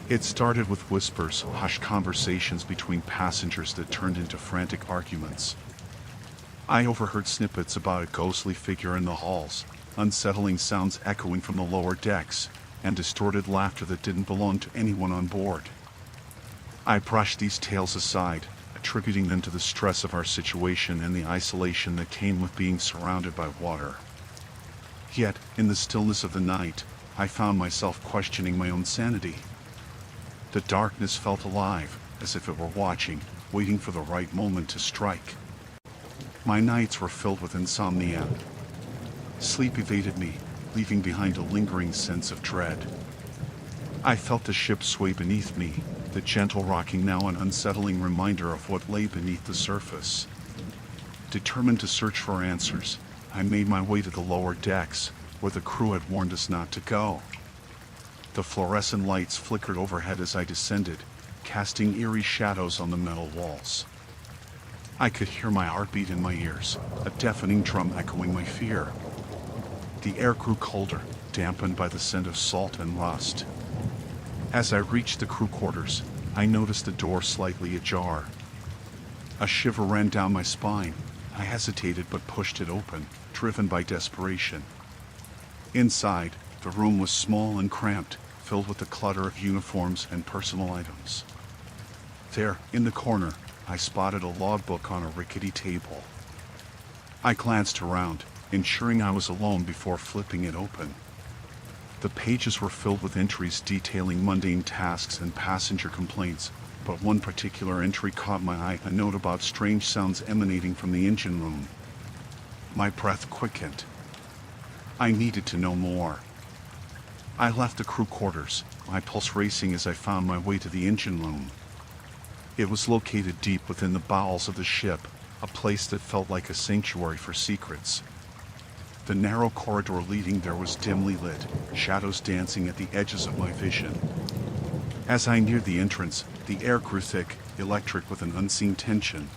It started with whispers, hushed conversations between passengers that turned into frantic arguments. I overheard snippets about a ghostly figure in the halls, unsettling sounds echoing from the lower decks, and distorted laughter that didn't belong to anyone on board. I brushed these tales aside, attributing them to the stress of our situation and the isolation that came with being surrounded by water. Yet, in the stillness of the night, I found myself questioning my own sanity. The darkness felt alive, as if it were watching, waiting for the right moment to strike. My nights were filled with insomnia. Sleep evaded me, leaving behind a lingering sense of dread. I felt the ship sway beneath me, the gentle rocking now an unsettling reminder of what lay beneath the surface. Determined to search for answers, I made my way to the lower decks, where the crew had warned us not to go. The fluorescent lights flickered overhead as I descended, casting eerie shadows on the metal walls. I could hear my heartbeat in my ears, a deafening drum echoing my fear. The air grew colder, dampened by the scent of salt and rust. As I reached the crew quarters, I noticed the door slightly ajar. A shiver ran down my spine. I hesitated but pushed it open, driven by desperation. Inside, the room was small and cramped, filled with the clutter of uniforms and personal items. There, in the corner, I spotted a logbook on a rickety table. I glanced around, ensuring I was alone before flipping it open. The pages were filled with entries detailing mundane tasks and passenger complaints, but one particular entry caught my eye, a note about strange sounds emanating from the engine room. My breath quickened. I needed to know more. I left the crew quarters, my pulse racing as I found my way to the engine room. It was located deep within the bowels of the ship, a place that felt like a sanctuary for secrets. The narrow corridor leading there was dimly lit, shadows dancing at the edges of my vision. As I neared the entrance, the air grew thick, electric with an unseen tension.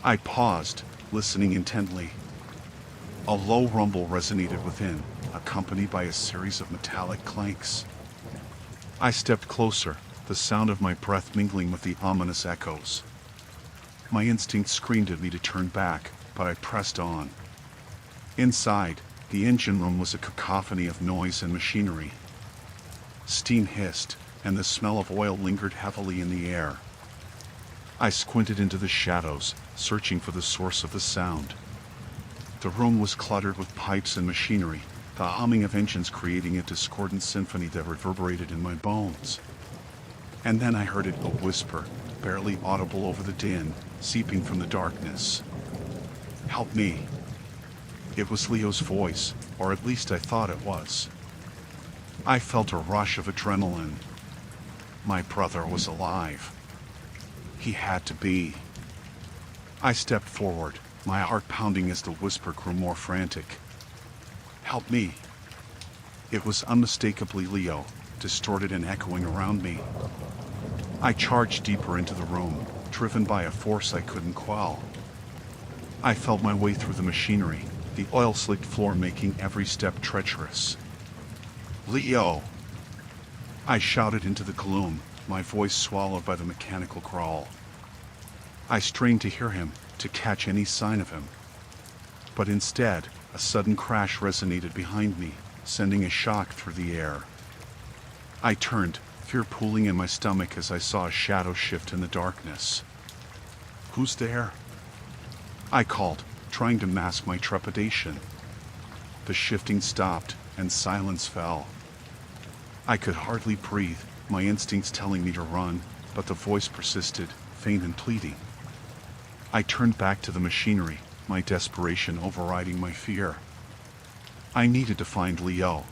I paused, listening intently. A low rumble resonated within, accompanied by a series of metallic clanks. I stepped closer, the sound of my breath mingling with the ominous echoes. My instinct screamed at me to turn back, but I pressed on. Inside, the engine room was a cacophony of noise and machinery. Steam hissed, and the smell of oil lingered heavily in the air. I squinted into the shadows, searching for the source of the sound. The room was cluttered with pipes and machinery, the humming of engines creating a discordant symphony that reverberated in my bones. And then I heard it, a whisper, barely audible over the din, seeping from the darkness. "Help me." It was Leo's voice, or at least I thought it was. I felt a rush of adrenaline. My brother was alive. He had to be. I stepped forward, my heart pounding as the whisper grew more frantic. "Help me." It was unmistakably Leo, distorted and echoing around me. I charged deeper into the room, driven by a force I couldn't quell. I felt my way through the machinery, the oil-slicked floor making every step treacherous. "Leo!" I shouted into the gloom, my voice swallowed by the mechanical growl. I strained to hear him, to catch any sign of him. But instead, a sudden crash resonated behind me, sending a shock through the air. I turned, fear pooling in my stomach as I saw a shadow shift in the darkness. "Who's there?" I called, trying to mask my trepidation. The shifting stopped, and silence fell. I could hardly breathe, my instincts telling me to run, but the voice persisted, faint and pleading. I turned back to the machinery, my desperation overriding my fear. I needed to find Leo.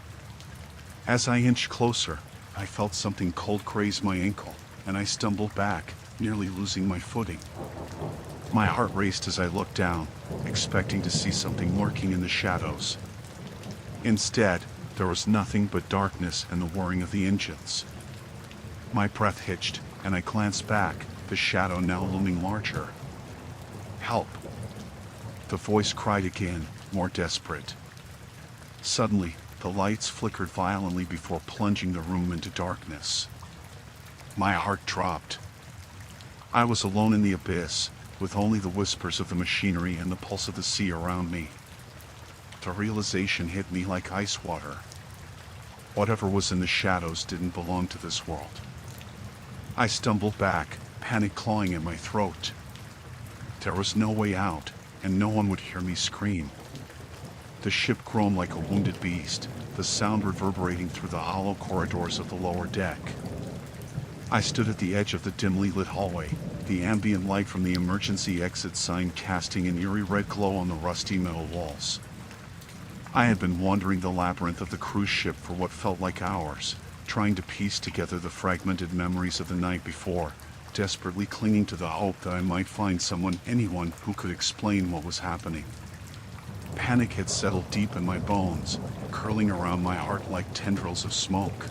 As I inched closer, I felt something cold graze my ankle, and I stumbled back, nearly losing my footing. My heart raced as I looked down, expecting to see something lurking in the shadows. Instead, there was nothing but darkness and the whirring of the engines. My breath hitched, and I glanced back, the shadow now looming larger. "Help!" The voice cried again, more desperate. Suddenly, the lights flickered violently before plunging the room into darkness. My heart dropped. I was alone in the abyss, with only the whispers of the machinery and the pulse of the sea around me. The realization hit me like ice water. Whatever was in the shadows didn't belong to this world. I stumbled back, panic clawing at my throat. There was no way out, and no one would hear me scream. The ship groaned like a wounded beast, the sound reverberating through the hollow corridors of the lower deck. I stood at the edge of the dimly lit hallway, the ambient light from the emergency exit sign casting an eerie red glow on the rusty metal walls. I had been wandering the labyrinth of the cruise ship for what felt like hours, trying to piece together the fragmented memories of the night before, desperately clinging to the hope that I might find anyone who could explain what was happening. Panic had settled deep in my bones, curling around my heart like tendrils of smoke.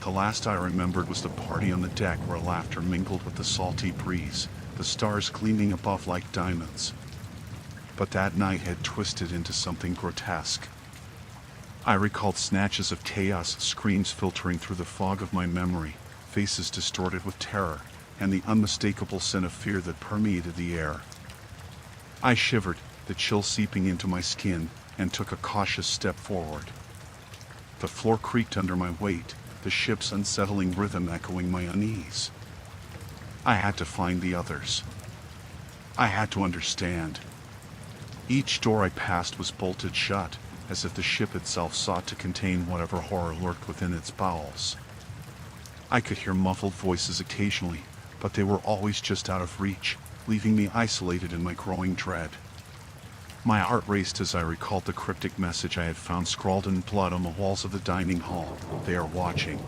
The last I remembered was the party on the deck where laughter mingled with the salty breeze, the stars gleaming above like diamonds. But that night had twisted into something grotesque. I recalled snatches of chaos, screams filtering through the fog of my memory, faces distorted with terror, and the unmistakable scent of fear that permeated the air. I shivered, the chill seeping into my skin, and took a cautious step forward. The floor creaked under my weight, the ship's unsettling rhythm echoing my unease. I had to find the others. I had to understand. Each door I passed was bolted shut, as if the ship itself sought to contain whatever horror lurked within its bowels. I could hear muffled voices occasionally, but they were always just out of reach, leaving me isolated in my growing dread. My heart raced as I recalled the cryptic message I had found scrawled in blood on the walls of the dining hall. "They are watching.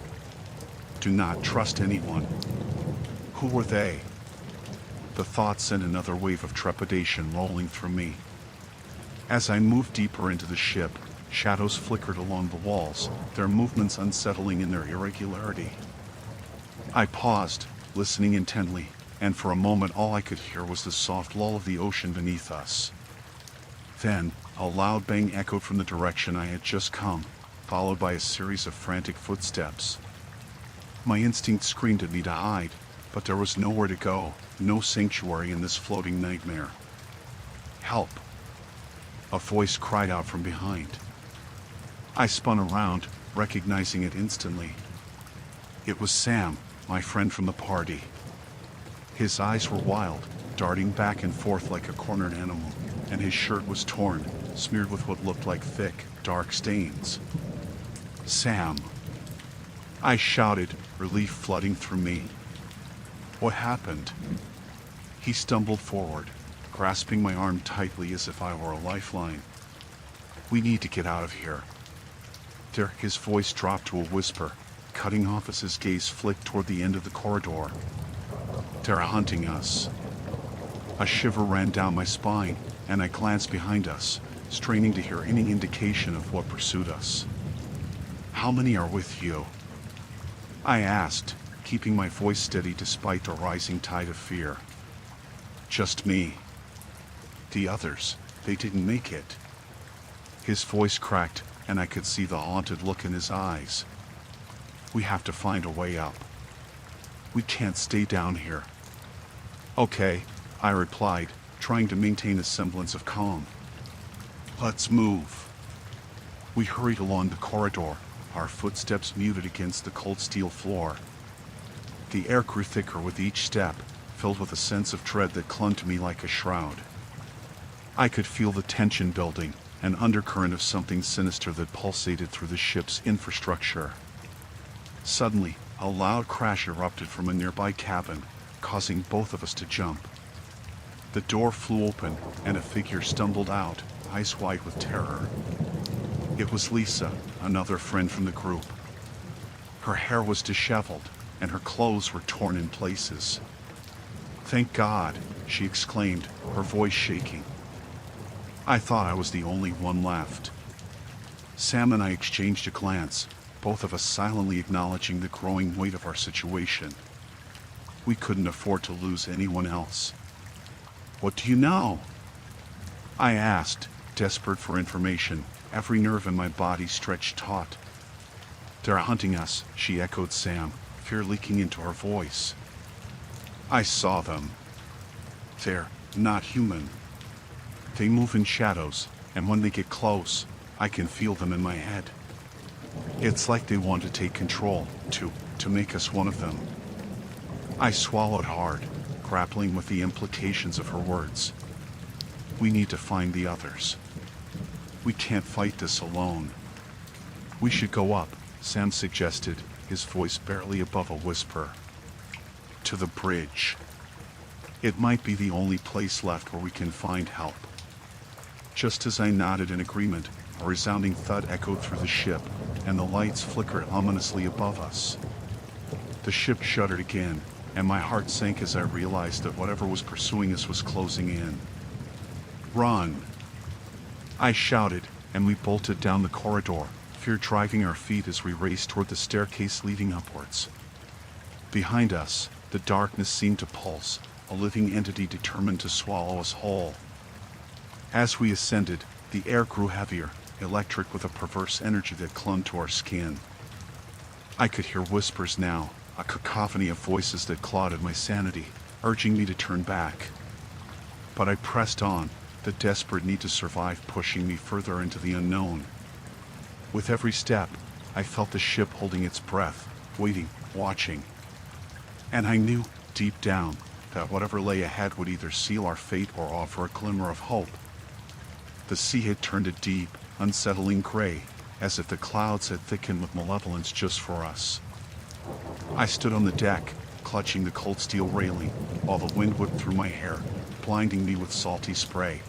Do not trust anyone." Who were they? The thought sent another wave of trepidation rolling through me. As I moved deeper into the ship, shadows flickered along the walls, their movements unsettling in their irregularity. I paused, listening intently, and for a moment all I could hear was the soft lull of the ocean beneath us. Then, a loud bang echoed from the direction I had just come, followed by a series of frantic footsteps. My instinct screamed at me to hide, but there was nowhere to go, no sanctuary in this floating nightmare. "Help!" A voice cried out from behind. I spun around, recognizing it instantly. It was Sam, my friend from the party. His eyes were wild, darting back and forth like a cornered animal, and his shirt was torn, smeared with what looked like thick, dark stains. "Sam!" I shouted, relief flooding through me. "What happened?" He stumbled forward, grasping my arm tightly as if I were a lifeline. "We need to get out of here." There, his voice dropped to a whisper, cutting off as his gaze flicked toward the end of the corridor. "They're hunting us." A shiver ran down my spine, and I glanced behind us, straining to hear any indication of what pursued us. "How many are with you?" I asked, keeping my voice steady despite the rising tide of fear. "Just me. The others, they didn't make it." His voice cracked, and I could see the haunted look in his eyes. "We have to find a way up. We can't stay down here." "Okay," I replied, trying to maintain a semblance of calm. "Let's move." We hurried along the corridor, our footsteps muted against the cold steel floor. The air grew thicker with each step, filled with a sense of dread that clung to me like a shroud. I could feel the tension building, an undercurrent of something sinister that pulsated through the ship's infrastructure. Suddenly, a loud crash erupted from a nearby cabin, causing both of us to jump. The door flew open, and a figure stumbled out, eyes wide with terror. It was Lisa, another friend from the group. Her hair was disheveled, and her clothes were torn in places. "Thank God," she exclaimed, her voice shaking. I thought I was the only one left. Sam and I exchanged a glance, both of us silently acknowledging the growing weight of our situation. We couldn't afford to lose anyone else. "What do you know?" I asked, desperate for information, every nerve in my body stretched taut. "They're hunting us," she echoed Sam, fear leaking into her voice. "I saw them. They're not human. They move in shadows, and when they get close, I can feel them in my head. It's like they want to take control, to make us one of them." I swallowed hard, grappling with the implications of her words. "We need to find the others. We can't fight this alone." "We should go up," Sam suggested, his voice barely above a whisper. "To the bridge. It might be the only place left where we can find help." Just as I nodded in agreement, a resounding thud echoed through the ship, and the lights flickered ominously above us. The ship shuddered again, and my heart sank as I realized that whatever was pursuing us was closing in. "Run!" I shouted, and we bolted down the corridor, fear driving our feet as we raced toward the staircase leading upwards. Behind us, the darkness seemed to pulse, a living entity determined to swallow us whole. As we ascended, the air grew heavier, electric with a perverse energy that clung to our skin. I could hear whispers now, a cacophony of voices that clawed at my sanity, urging me to turn back. But I pressed on, the desperate need to survive pushing me further into the unknown. With every step, I felt the ship holding its breath, waiting, watching. And I knew, deep down, that whatever lay ahead would either seal our fate or offer a glimmer of hope. The sea had turned a deep, unsettling gray, as if the clouds had thickened with malevolence just for us. I stood on the deck, clutching the cold steel railing, while the wind whipped through my hair, blinding me with salty spray.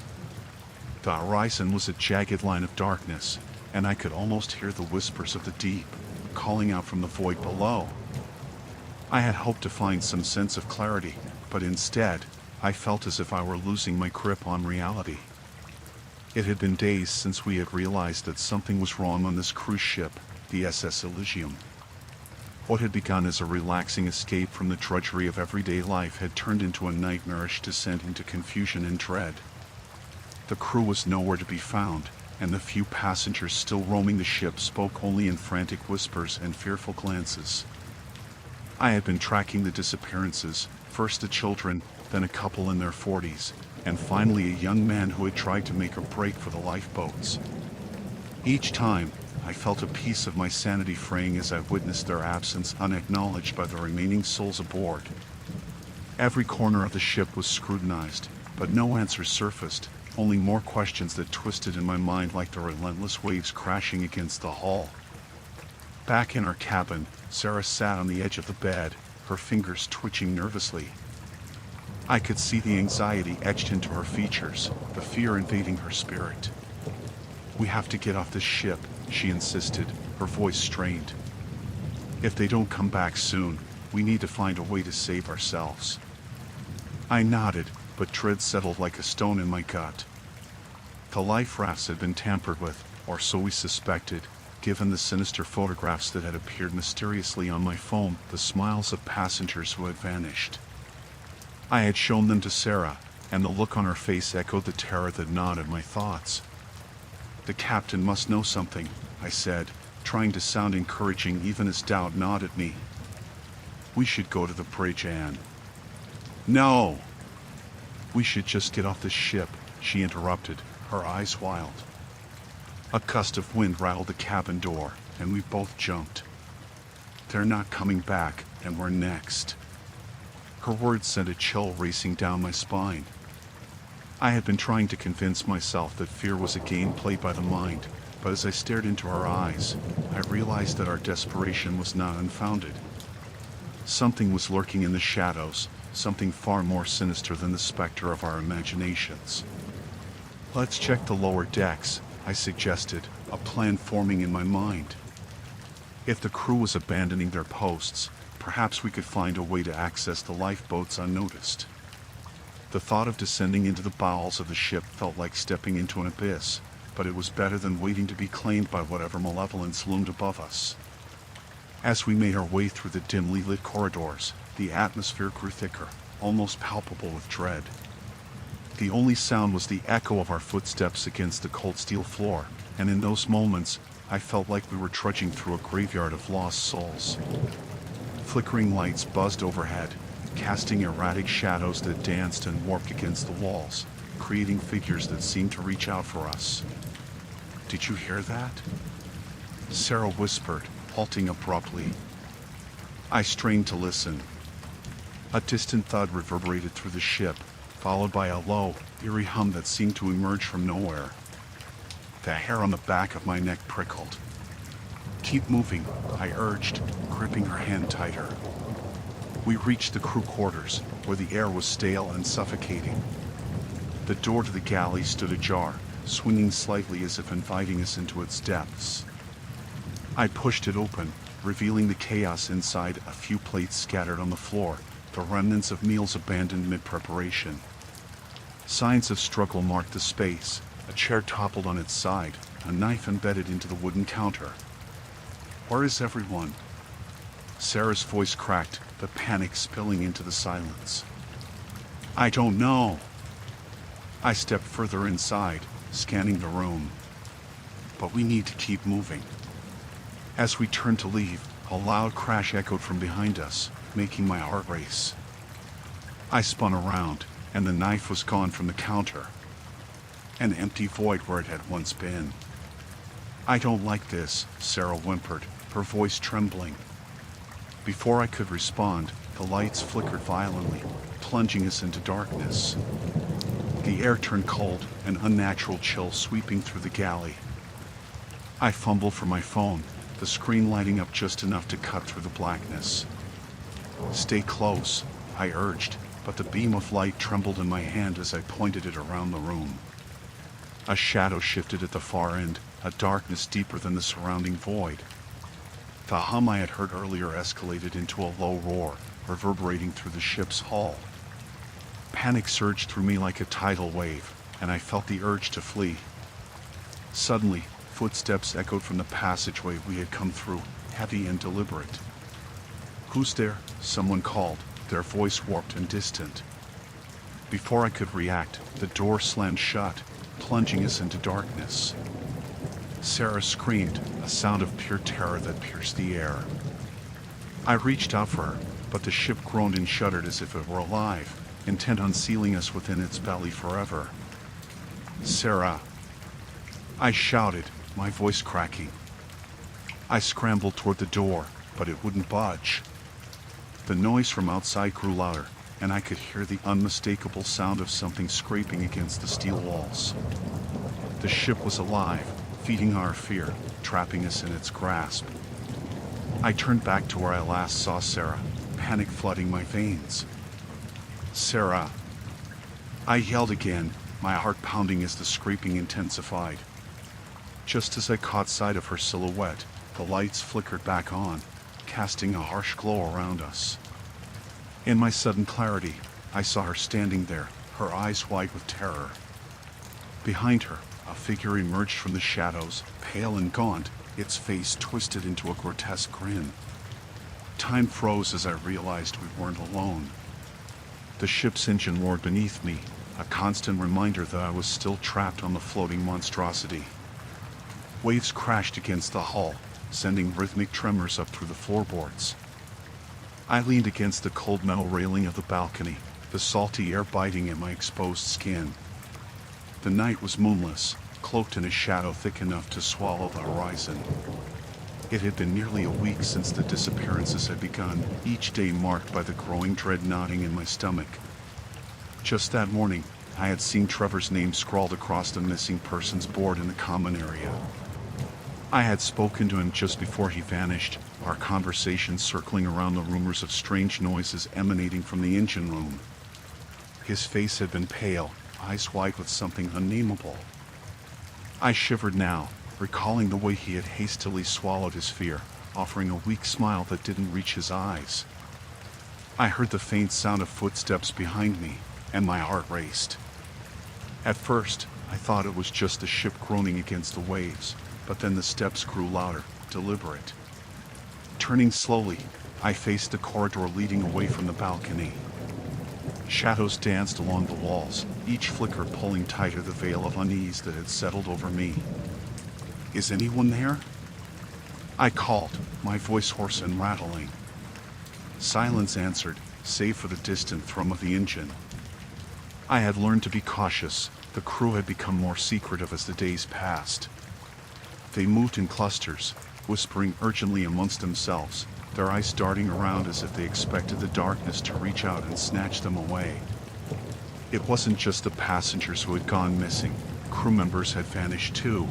The horizon was a jagged line of darkness, and I could almost hear the whispers of the deep, calling out from the void below. I had hoped to find some sense of clarity, but instead, I felt as if I were losing my grip on reality. It had been days since we had realized that something was wrong on this cruise ship, the SS Elysium. What had begun as a relaxing escape from the drudgery of everyday life had turned into a nightmarish descent into confusion and dread. The crew was nowhere to be found, and the few passengers still roaming the ship spoke only in frantic whispers and fearful glances. I had been tracking the disappearances, first the children, then a couple in their 40s, and finally a young man who had tried to make a break for the lifeboats. Each time, I felt a piece of my sanity fraying as I witnessed their absence unacknowledged by the remaining souls aboard. Every corner of the ship was scrutinized, but no answers surfaced, only more questions that twisted in my mind like the relentless waves crashing against the hull. Back in our cabin, Sarah sat on the edge of the bed, her fingers twitching nervously. I could see the anxiety etched into her features, the fear invading her spirit. "We have to get off this ship," she insisted, her voice strained. "If they don't come back soon, we need to find a way to save ourselves." I nodded, but dread settled like a stone in my gut. The life rafts had been tampered with, or so we suspected, given the sinister photographs that had appeared mysteriously on my phone, the smiles of passengers who had vanished. I had shown them to Sarah, and the look on her face echoed the terror that gnawed at my thoughts. "The captain must know something," I said, trying to sound encouraging even as doubt gnawed at me. "We should go to the bridge, Anne." "No!" "We should just get off this ship," she interrupted, her eyes wild. A gust of wind rattled the cabin door, and we both jumped. "They're not coming back, and we're next." Her words sent a chill racing down my spine. I had been trying to convince myself that fear was a game played by the mind, but as I stared into her eyes, I realized that our desperation was not unfounded. Something was lurking in the shadows, something far more sinister than the specter of our imaginations. "Let's check the lower decks," I suggested, a plan forming in my mind. If the crew was abandoning their posts, perhaps we could find a way to access the lifeboats unnoticed. The thought of descending into the bowels of the ship felt like stepping into an abyss, but it was better than waiting to be claimed by whatever malevolence loomed above us. As we made our way through the dimly lit corridors, the atmosphere grew thicker, almost palpable with dread. The only sound was the echo of our footsteps against the cold steel floor, and in those moments, I felt like we were trudging through a graveyard of lost souls. Flickering lights buzzed overhead, casting erratic shadows that danced and warped against the walls, creating figures that seemed to reach out for us. "Did you hear that?" Sarah whispered, halting abruptly. I strained to listen. A distant thud reverberated through the ship, followed by a low, eerie hum that seemed to emerge from nowhere. The hair on the back of my neck prickled. "Keep moving," I urged, gripping her hand tighter. We reached the crew quarters, where the air was stale and suffocating. The door to the galley stood ajar, swinging slightly as if inviting us into its depths. I pushed it open, revealing the chaos inside, a few plates scattered on the floor, the remnants of meals abandoned mid-preparation. Signs of struggle marked the space, a chair toppled on its side, a knife embedded into the wooden counter. "Where is everyone?" Sarah's voice cracked, the panic spilling into the silence. "I don't know." I stepped further inside, scanning the room. "But we need to keep moving." As we turned to leave, a loud crash echoed from behind us, making my heart race. I spun around, and the knife was gone from the counter. An empty void where it had once been. "I don't like this," Sarah whimpered, her voice trembling. Before I could respond, the lights flickered violently, plunging us into darkness. The air turned cold, an unnatural chill sweeping through the galley. I fumbled for my phone, the screen lighting up just enough to cut through the blackness. "Stay close," I urged, but the beam of light trembled in my hand as I pointed it around the room. A shadow shifted at the far end, a darkness deeper than the surrounding void. The hum I had heard earlier escalated into a low roar, reverberating through the ship's hull. Panic surged through me like a tidal wave, and I felt the urge to flee. Suddenly, footsteps echoed from the passageway we had come through, heavy and deliberate. "Who's there?" someone called, their voice warped and distant. Before I could react, the door slammed shut, plunging us into darkness. Sarah screamed, a sound of pure terror that pierced the air. I reached out for her, but the ship groaned and shuddered as if it were alive, intent on sealing us within its belly forever. "Sarah!" I shouted, my voice cracking. I scrambled toward the door, but it wouldn't budge. The noise from outside grew louder, and I could hear the unmistakable sound of something scraping against the steel walls. The ship was alive, feeding our fear, trapping us in its grasp. I turned back to where I last saw Sarah, panic flooding my veins. "Sarah!" I yelled again, my heart pounding as the scraping intensified. Just as I caught sight of her silhouette, the lights flickered back on, casting a harsh glow around us. In my sudden clarity, I saw her standing there, her eyes wide with terror. Behind her, a figure emerged from the shadows, pale and gaunt, its face twisted into a grotesque grin. Time froze as I realized we weren't alone. The ship's engine roared beneath me, a constant reminder that I was still trapped on the floating monstrosity. Waves crashed against the hull, sending rhythmic tremors up through the floorboards. I leaned against the cold metal railing of the balcony, the salty air biting at my exposed skin. The night was moonless, cloaked in a shadow thick enough to swallow the horizon. It had been nearly a week since the disappearances had begun, each day marked by the growing dread gnawing in my stomach. Just that morning, I had seen Trevor's name scrawled across the missing persons board in the common area. I had spoken to him just before he vanished, our conversation circling around the rumors of strange noises emanating from the engine room. His face had been pale, eyes wide with something unnameable. I shivered now, recalling the way he had hastily swallowed his fear, offering a weak smile that didn't reach his eyes. I heard the faint sound of footsteps behind me, and my heart raced. At first, I thought it was just the ship groaning against the waves, but then the steps grew louder, deliberate. Turning slowly, I faced the corridor leading away from the balcony. Shadows danced along the walls, each flicker pulling tighter the veil of unease that had settled over me. "Is anyone there?" I called, my voice hoarse and rattling. Silence answered, save for the distant thrum of the engine. I had learned to be cautious. The crew had become more secretive as the days passed. They moved in clusters, whispering urgently amongst themselves, their eyes darting around as if they expected the darkness to reach out and snatch them away. It wasn't just the passengers who had gone missing, crew members had vanished too.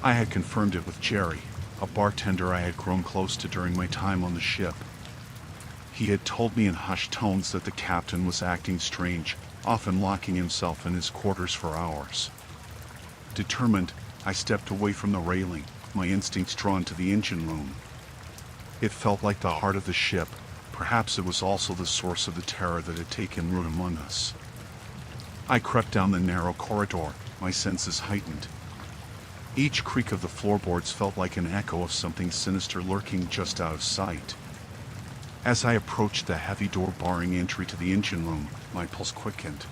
I had confirmed it with Jerry, a bartender I had grown close to during my time on the ship. He had told me in hushed tones that the captain was acting strange, often locking himself in his quarters for hours. Determined, I stepped away from the railing, my instincts drawn to the engine room. It felt like the heart of the ship. Perhaps it was also the source of the terror that had taken root among us. I crept down the narrow corridor, my senses heightened. Each creak of the floorboards felt like an echo of something sinister lurking just out of sight. As I approached the heavy door barring entry to the engine room, my pulse quickened.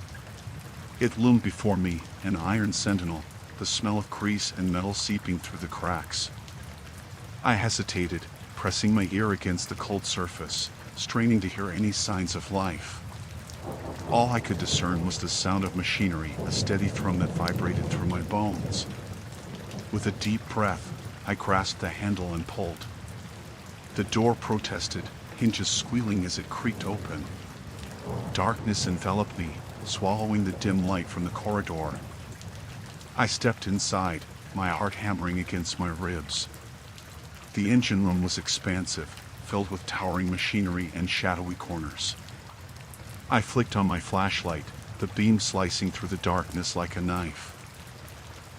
It loomed before me, an iron sentinel, the smell of grease and metal seeping through the cracks. I hesitated, pressing my ear against the cold surface, straining to hear any signs of life. All I could discern was the sound of machinery, a steady thrum that vibrated through my bones. With a deep breath, I grasped the handle and pulled. The door protested, hinges squealing as it creaked open. Darkness enveloped me, swallowing the dim light from the corridor. I stepped inside, my heart hammering against my ribs. The engine room was expansive, filled with towering machinery and shadowy corners. I flicked on my flashlight, the beam slicing through the darkness like a knife.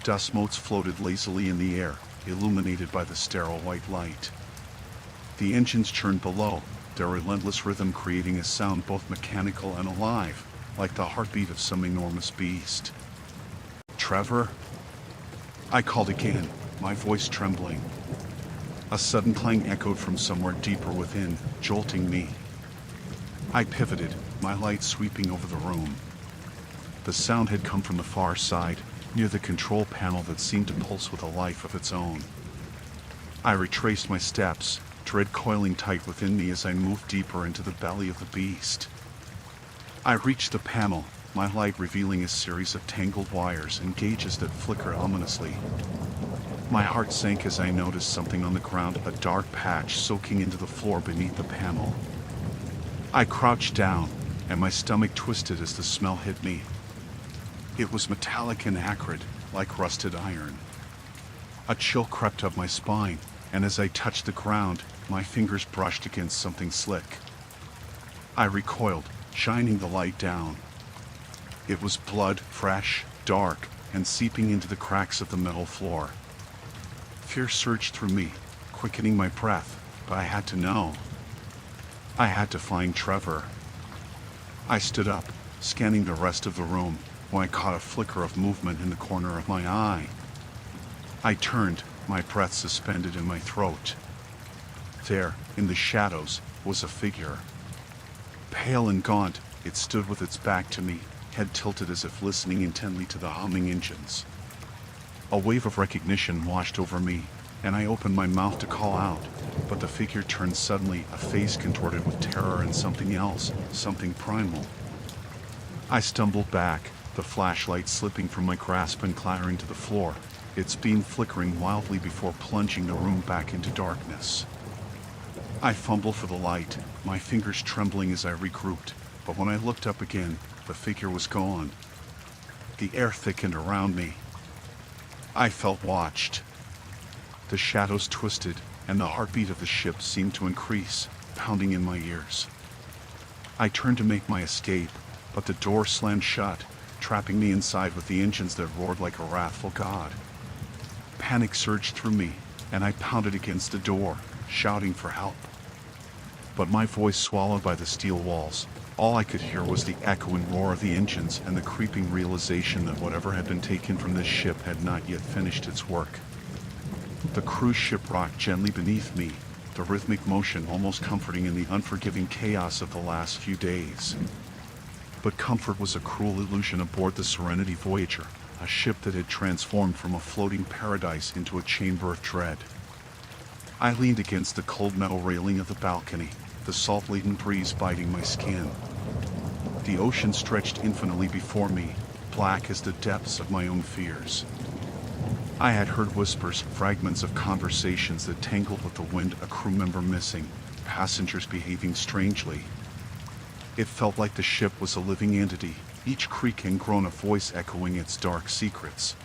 Dust motes floated lazily in the air, illuminated by the sterile white light. The engines churned below, their relentless rhythm creating a sound both mechanical and alive, like the heartbeat of some enormous beast. "Trevor?" I called again, my voice trembling. A sudden clang echoed from somewhere deeper within, jolting me. I pivoted, my light sweeping over the room. The sound had come from the far side, near the control panel that seemed to pulse with a life of its own. I retraced my steps, dread coiling tight within me as I moved deeper into the belly of the beast. I reached the panel, my light revealing a series of tangled wires and gauges that flickered ominously. My heart sank as I noticed something on the ground, a dark patch soaking into the floor beneath the panel. I crouched down, and my stomach twisted as the smell hit me. It was metallic and acrid, like rusted iron. A chill crept up my spine, and as I touched the ground, my fingers brushed against something slick. I recoiled, shining the light down. It was blood, fresh, dark, and seeping into the cracks of the metal floor. Fear surged through me, quickening my breath, but I had to know. I had to find Trevor. I stood up, scanning the rest of the room, when I caught a flicker of movement in the corner of my eye. I turned, my breath suspended in my throat. There, in the shadows, was a figure. Pale and gaunt, it stood with its back to me, head tilted as if listening intently to the humming engines. A wave of recognition washed over me, and I opened my mouth to call out, but the figure turned suddenly, a face contorted with terror and something else, something primal. I stumbled back, the flashlight slipping from my grasp and clattering to the floor, its beam flickering wildly before plunging the room back into darkness. I fumbled for the light, my fingers trembling as I regrouped, but when I looked up again, the figure was gone. The air thickened around me. I felt watched. The shadows twisted, and the heartbeat of the ship seemed to increase, pounding in my ears. I turned to make my escape, but the door slammed shut, trapping me inside with the engines that roared like a wrathful god. Panic surged through me, and I pounded against the door, shouting for help. But my voice swallowed by the steel walls, all I could hear was the echoing roar of the engines and the creeping realization that whatever had been taken from this ship had not yet finished its work. The cruise ship rocked gently beneath me, the rhythmic motion almost comforting in the unforgiving chaos of the last few days. But comfort was a cruel illusion aboard the Serenity Voyager, a ship that had transformed from a floating paradise into a chamber of dread. I leaned against the cold metal railing of the balcony, the salt-laden breeze biting my skin. The ocean stretched infinitely before me, black as the depths of my own fears. I had heard whispers, fragments of conversations that tangled with the wind, a crew member missing, passengers behaving strangely. It felt like the ship was a living entity, each creak and groan a voice echoing its dark secrets.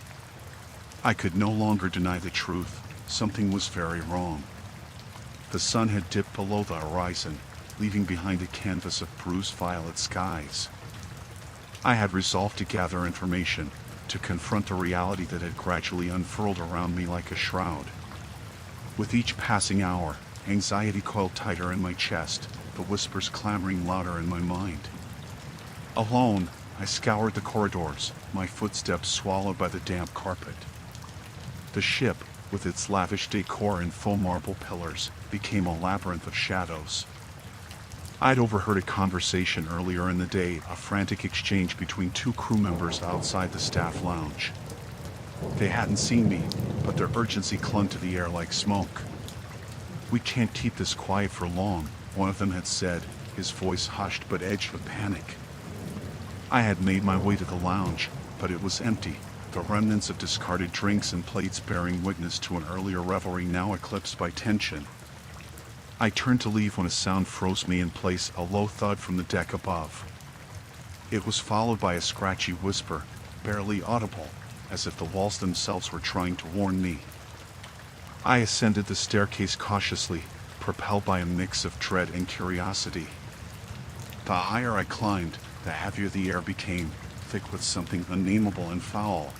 I could no longer deny the truth, something was very wrong. The sun had dipped below the horizon, leaving behind a canvas of bruised violet skies. I had resolved to gather information, to confront the reality that had gradually unfurled around me like a shroud. With each passing hour, anxiety coiled tighter in my chest, the whispers clamoring louder in my mind. Alone, I scoured the corridors, my footsteps swallowed by the damp carpet. The ship, with its lavish decor and faux marble pillars, became a labyrinth of shadows. I'd overheard a conversation earlier in the day, a frantic exchange between two crew members outside the staff lounge. They hadn't seen me, but their urgency clung to the air like smoke. "We can't keep this quiet for long," one of them had said, his voice hushed but edged with panic. I had made my way to the lounge, but it was empty, the remnants of discarded drinks and plates bearing witness to an earlier revelry now eclipsed by tension. I turned to leave when a sound froze me in place, a low thud from the deck above. It was followed by a scratchy whisper, barely audible, as if the walls themselves were trying to warn me. I ascended the staircase cautiously, propelled by a mix of dread and curiosity. The higher I climbed, the heavier the air became, thick with something unnameable and foul.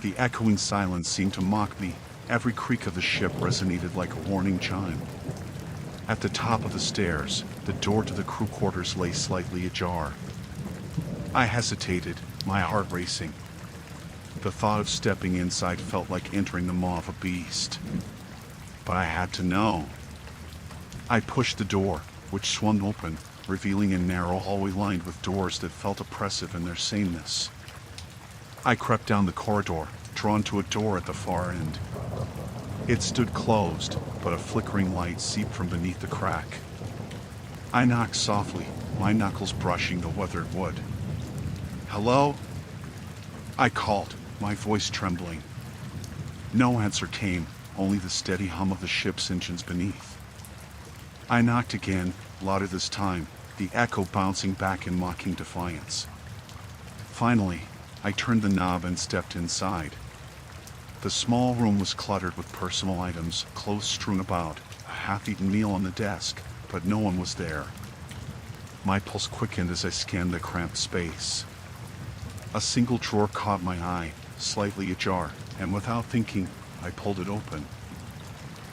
The echoing silence seemed to mock me, every creak of the ship resonated like a warning chime. At the top of the stairs, the door to the crew quarters lay slightly ajar. I hesitated, my heart racing. The thought of stepping inside felt like entering the maw of a beast. But I had to know. I pushed the door, which swung open, revealing a narrow hallway lined with doors that felt oppressive in their sameness. I crept down the corridor, drawn to a door at the far end. It stood closed, but a flickering light seeped from beneath the crack. I knocked softly, my knuckles brushing the weathered wood. "Hello?" I called, my voice trembling. No answer came, only the steady hum of the ship's engines beneath. I knocked again, louder this time, the echo bouncing back in mocking defiance. Finally, I turned the knob and stepped inside. The small room was cluttered with personal items, clothes strewn about, a half-eaten meal on the desk, but no one was there. My pulse quickened as I scanned the cramped space. A single drawer caught my eye, slightly ajar, and without thinking, I pulled it open.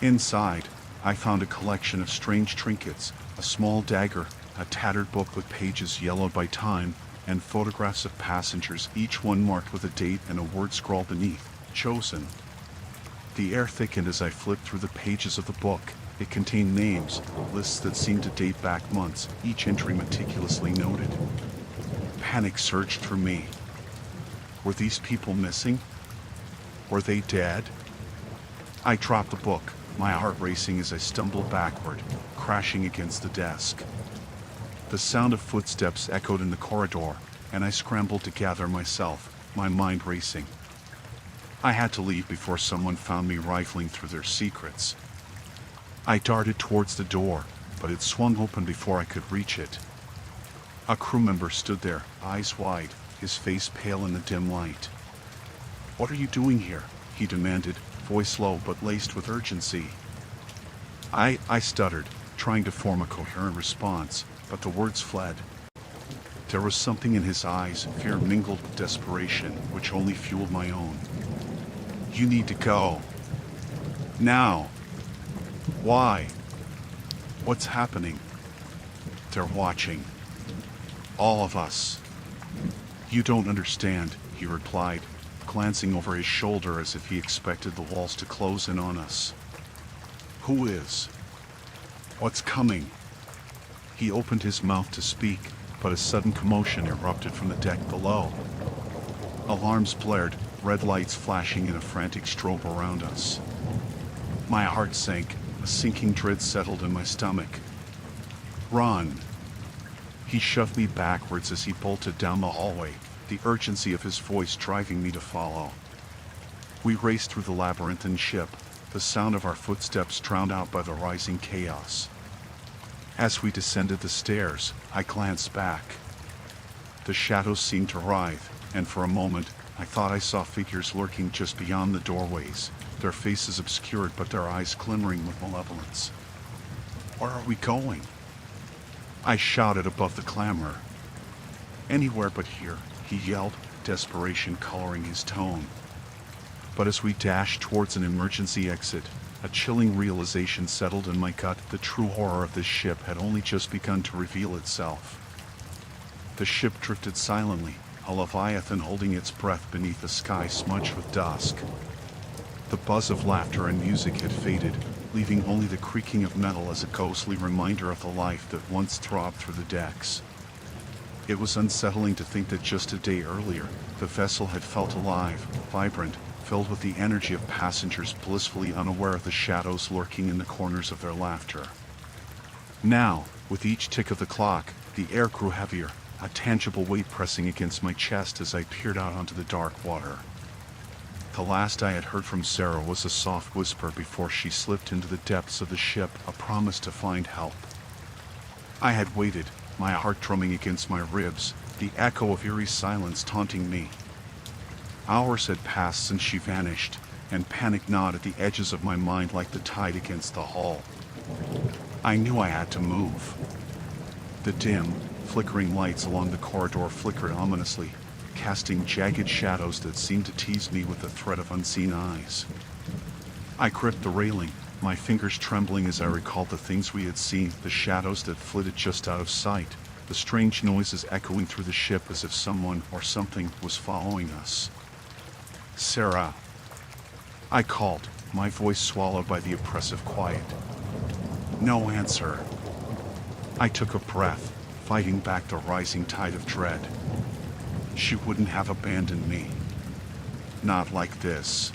Inside, I found a collection of strange trinkets, a small dagger, a tattered book with pages yellowed by time, and photographs of passengers, each one marked with a date and a word scrawled beneath. Chosen. The air thickened as I flipped through the pages of the book. It contained names, lists that seemed to date back months, each entry meticulously noted. Panic surged through me. Were these people missing? Were they dead? I dropped the book, my heart racing as I stumbled backward, crashing against the desk. The sound of footsteps echoed in the corridor, and I scrambled to gather myself, my mind racing. I had to leave before someone found me rifling through their secrets. I darted towards the door, but it swung open before I could reach it. A crew member stood there, eyes wide, his face pale in the dim light. "What are you doing here?" he demanded, voice low but laced with urgency. I stuttered, trying to form a coherent response, but the words fled. There was something in his eyes, fear mingled with desperation, which only fueled my own. "You need to go. Now. Why? What's happening?" "They're watching. All of us." "You don't understand," he replied, glancing over his shoulder as if he expected the walls to close in on us. "Who is? What's coming?" He opened his mouth to speak, but a sudden commotion erupted from the deck below. Alarms blared, red lights flashing in a frantic strobe around us. My heart sank, a sinking dread settled in my stomach. "Run!" He shoved me backwards as he bolted down the hallway, the urgency of his voice driving me to follow. We raced through the labyrinthine ship, the sound of our footsteps drowned out by the rising chaos. As we descended the stairs, I glanced back. The shadows seemed to writhe, and for a moment, I thought I saw figures lurking just beyond the doorways, their faces obscured but their eyes glimmering with malevolence. "Where are we going?" I shouted above the clamor. "Anywhere but here," he yelled, desperation coloring his tone. But as we dashed towards an emergency exit, a chilling realization settled in my gut. The true horror of this ship had only just begun to reveal itself. The ship drifted silently, a leviathan holding its breath beneath a sky smudged with dusk. The buzz of laughter and music had faded, leaving only the creaking of metal as a ghostly reminder of the life that once throbbed through the decks. It was unsettling to think that just a day earlier, the vessel had felt alive, vibrant, filled with the energy of passengers blissfully unaware of the shadows lurking in the corners of their laughter. Now, with each tick of the clock, the air grew heavier, a tangible weight pressing against my chest as I peered out onto the dark water. The last I had heard from Sarah was a soft whisper before she slipped into the depths of the ship, a promise to find help. I had waited, my heart drumming against my ribs, the echo of eerie silence taunting me. Hours had passed since she vanished, and panic gnawed at the edges of my mind like the tide against the hull. I knew I had to move. The dim, flickering lights along the corridor flickered ominously, casting jagged shadows that seemed to tease me with the threat of unseen eyes. I gripped the railing, my fingers trembling as I recalled the things we had seen, the shadows that flitted just out of sight, the strange noises echoing through the ship as if someone or something was following us. "Sarah," I called, my voice swallowed by the oppressive quiet. No answer. I took a breath, fighting back the rising tide of dread. She wouldn't have abandoned me. Not like this.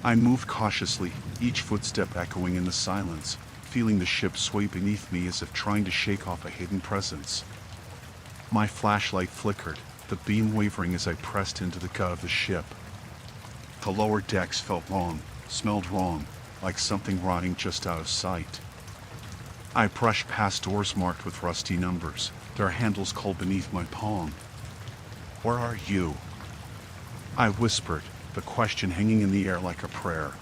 I moved cautiously, each footstep echoing in the silence, feeling the ship sway beneath me as if trying to shake off a hidden presence. My flashlight flickered, the beam wavering as I pressed into the gut of the ship. The lower decks felt wrong, smelled wrong, like something rotting just out of sight. I brushed past doors marked with rusty numbers, their handles cold beneath my palm. "Where are you?" I whispered, the question hanging in the air like a prayer.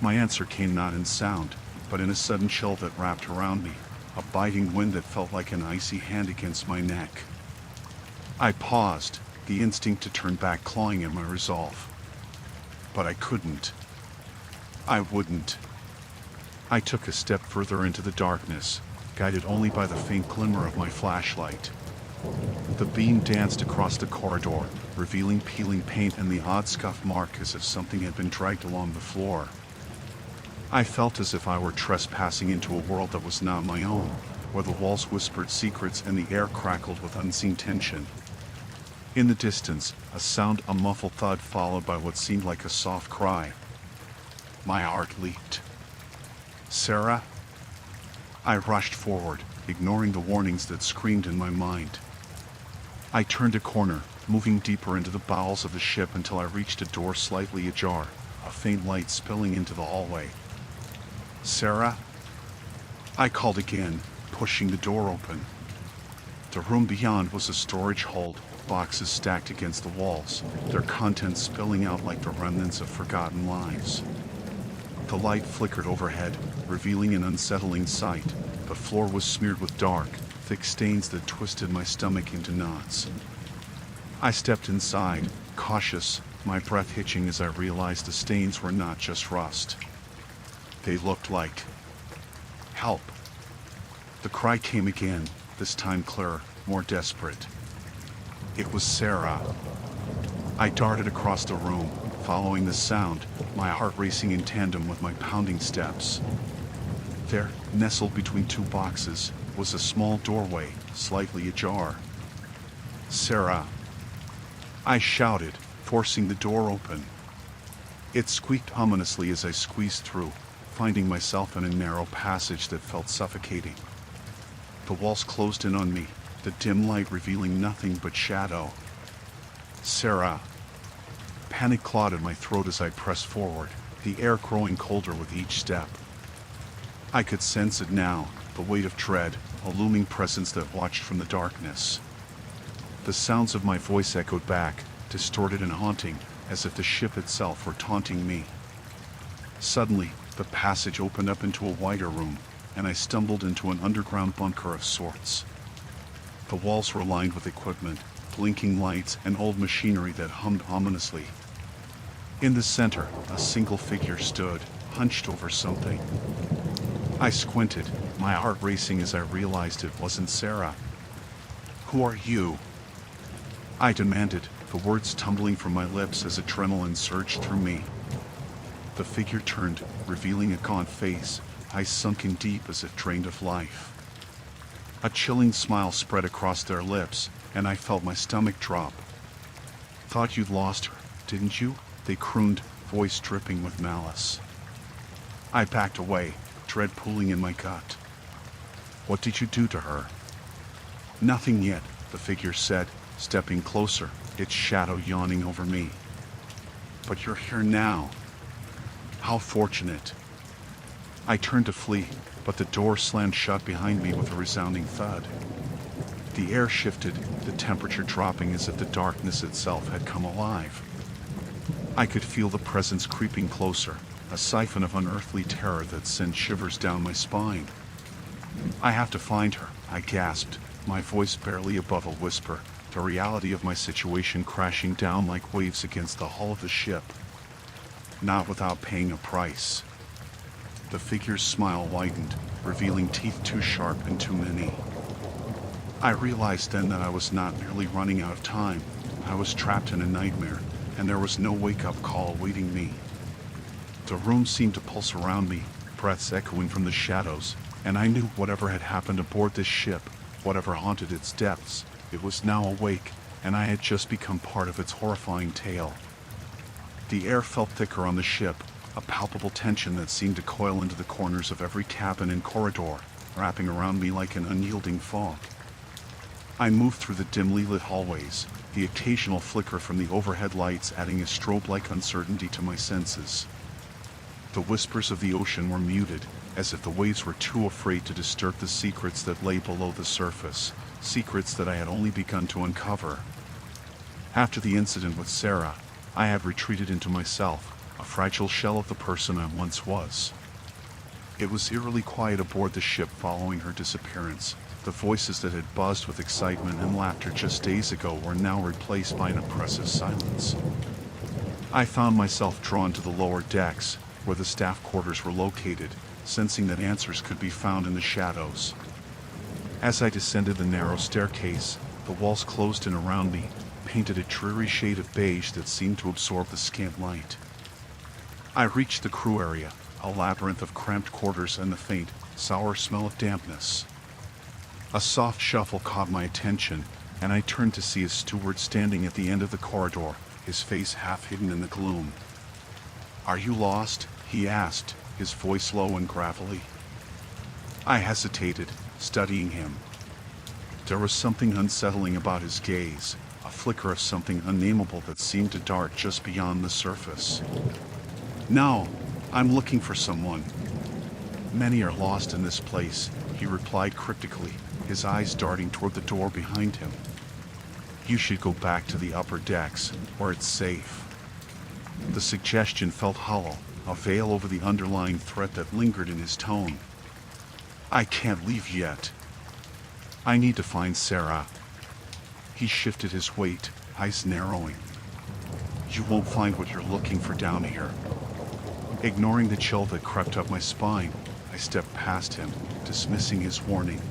My answer came not in sound, but in a sudden chill that wrapped around me, a biting wind that felt like an icy hand against my neck. I paused, the instinct to turn back clawing at my resolve. But I couldn't. I wouldn't. I took a step further into the darkness, guided only by the faint glimmer of my flashlight. The beam danced across the corridor, revealing peeling paint and the odd scuff mark as if something had been dragged along the floor. I felt as if I were trespassing into a world that was not my own, where the walls whispered secrets and the air crackled with unseen tension. In the distance, a muffled thud followed by what seemed like a soft cry. My heart leaped. "Sarah?" I rushed forward, ignoring the warnings that screamed in my mind. I turned a corner, moving deeper into the bowels of the ship until I reached a door slightly ajar, a faint light spilling into the hallway. "Sarah?" I called again, pushing the door open. The room beyond was a storage hold, boxes stacked against the walls, their contents spilling out like the remnants of forgotten lives. The light flickered overhead, revealing an unsettling sight. The floor was smeared with dark, thick stains that twisted my stomach into knots. I stepped inside, cautious, my breath hitching as I realized the stains were not just rust. They looked like help. The cry came again, this time clearer, more desperate. It was Sarah. I darted across the room, following the sound, my heart racing in tandem with my pounding steps. There, nestled between two boxes, was a small doorway, slightly ajar. "Sarah!" I shouted, forcing the door open. It squeaked ominously as I squeezed through, finding myself in a narrow passage that felt suffocating. The walls closed in on me, the dim light revealing nothing but shadow. "Sarah!" Panic clawed at my throat as I pressed forward, the air growing colder with each step. I could sense it now, the weight of dread, a looming presence that watched from the darkness. The sounds of my voice echoed back, distorted and haunting, as if the ship itself were taunting me. Suddenly, the passage opened up into a wider room, and I stumbled into an underground bunker of sorts. The walls were lined with equipment, blinking lights and old machinery that hummed ominously. In the center, a single figure stood, hunched over something. I squinted, my heart racing as I realized it wasn't Sarah. "Who are you?" I demanded, the words tumbling from my lips as adrenaline surged through me. The figure turned, revealing a gaunt face, eyes sunken deep as if drained of life. A chilling smile spread across their lips, and I felt my stomach drop. "Thought you'd lost her, didn't you?" they crooned, voice dripping with malice. I backed away, dread pooling in my gut. "What did you do to her?" "Nothing yet," the figure said, stepping closer, its shadow yawning over me. "But you're here now. How fortunate." I turned to flee, but the door slammed shut behind me with a resounding thud. The air shifted, the temperature dropping as if the darkness itself had come alive. I could feel the presence creeping closer, a siphon of unearthly terror that sent shivers down my spine. "I have to find her," I gasped, my voice barely above a whisper, the reality of my situation crashing down like waves against the hull of the ship. "Not without paying a price." The figure's smile widened, revealing teeth too sharp and too many. I realized then that I was not merely running out of time. I was trapped in a nightmare, and there was no wake-up call awaiting me. The room seemed to pulse around me, breaths echoing from the shadows, and I knew whatever had happened aboard this ship, whatever haunted its depths, it was now awake, and I had just become part of its horrifying tale. The air felt thicker on the ship, a palpable tension that seemed to coil into the corners of every cabin and corridor, wrapping around me like an unyielding fog. I moved through the dimly lit hallways, the occasional flicker from the overhead lights adding a strobe-like uncertainty to my senses. The whispers of the ocean were muted, as if the waves were too afraid to disturb the secrets that lay below the surface, secrets that I had only begun to uncover. After the incident with Sarah, I had retreated into myself, a fragile shell of the person I once was. It was eerily quiet aboard the ship following her disappearance. The voices that had buzzed with excitement and laughter just days ago were now replaced by an oppressive silence. I found myself drawn to the lower decks, where the staff quarters were located, sensing that answers could be found in the shadows. As I descended the narrow staircase, the walls closed in around me, painted a dreary shade of beige that seemed to absorb the scant light. I reached the crew area, a labyrinth of cramped quarters and the faint, sour smell of dampness. A soft shuffle caught my attention, and I turned to see a steward standing at the end of the corridor, his face half hidden in the gloom. "Are you lost?" he asked, his voice low and gravelly. I hesitated, studying him. There was something unsettling about his gaze, a flicker of something unnameable that seemed to dart just beyond the surface. "No, I'm looking for someone." "Many are lost in this place," he replied cryptically, his eyes darting toward the door behind him. "You should go back to the upper decks, where it's safe." The suggestion felt hollow, a veil over the underlying threat that lingered in his tone. "I can't leave yet. I need to find Sarah." He shifted his weight, eyes narrowing. "You won't find what you're looking for down here." Ignoring the chill that crept up my spine, I stepped past him, dismissing his warning.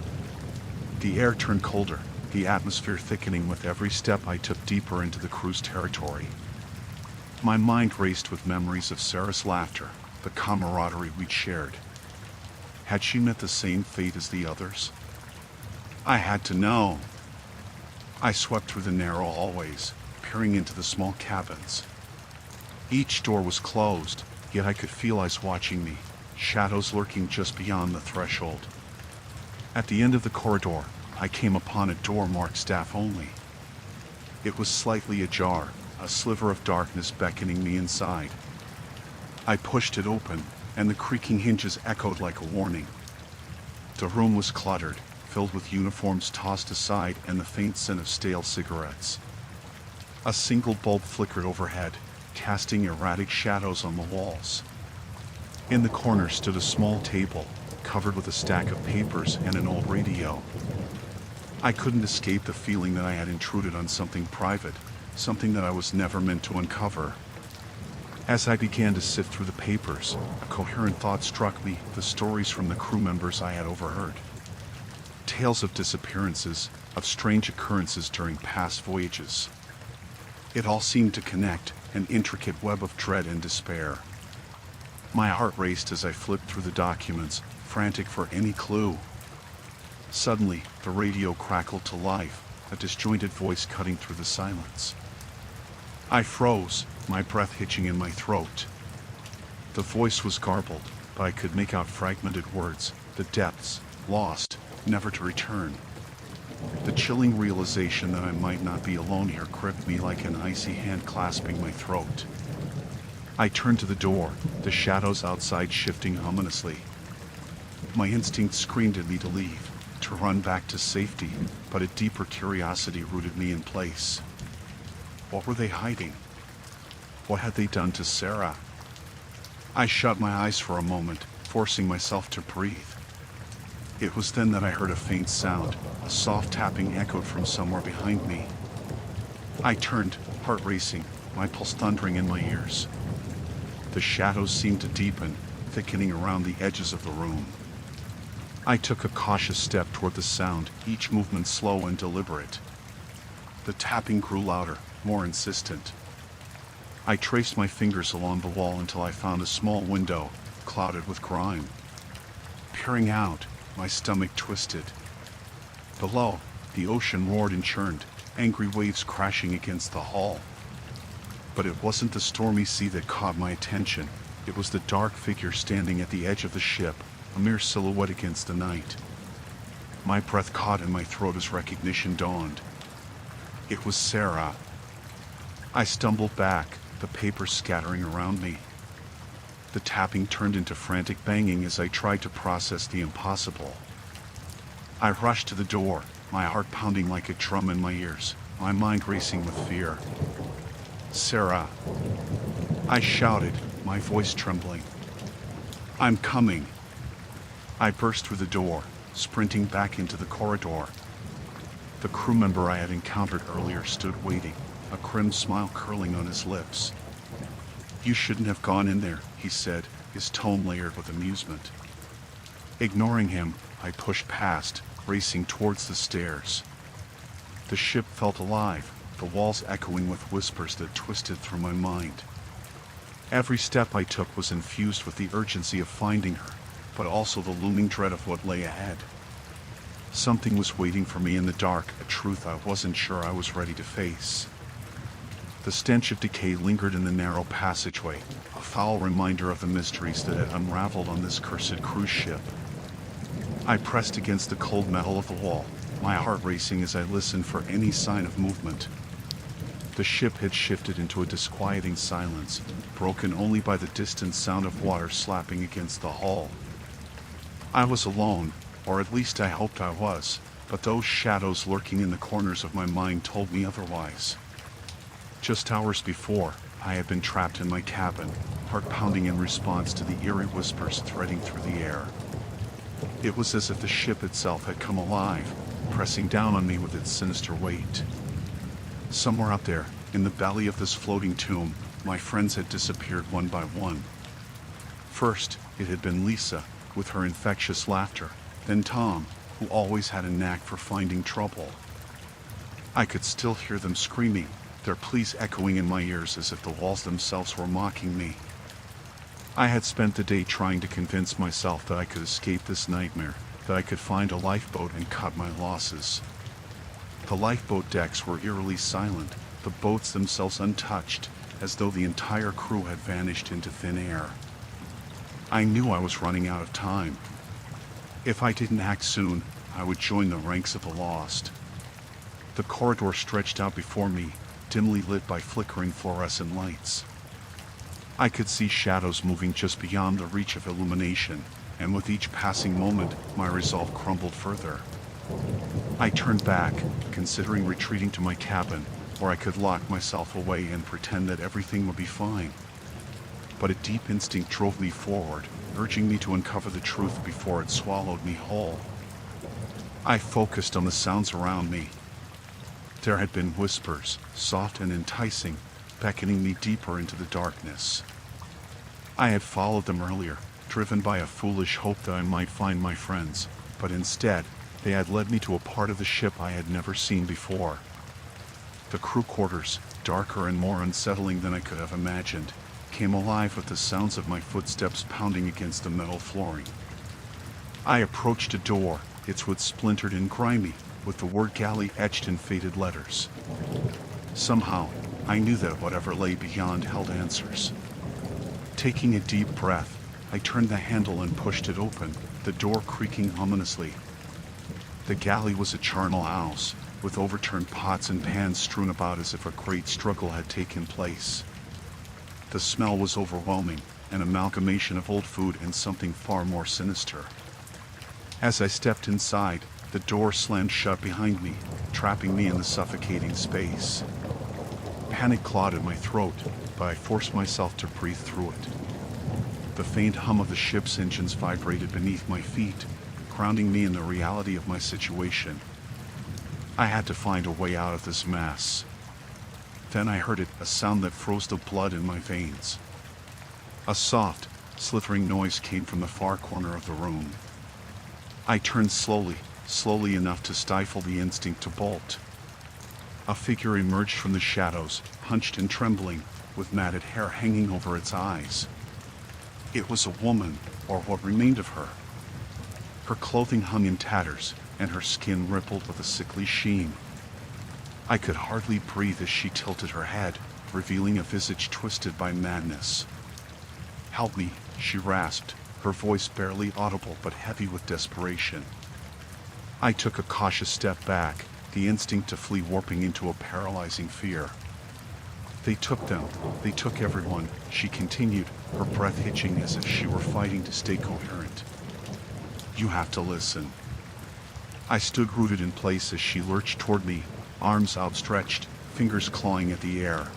The air turned colder, the atmosphere thickening with every step I took deeper into the crew's territory. My mind raced with memories of Sarah's laughter, the camaraderie we'd shared. Had she met the same fate as the others? I had to know. I swept through the narrow hallways, peering into the small cabins. Each door was closed, yet I could feel eyes watching me, shadows lurking just beyond the threshold. At the end of the corridor, I came upon a door marked staff only. It was slightly ajar, a sliver of darkness beckoning me inside. I pushed it open, and the creaking hinges echoed like a warning. The room was cluttered, filled with uniforms tossed aside and the faint scent of stale cigarettes. A single bulb flickered overhead, casting erratic shadows on the walls. In the corner stood a small table, covered with a stack of papers and an old radio. I couldn't escape the feeling that I had intruded on something private, something that I was never meant to uncover. As I began to sift through the papers, a coherent thought struck me, the stories from the crew members I had overheard. Tales of disappearances, of strange occurrences during past voyages. It all seemed to connect, an intricate web of dread and despair. My heart raced as I flipped through the documents, frantic for any clue. Suddenly, the radio crackled to life, a disjointed voice cutting through the silence. I froze, my breath hitching in my throat. The voice was garbled, but I could make out fragmented words, the depths, lost, never to return. The chilling realization that I might not be alone here gripped me like an icy hand clasping my throat. I turned to the door, the shadows outside shifting ominously. My instinct screamed at me to leave, to run back to safety, but a deeper curiosity rooted me in place. What were they hiding? What had they done to Sarah? I shut my eyes for a moment, forcing myself to breathe. It was then that I heard a faint sound, a soft tapping echoed from somewhere behind me. I turned, heart racing, my pulse thundering in my ears. The shadows seemed to deepen, thickening around the edges of the room. I took a cautious step toward the sound, each movement slow and deliberate. The tapping grew louder, more insistent. I traced my fingers along the wall until I found a small window, clouded with grime. Peering out, my stomach twisted. Below, the ocean roared and churned, angry waves crashing against the hull. But it wasn't the stormy sea that caught my attention. It was the dark figure standing at the edge of the ship, a mere silhouette against the night. My breath caught in my throat as recognition dawned. It was Sarah. I stumbled back, the paper scattering around me. The tapping turned into frantic banging as I tried to process the impossible. I rushed to the door, my heart pounding like a drum in my ears, my mind racing with fear. "Sarah!" I shouted, my voice trembling. "I'm coming!" I burst through the door, sprinting back into the corridor. The crew member I had encountered earlier stood waiting, a grim smile curling on his lips. "You shouldn't have gone in there," he said, his tone layered with amusement. Ignoring him, I pushed past, racing towards the stairs. The ship felt alive, the walls echoing with whispers that twisted through my mind. Every step I took was infused with the urgency of finding her, but also the looming dread of what lay ahead. Something was waiting for me in the dark, a truth I wasn't sure I was ready to face. The stench of decay lingered in the narrow passageway, a foul reminder of the mysteries that had unraveled on this cursed cruise ship. I pressed against the cold metal of the wall, my heart racing as I listened for any sign of movement. The ship had shifted into a disquieting silence, broken only by the distant sound of water slapping against the hull. I was alone, or at least I hoped I was, but those shadows lurking in the corners of my mind told me otherwise. Just hours before, I had been trapped in my cabin, heart pounding in response to the eerie whispers threading through the air. It was as if the ship itself had come alive, pressing down on me with its sinister weight. Somewhere out there, in the belly of this floating tomb, my friends had disappeared one by one. First, it had been Lisa, with her infectious laughter, then Tom, who always had a knack for finding trouble. I could still hear them screaming, their pleas echoing in my ears as if the walls themselves were mocking me. I had spent the day trying to convince myself that I could escape this nightmare, that I could find a lifeboat and cut my losses. The lifeboat decks were eerily silent, the boats themselves untouched, as though the entire crew had vanished into thin air. I knew I was running out of time. If I didn't act soon, I would join the ranks of the lost. The corridor stretched out before me, dimly lit by flickering fluorescent lights. I could see shadows moving just beyond the reach of illumination, and with each passing moment, my resolve crumbled further. I turned back, considering retreating to my cabin, where I could lock myself away and pretend that everything would be fine. But a deep instinct drove me forward, urging me to uncover the truth before it swallowed me whole. I focused on the sounds around me. There had been whispers, soft and enticing, beckoning me deeper into the darkness. I had followed them earlier, driven by a foolish hope that I might find my friends, but instead, they had led me to a part of the ship I had never seen before. The crew quarters, darker and more unsettling than I could have imagined, came alive with the sounds of my footsteps pounding against the metal flooring. I approached a door, its wood splintered and grimy, with the word galley etched in faded letters. Somehow, I knew that whatever lay beyond held answers. Taking a deep breath, I turned the handle and pushed it open, the door creaking ominously. The galley was a charnel house, with overturned pots and pans strewn about as if a great struggle had taken place. The smell was overwhelming, an amalgamation of old food and something far more sinister. As I stepped inside, the door slammed shut behind me, trapping me in the suffocating space. Panic clawed at my throat, but I forced myself to breathe through it. The faint hum of the ship's engines vibrated beneath my feet, grounding me in the reality of my situation. I had to find a way out of this mess. Then I heard it, a sound that froze the blood in my veins. A soft, slithering noise came from the far corner of the room. I turned slowly enough to stifle the instinct to bolt. A figure emerged from the shadows, hunched and trembling, with matted hair hanging over its eyes. It was a woman, or what remained of her. Her clothing hung in tatters, and her skin rippled with a sickly sheen. I could hardly breathe as she tilted her head, revealing a visage twisted by madness. "Help me," she rasped, her voice barely audible but heavy with desperation. I took a cautious step back, the instinct to flee warping into a paralyzing fear. They took them. They took everyone," she continued, her breath hitching as if she were fighting to stay coherent. "You have to listen." I stood rooted in place as she lurched toward me, arms outstretched, fingers clawing at the air.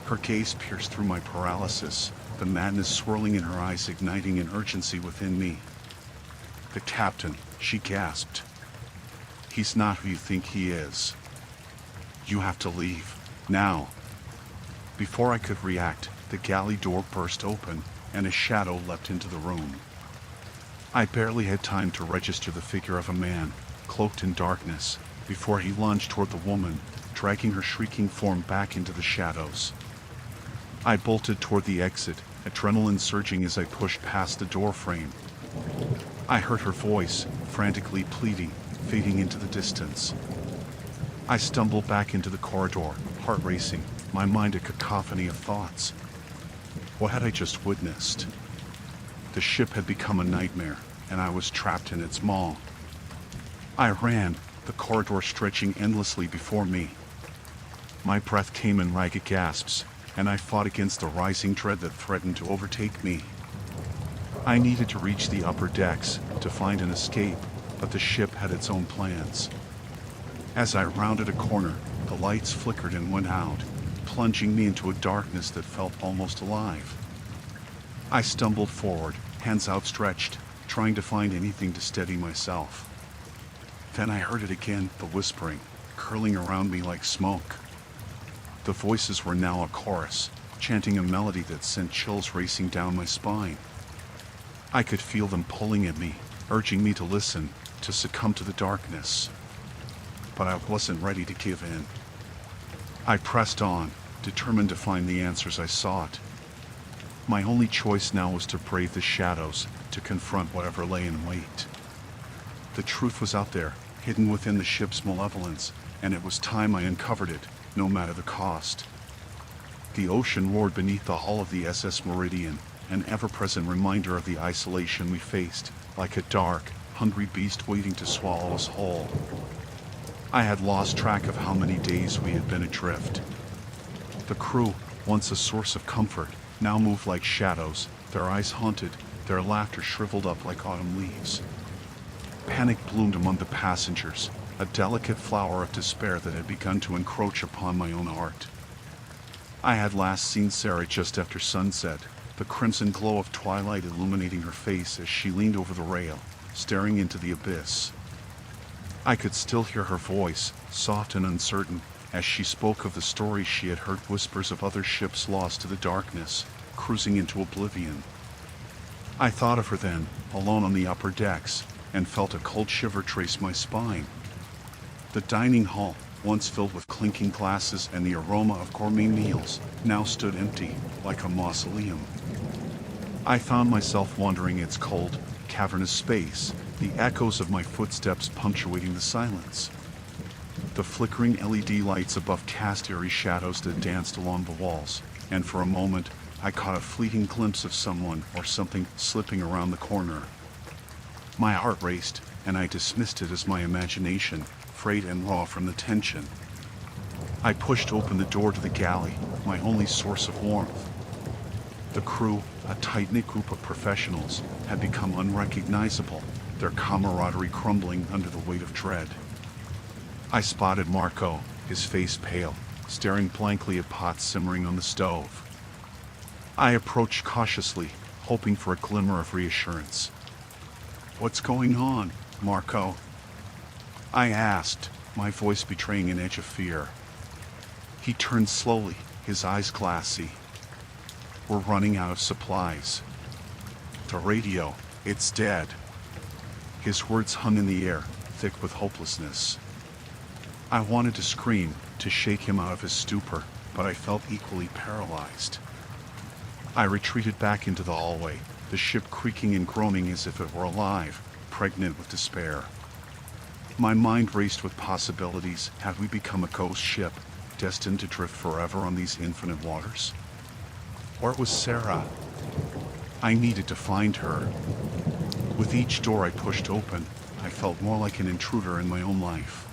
Her gaze pierced through my paralysis, the madness swirling in her eyes igniting an urgency within me. "The captain," she gasped. "He's not who you think he is. You have to leave, now." Before I could react, the galley door burst open, and a shadow leapt into the room. I barely had time to register the figure of a man, cloaked in darkness, before he lunged toward the woman, dragging her shrieking form back into the shadows. I bolted toward the exit, adrenaline surging as I pushed past the door frame. I heard her voice, frantically pleading, fading into the distance. I stumbled back into the corridor, heart racing, my mind a cacophony of thoughts. What had I just witnessed? The ship had become a nightmare, and I was trapped in its maw. I ran, the corridor stretching endlessly before me. My breath came in ragged gasps, and I fought against the rising dread that threatened to overtake me. I needed to reach the upper decks, to find an escape, but the ship had its own plans. As I rounded a corner, the lights flickered and went out, plunging me into a darkness that felt almost alive. I stumbled forward, hands outstretched, trying to find anything to steady myself. Then I heard it again, the whispering, curling around me like smoke. The voices were now a chorus, chanting a melody that sent chills racing down my spine. I could feel them pulling at me, urging me to listen, to succumb to the darkness. But I wasn't ready to give in. I pressed on, determined to find the answers I sought. My only choice now was to brave the shadows, to confront whatever lay in wait. The truth was out there, hidden within the ship's malevolence, and it was time I uncovered it, no matter the cost. The ocean roared beneath the hull of the SS Meridian, an ever-present reminder of the isolation we faced, like a dark, hungry beast waiting to swallow us whole. I had lost track of how many days we had been adrift. The crew, once a source of comfort, now moved like shadows, their eyes haunted, their laughter shriveled up like autumn leaves. Panic bloomed among the passengers, a delicate flower of despair that had begun to encroach upon my own heart. I had last seen Sarah just after sunset, the crimson glow of twilight illuminating her face as she leaned over the rail, staring into the abyss. I could still hear her voice, soft and uncertain, as she spoke of the stories she had heard, whispers of other ships lost to the darkness, cruising into oblivion. I thought of her then, alone on the upper decks, and felt a cold shiver trace my spine. The dining hall, once filled with clinking glasses and the aroma of gourmet meals, now stood empty, like a mausoleum. I found myself wandering its cold, cavernous space, the echoes of my footsteps punctuating the silence. The flickering LED lights above cast eerie shadows that danced along the walls, and for a moment, I caught a fleeting glimpse of someone or something slipping around the corner. My heart raced, and I dismissed it as my imagination, frayed and raw from the tension. I pushed open the door to the galley, my only source of warmth. The crew, a tight-knit group of professionals, had become unrecognizable, their camaraderie crumbling under the weight of dread. I spotted Marco, his face pale, staring blankly at pots simmering on the stove. I approached cautiously, hoping for a glimmer of reassurance. "What's going on, Marco?" I asked, my voice betraying an edge of fear. He turned slowly, his eyes glassy. "We're running out of supplies. "The radio, it's dead." His words hung in the air, thick with hopelessness. I wanted to scream, to shake him out of his stupor, but I felt equally paralyzed. I retreated back into the hallway, the ship creaking and groaning as if it were alive, pregnant with despair. My mind raced with possibilities. Had we become a ghost ship, destined to drift forever on these infinite waters? Or it was Sarah. I needed to find her. With each door I pushed open, I felt more like an intruder in my own life.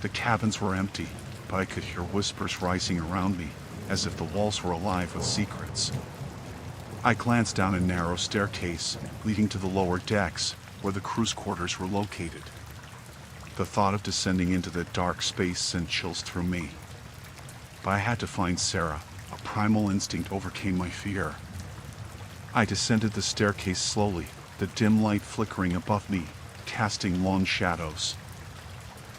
The cabins were empty, but I could hear whispers rising around me, as if the walls were alive with secrets. I glanced down a narrow staircase leading to the lower decks, where the crew's quarters were located. The thought of descending into that dark space sent chills through me. But I had to find Sarah. A primal instinct overcame my fear. I descended the staircase slowly, the dim light flickering above me, casting long shadows.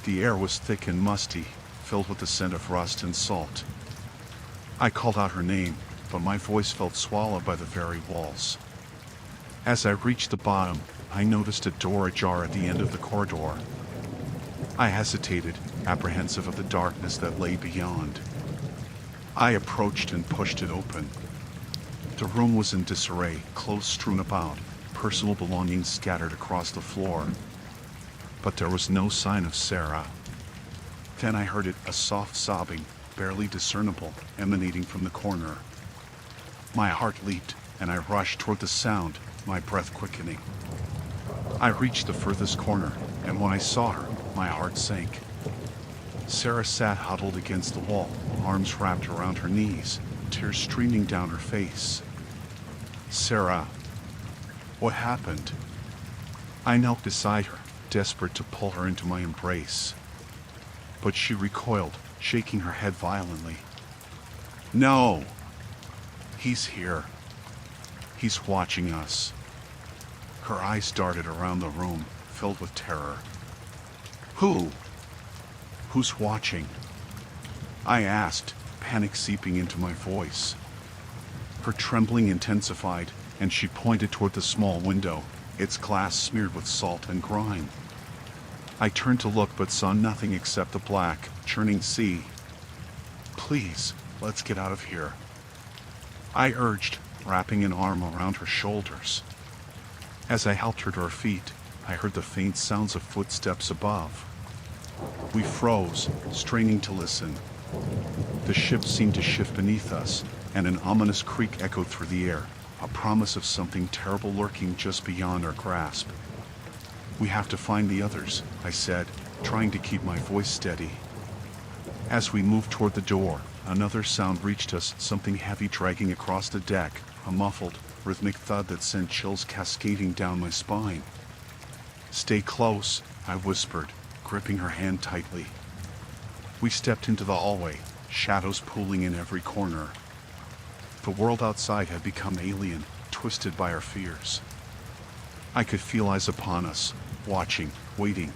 The air was thick and musty, filled with the scent of rust and salt. I called out her name, but my voice felt swallowed by the very walls. As I reached the bottom, I noticed a door ajar at the end of the corridor. I hesitated, apprehensive of the darkness that lay beyond. I approached and pushed it open. The room was in disarray, clothes strewn about, personal belongings scattered across the floor. But there was no sign of Sarah. Then I heard it, a soft sobbing, barely discernible, emanating from the corner. My heart leaped, and I rushed toward the sound, my breath quickening. I reached the furthest corner, and when I saw her, my heart sank. Sarah sat huddled against the wall, arms wrapped around her knees, tears streaming down her face. "Sarah, what happened?" I knelt beside her, desperate to pull her into my embrace. But she recoiled, shaking her head violently. "No! He's here. He's watching us." Her eyes darted around the room, filled with terror. "Who? Who's watching?" I asked, panic seeping into my voice. Her trembling intensified, and she pointed toward the small window, its glass smeared with salt and grime. I turned to look but saw nothing except the black, churning sea. "Please, let's get out of here," I urged, wrapping an arm around her shoulders. As I helped her to her feet, I heard the faint sounds of footsteps above. We froze, straining to listen. The ship seemed to shift beneath us, and an ominous creak echoed through the air, a promise of something terrible lurking just beyond our grasp. "We have to find the others," I said, trying to keep my voice steady. As we moved toward the door, another sound reached us, something heavy dragging across the deck, a muffled, rhythmic thud that sent chills cascading down my spine. "Stay close," I whispered, gripping her hand tightly. We stepped into the hallway, shadows pooling in every corner. The world outside had become alien, twisted by our fears. I could feel eyes upon us, watching, waiting.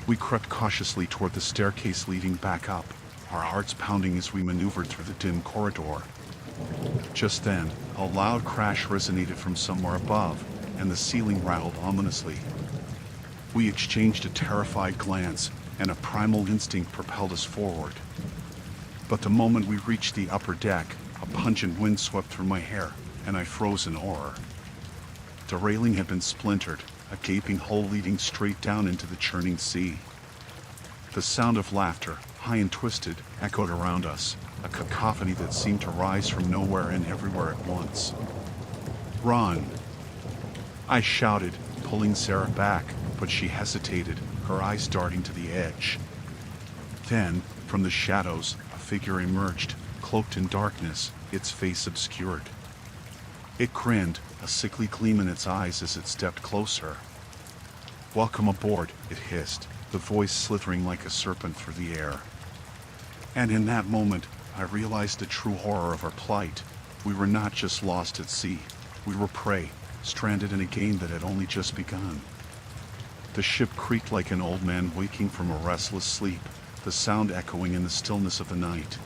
We crept cautiously toward the staircase leading back up, our hearts pounding as we maneuvered through the dim corridor. Just then, a loud crash resonated from somewhere above, and the ceiling rattled ominously. We exchanged a terrified glance, and a primal instinct propelled us forward. But the moment we reached the upper deck, a pungent wind swept through my hair, and I froze in horror. The railing had been splintered, a gaping hole leading straight down into the churning sea. The sound of laughter, high and twisted, echoed around us, a cacophony that seemed to rise from nowhere and everywhere at once. "Run!" I shouted, pulling Sarah back, but she hesitated, her eyes darting to the edge. Then, from the shadows, a figure emerged, cloaked in darkness, its face obscured. It grinned, a sickly gleam in its eyes as it stepped closer. "Welcome aboard," it hissed, the voice slithering like a serpent through the air. And in that moment, I realized the true horror of our plight. We were not just lost at sea. We were prey, stranded in a game that had only just begun. The ship creaked like an old man waking from a restless sleep, the sound echoing in the stillness of the night.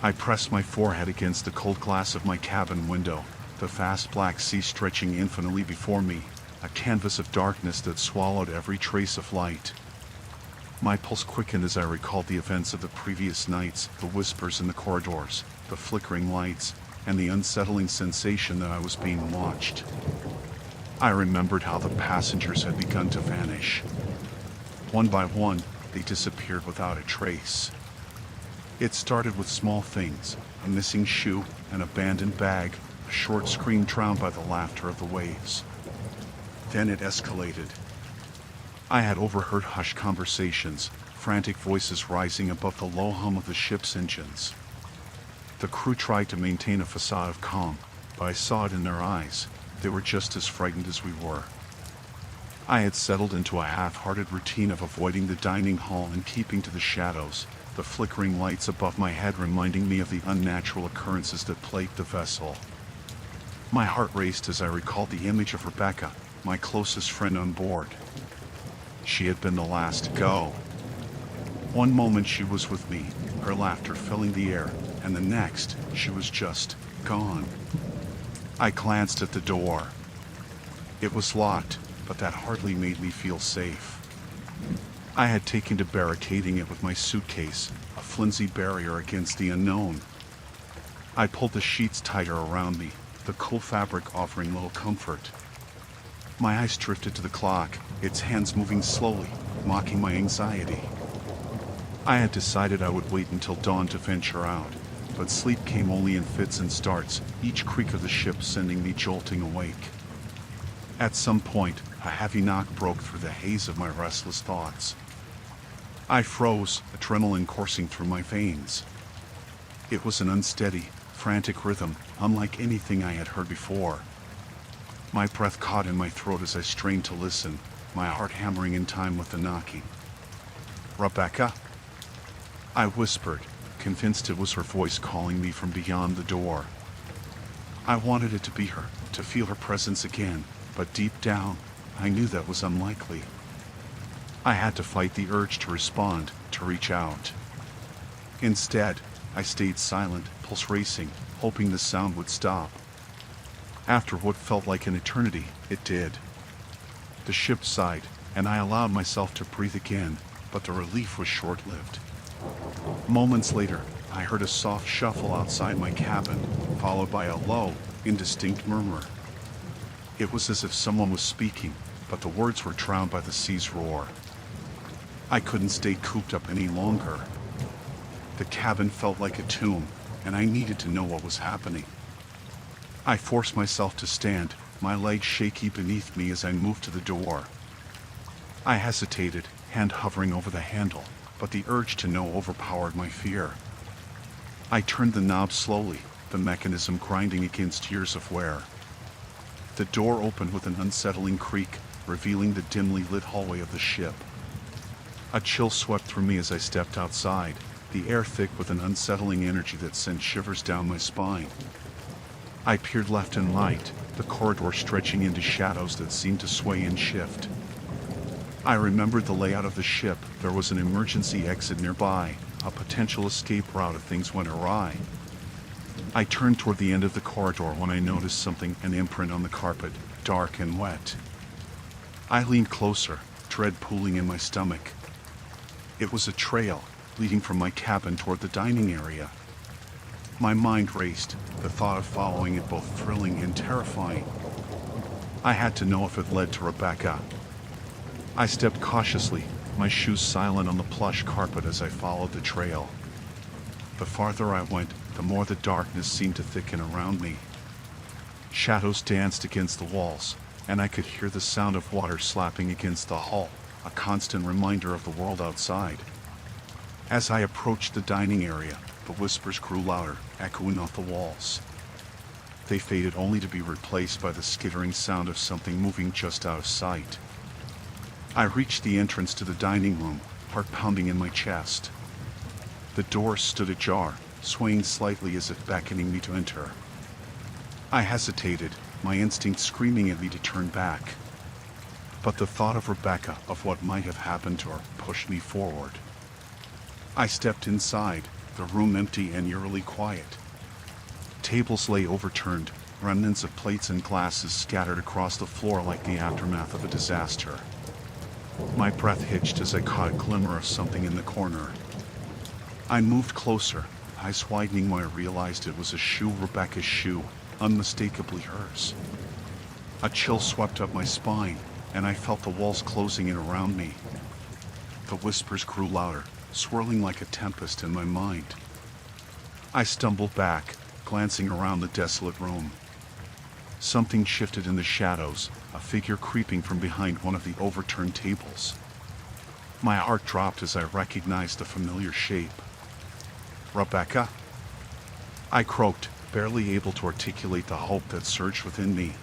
I pressed my forehead against the cold glass of my cabin window, the vast black sea stretching infinitely before me, a canvas of darkness that swallowed every trace of light. My pulse quickened as I recalled the events of the previous nights, the whispers in the corridors, the flickering lights, and the unsettling sensation that I was being watched. I remembered how the passengers had begun to vanish. One by one, they disappeared without a trace. It started with small things, a missing shoe, an abandoned bag, a short scream drowned by the laughter of the waves. Then it escalated. I had overheard hushed conversations, frantic voices rising above the low hum of the ship's engines. The crew tried to maintain a facade of calm, but I saw it in their eyes. They were just as frightened as we were. I had settled into a half-hearted routine of avoiding the dining hall and keeping to the shadows, the flickering lights above my head reminding me of the unnatural occurrences that plagued the vessel. My heart raced as I recalled the image of Rebecca, my closest friend on board. She had been the last to go. One moment she was with me, her laughter filling the air, and the next, she was just gone. I glanced at the door. It was locked, but that hardly made me feel safe. I had taken to barricading it with my suitcase, a flimsy barrier against the unknown. I pulled the sheets tighter around me, the cool fabric offering little comfort. My eyes drifted to the clock, its hands moving slowly, mocking my anxiety. I had decided I would wait until dawn to venture out, but sleep came only in fits and starts, each creak of the ship sending me jolting awake. At some point, a heavy knock broke through the haze of my restless thoughts. I froze, adrenaline coursing through my veins. It was an unsteady, frantic rhythm, unlike anything I had heard before. My breath caught in my throat as I strained to listen, my heart hammering in time with the knocking. "Rebecca?" I whispered, convinced it was her voice calling me from beyond the door. I wanted it to be her, to feel her presence again, but deep down, I knew that was unlikely. I had to fight the urge to respond, to reach out. Instead, I stayed silent, pulse racing, hoping the sound would stop. After what felt like an eternity, it did. The ship sighed, and I allowed myself to breathe again, but the relief was short-lived. Moments later, I heard a soft shuffle outside my cabin, followed by a low, indistinct murmur. It was as if someone was speaking, but the words were drowned by the sea's roar. I couldn't stay cooped up any longer. The cabin felt like a tomb, and I needed to know what was happening. I forced myself to stand, my legs shaky beneath me as I moved to the door. I hesitated, hand hovering over the handle, but the urge to know overpowered my fear. I turned the knob slowly, the mechanism grinding against years of wear. The door opened with an unsettling creak, revealing the dimly lit hallway of the ship. A chill swept through me as I stepped outside, the air thick with an unsettling energy that sent shivers down my spine. I peered left and right, the corridor stretching into shadows that seemed to sway and shift. I remembered the layout of the ship. There was an emergency exit nearby, a potential escape route if things went awry. I turned toward the end of the corridor when I noticed something, an imprint on the carpet, dark and wet. I leaned closer, dread pooling in my stomach. It was a trail, leading from my cabin toward the dining area. My mind raced, the thought of following it both thrilling and terrifying. I had to know if it led to Rebecca. I stepped cautiously, my shoes silent on the plush carpet as I followed the trail. The farther I went, the more the darkness seemed to thicken around me. Shadows danced against the walls, and I could hear the sound of water slapping against the hull, a constant reminder of the world outside. As I approached the dining area, the whispers grew louder, echoing off the walls. They faded only to be replaced by the skittering sound of something moving just out of sight. I reached the entrance to the dining room, heart pounding in my chest. The door stood ajar, swaying slightly as if beckoning me to enter. I hesitated, my instinct screaming at me to turn back. But the thought of Rebecca, of what might have happened to her, pushed me forward. I stepped inside, the room empty and eerily quiet. Tables lay overturned, remnants of plates and glasses scattered across the floor like the aftermath of a disaster. My breath hitched as I caught a glimmer of something in the corner. I moved closer, eyes widening when I realized it was a shoe, Rebecca's shoe, unmistakably hers. A chill swept up my spine, and I felt the walls closing in around me. The whispers grew louder, swirling like a tempest in my mind. I stumbled back, glancing around the desolate room. Something shifted in the shadows, a figure creeping from behind one of the overturned tables. My heart dropped as I recognized the familiar shape. "Rebecca?" I croaked, barely able to articulate the hope that surged within me.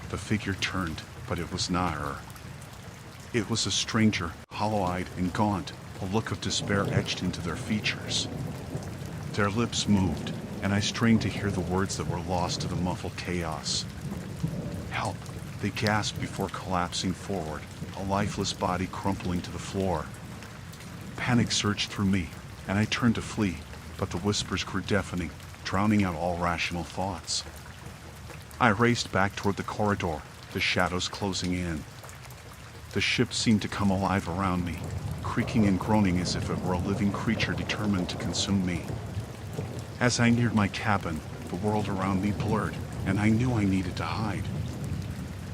The figure turned, but it was not her. It was a stranger, hollow-eyed and gaunt, a look of despair etched into their features. Their lips moved, and I strained to hear the words that were lost to the muffled chaos. "Help!" they gasped before collapsing forward, a lifeless body crumpling to the floor. Panic surged through me, and I turned to flee, but the whispers grew deafening, drowning out all rational thoughts. I raced back toward the corridor, the shadows closing in. The ship seemed to come alive around me, creaking and groaning as if it were a living creature determined to consume me. As I neared my cabin, the world around me blurred, and I knew I needed to hide.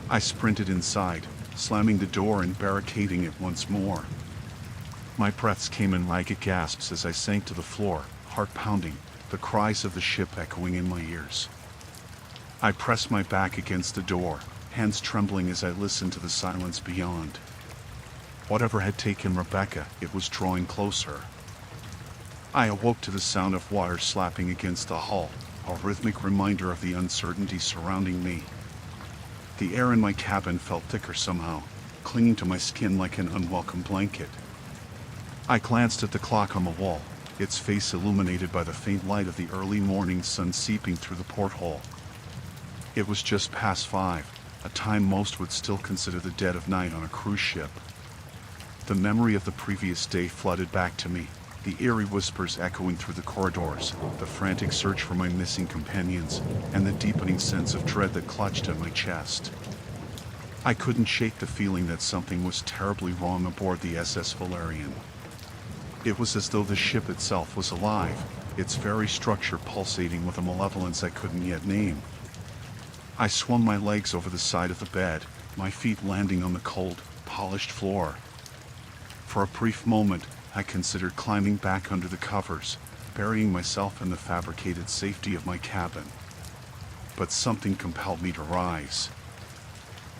I sprinted inside, slamming the door and barricading it once more. My breaths came in ragged gasps as I sank to the floor, heart pounding, the cries of the ship echoing in my ears. I pressed my back against the door, hands trembling as I listened to the silence beyond. Whatever had taken Rebecca, it was drawing closer. I awoke to the sound of water slapping against the hull, a rhythmic reminder of the uncertainty surrounding me. The air in my cabin felt thicker somehow, clinging to my skin like an unwelcome blanket. I glanced at the clock on the wall, its face illuminated by the faint light of the early morning sun seeping through the porthole. It was just past 5, a time most would still consider the dead of night on a cruise ship. The memory of the previous day flooded back to me, the eerie whispers echoing through the corridors, the frantic search for my missing companions, and the deepening sense of dread that clutched at my chest. I couldn't shake the feeling that something was terribly wrong aboard the SS Valerian. It was as though the ship itself was alive, its very structure pulsating with a malevolence I couldn't yet name. I swung my legs over the side of the bed, my feet landing on the cold, polished floor. For a brief moment, I considered climbing back under the covers, burying myself in the fabricated safety of my cabin. But something compelled me to rise.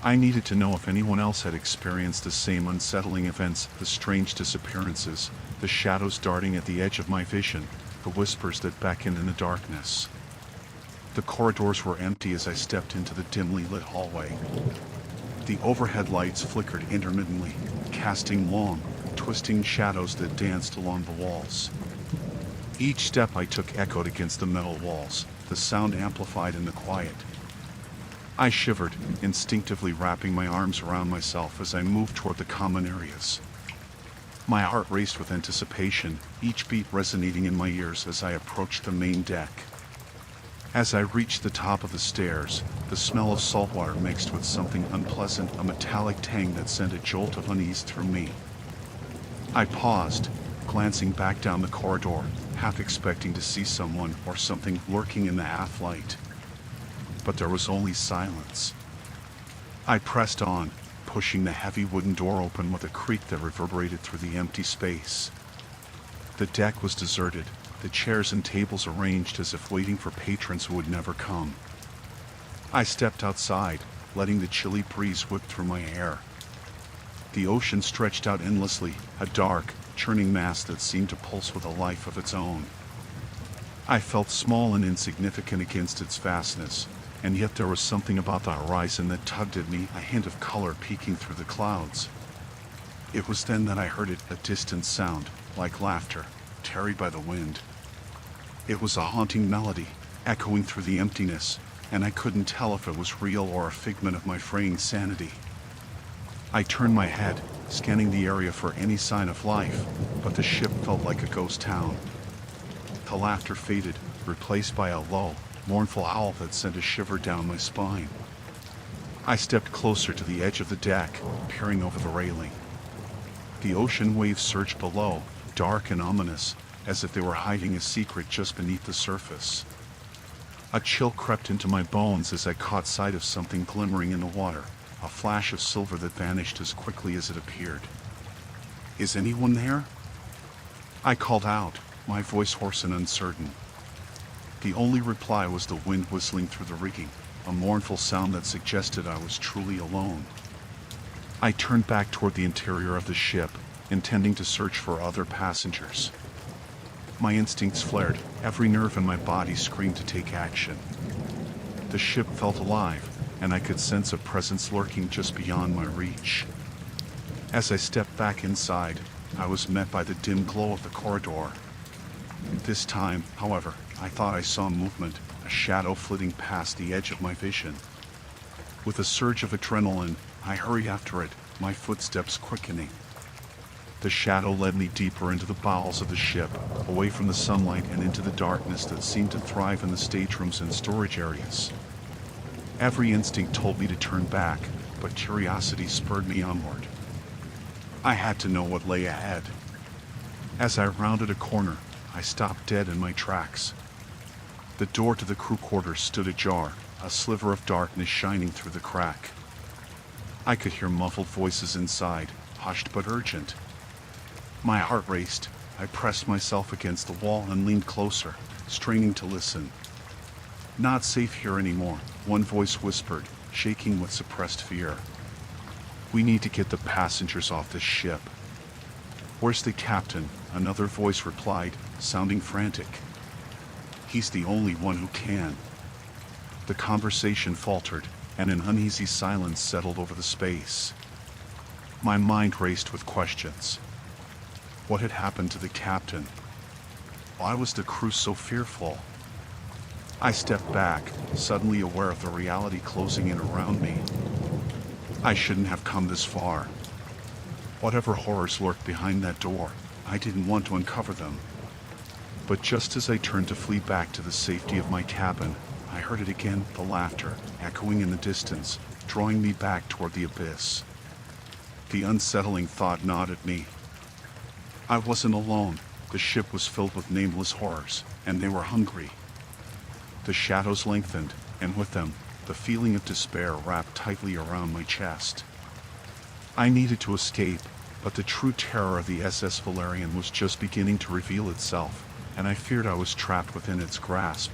I needed to know if anyone else had experienced the same unsettling events, the strange disappearances, the shadows darting at the edge of my vision, the whispers that beckoned in the darkness. The corridors were empty as I stepped into the dimly lit hallway. The overhead lights flickered intermittently, casting long, twisting shadows that danced along the walls. Each step I took echoed against the metal walls, the sound amplified in the quiet. I shivered, instinctively wrapping my arms around myself as I moved toward the common areas. My heart raced with anticipation, each beat resonating in my ears as I approached the main deck. As I reached the top of the stairs, the smell of salt water mixed with something unpleasant, a metallic tang that sent a jolt of unease through me. I paused, glancing back down the corridor, half expecting to see someone or something lurking in the aft light. But there was only silence. I pressed on, pushing the heavy wooden door open with a creak that reverberated through the empty space. The deck was deserted, the chairs and tables arranged as if waiting for patrons who would never come. I stepped outside, letting the chilly breeze whip through my hair. The ocean stretched out endlessly, a dark, churning mass that seemed to pulse with a life of its own. I felt small and insignificant against its vastness, and yet there was something about the horizon that tugged at me, a hint of color peeking through the clouds. It was then that I heard it, a distant sound, like laughter, tarried by the wind. It was a haunting melody, echoing through the emptiness, and I couldn't tell if it was real or a figment of my fraying sanity. I turned my head, scanning the area for any sign of life, but the ship felt like a ghost town. The laughter faded, replaced by a low, mournful howl that sent a shiver down my spine. I stepped closer to the edge of the deck, peering over the railing. The ocean waves surged below, dark and ominous, as if they were hiding a secret just beneath the surface. A chill crept into my bones as I caught sight of something glimmering in the water, a flash of silver that vanished as quickly as it appeared. "Is anyone there?" I called out, my voice hoarse and uncertain. The only reply was the wind whistling through the rigging, a mournful sound that suggested I was truly alone. I turned back toward the interior of the ship, intending to search for other passengers. My instincts flared, every nerve in my body screamed to take action. The ship felt alive, and I could sense a presence lurking just beyond my reach. As I stepped back inside, I was met by the dim glow of the corridor. This time, however, I thought I saw movement, a shadow flitting past the edge of my vision. With a surge of adrenaline, I hurried after it, my footsteps quickening. The shadow led me deeper into the bowels of the ship, away from the sunlight and into the darkness that seemed to thrive in the staterooms and storage areas. Every instinct told me to turn back, but curiosity spurred me onward. I had to know what lay ahead. As I rounded a corner, I stopped dead in my tracks. The door to the crew quarters stood ajar, a sliver of darkness shining through the crack. I could hear muffled voices inside, hushed but urgent. My heart raced. I pressed myself against the wall and leaned closer, straining to listen. "Not safe here anymore," one voice whispered, shaking with suppressed fear. "We need to get the passengers off this ship." "Where's the captain?" another voice replied, sounding frantic. "He's the only one who can." The conversation faltered, and an uneasy silence settled over the space. My mind raced with questions. What had happened to the captain? Why was the crew so fearful? I stepped back, suddenly aware of the reality closing in around me. I shouldn't have come this far. Whatever horrors lurked behind that door, I didn't want to uncover them. But just as I turned to flee back to the safety of my cabin, I heard it again, the laughter, echoing in the distance, drawing me back toward the abyss. The unsettling thought gnawed at me. I wasn't alone. The ship was filled with nameless horrors, and they were hungry. The shadows lengthened, and with them, the feeling of despair wrapped tightly around my chest. I needed to escape, but the true terror of the SS Valerian was just beginning to reveal itself, and I feared I was trapped within its grasp.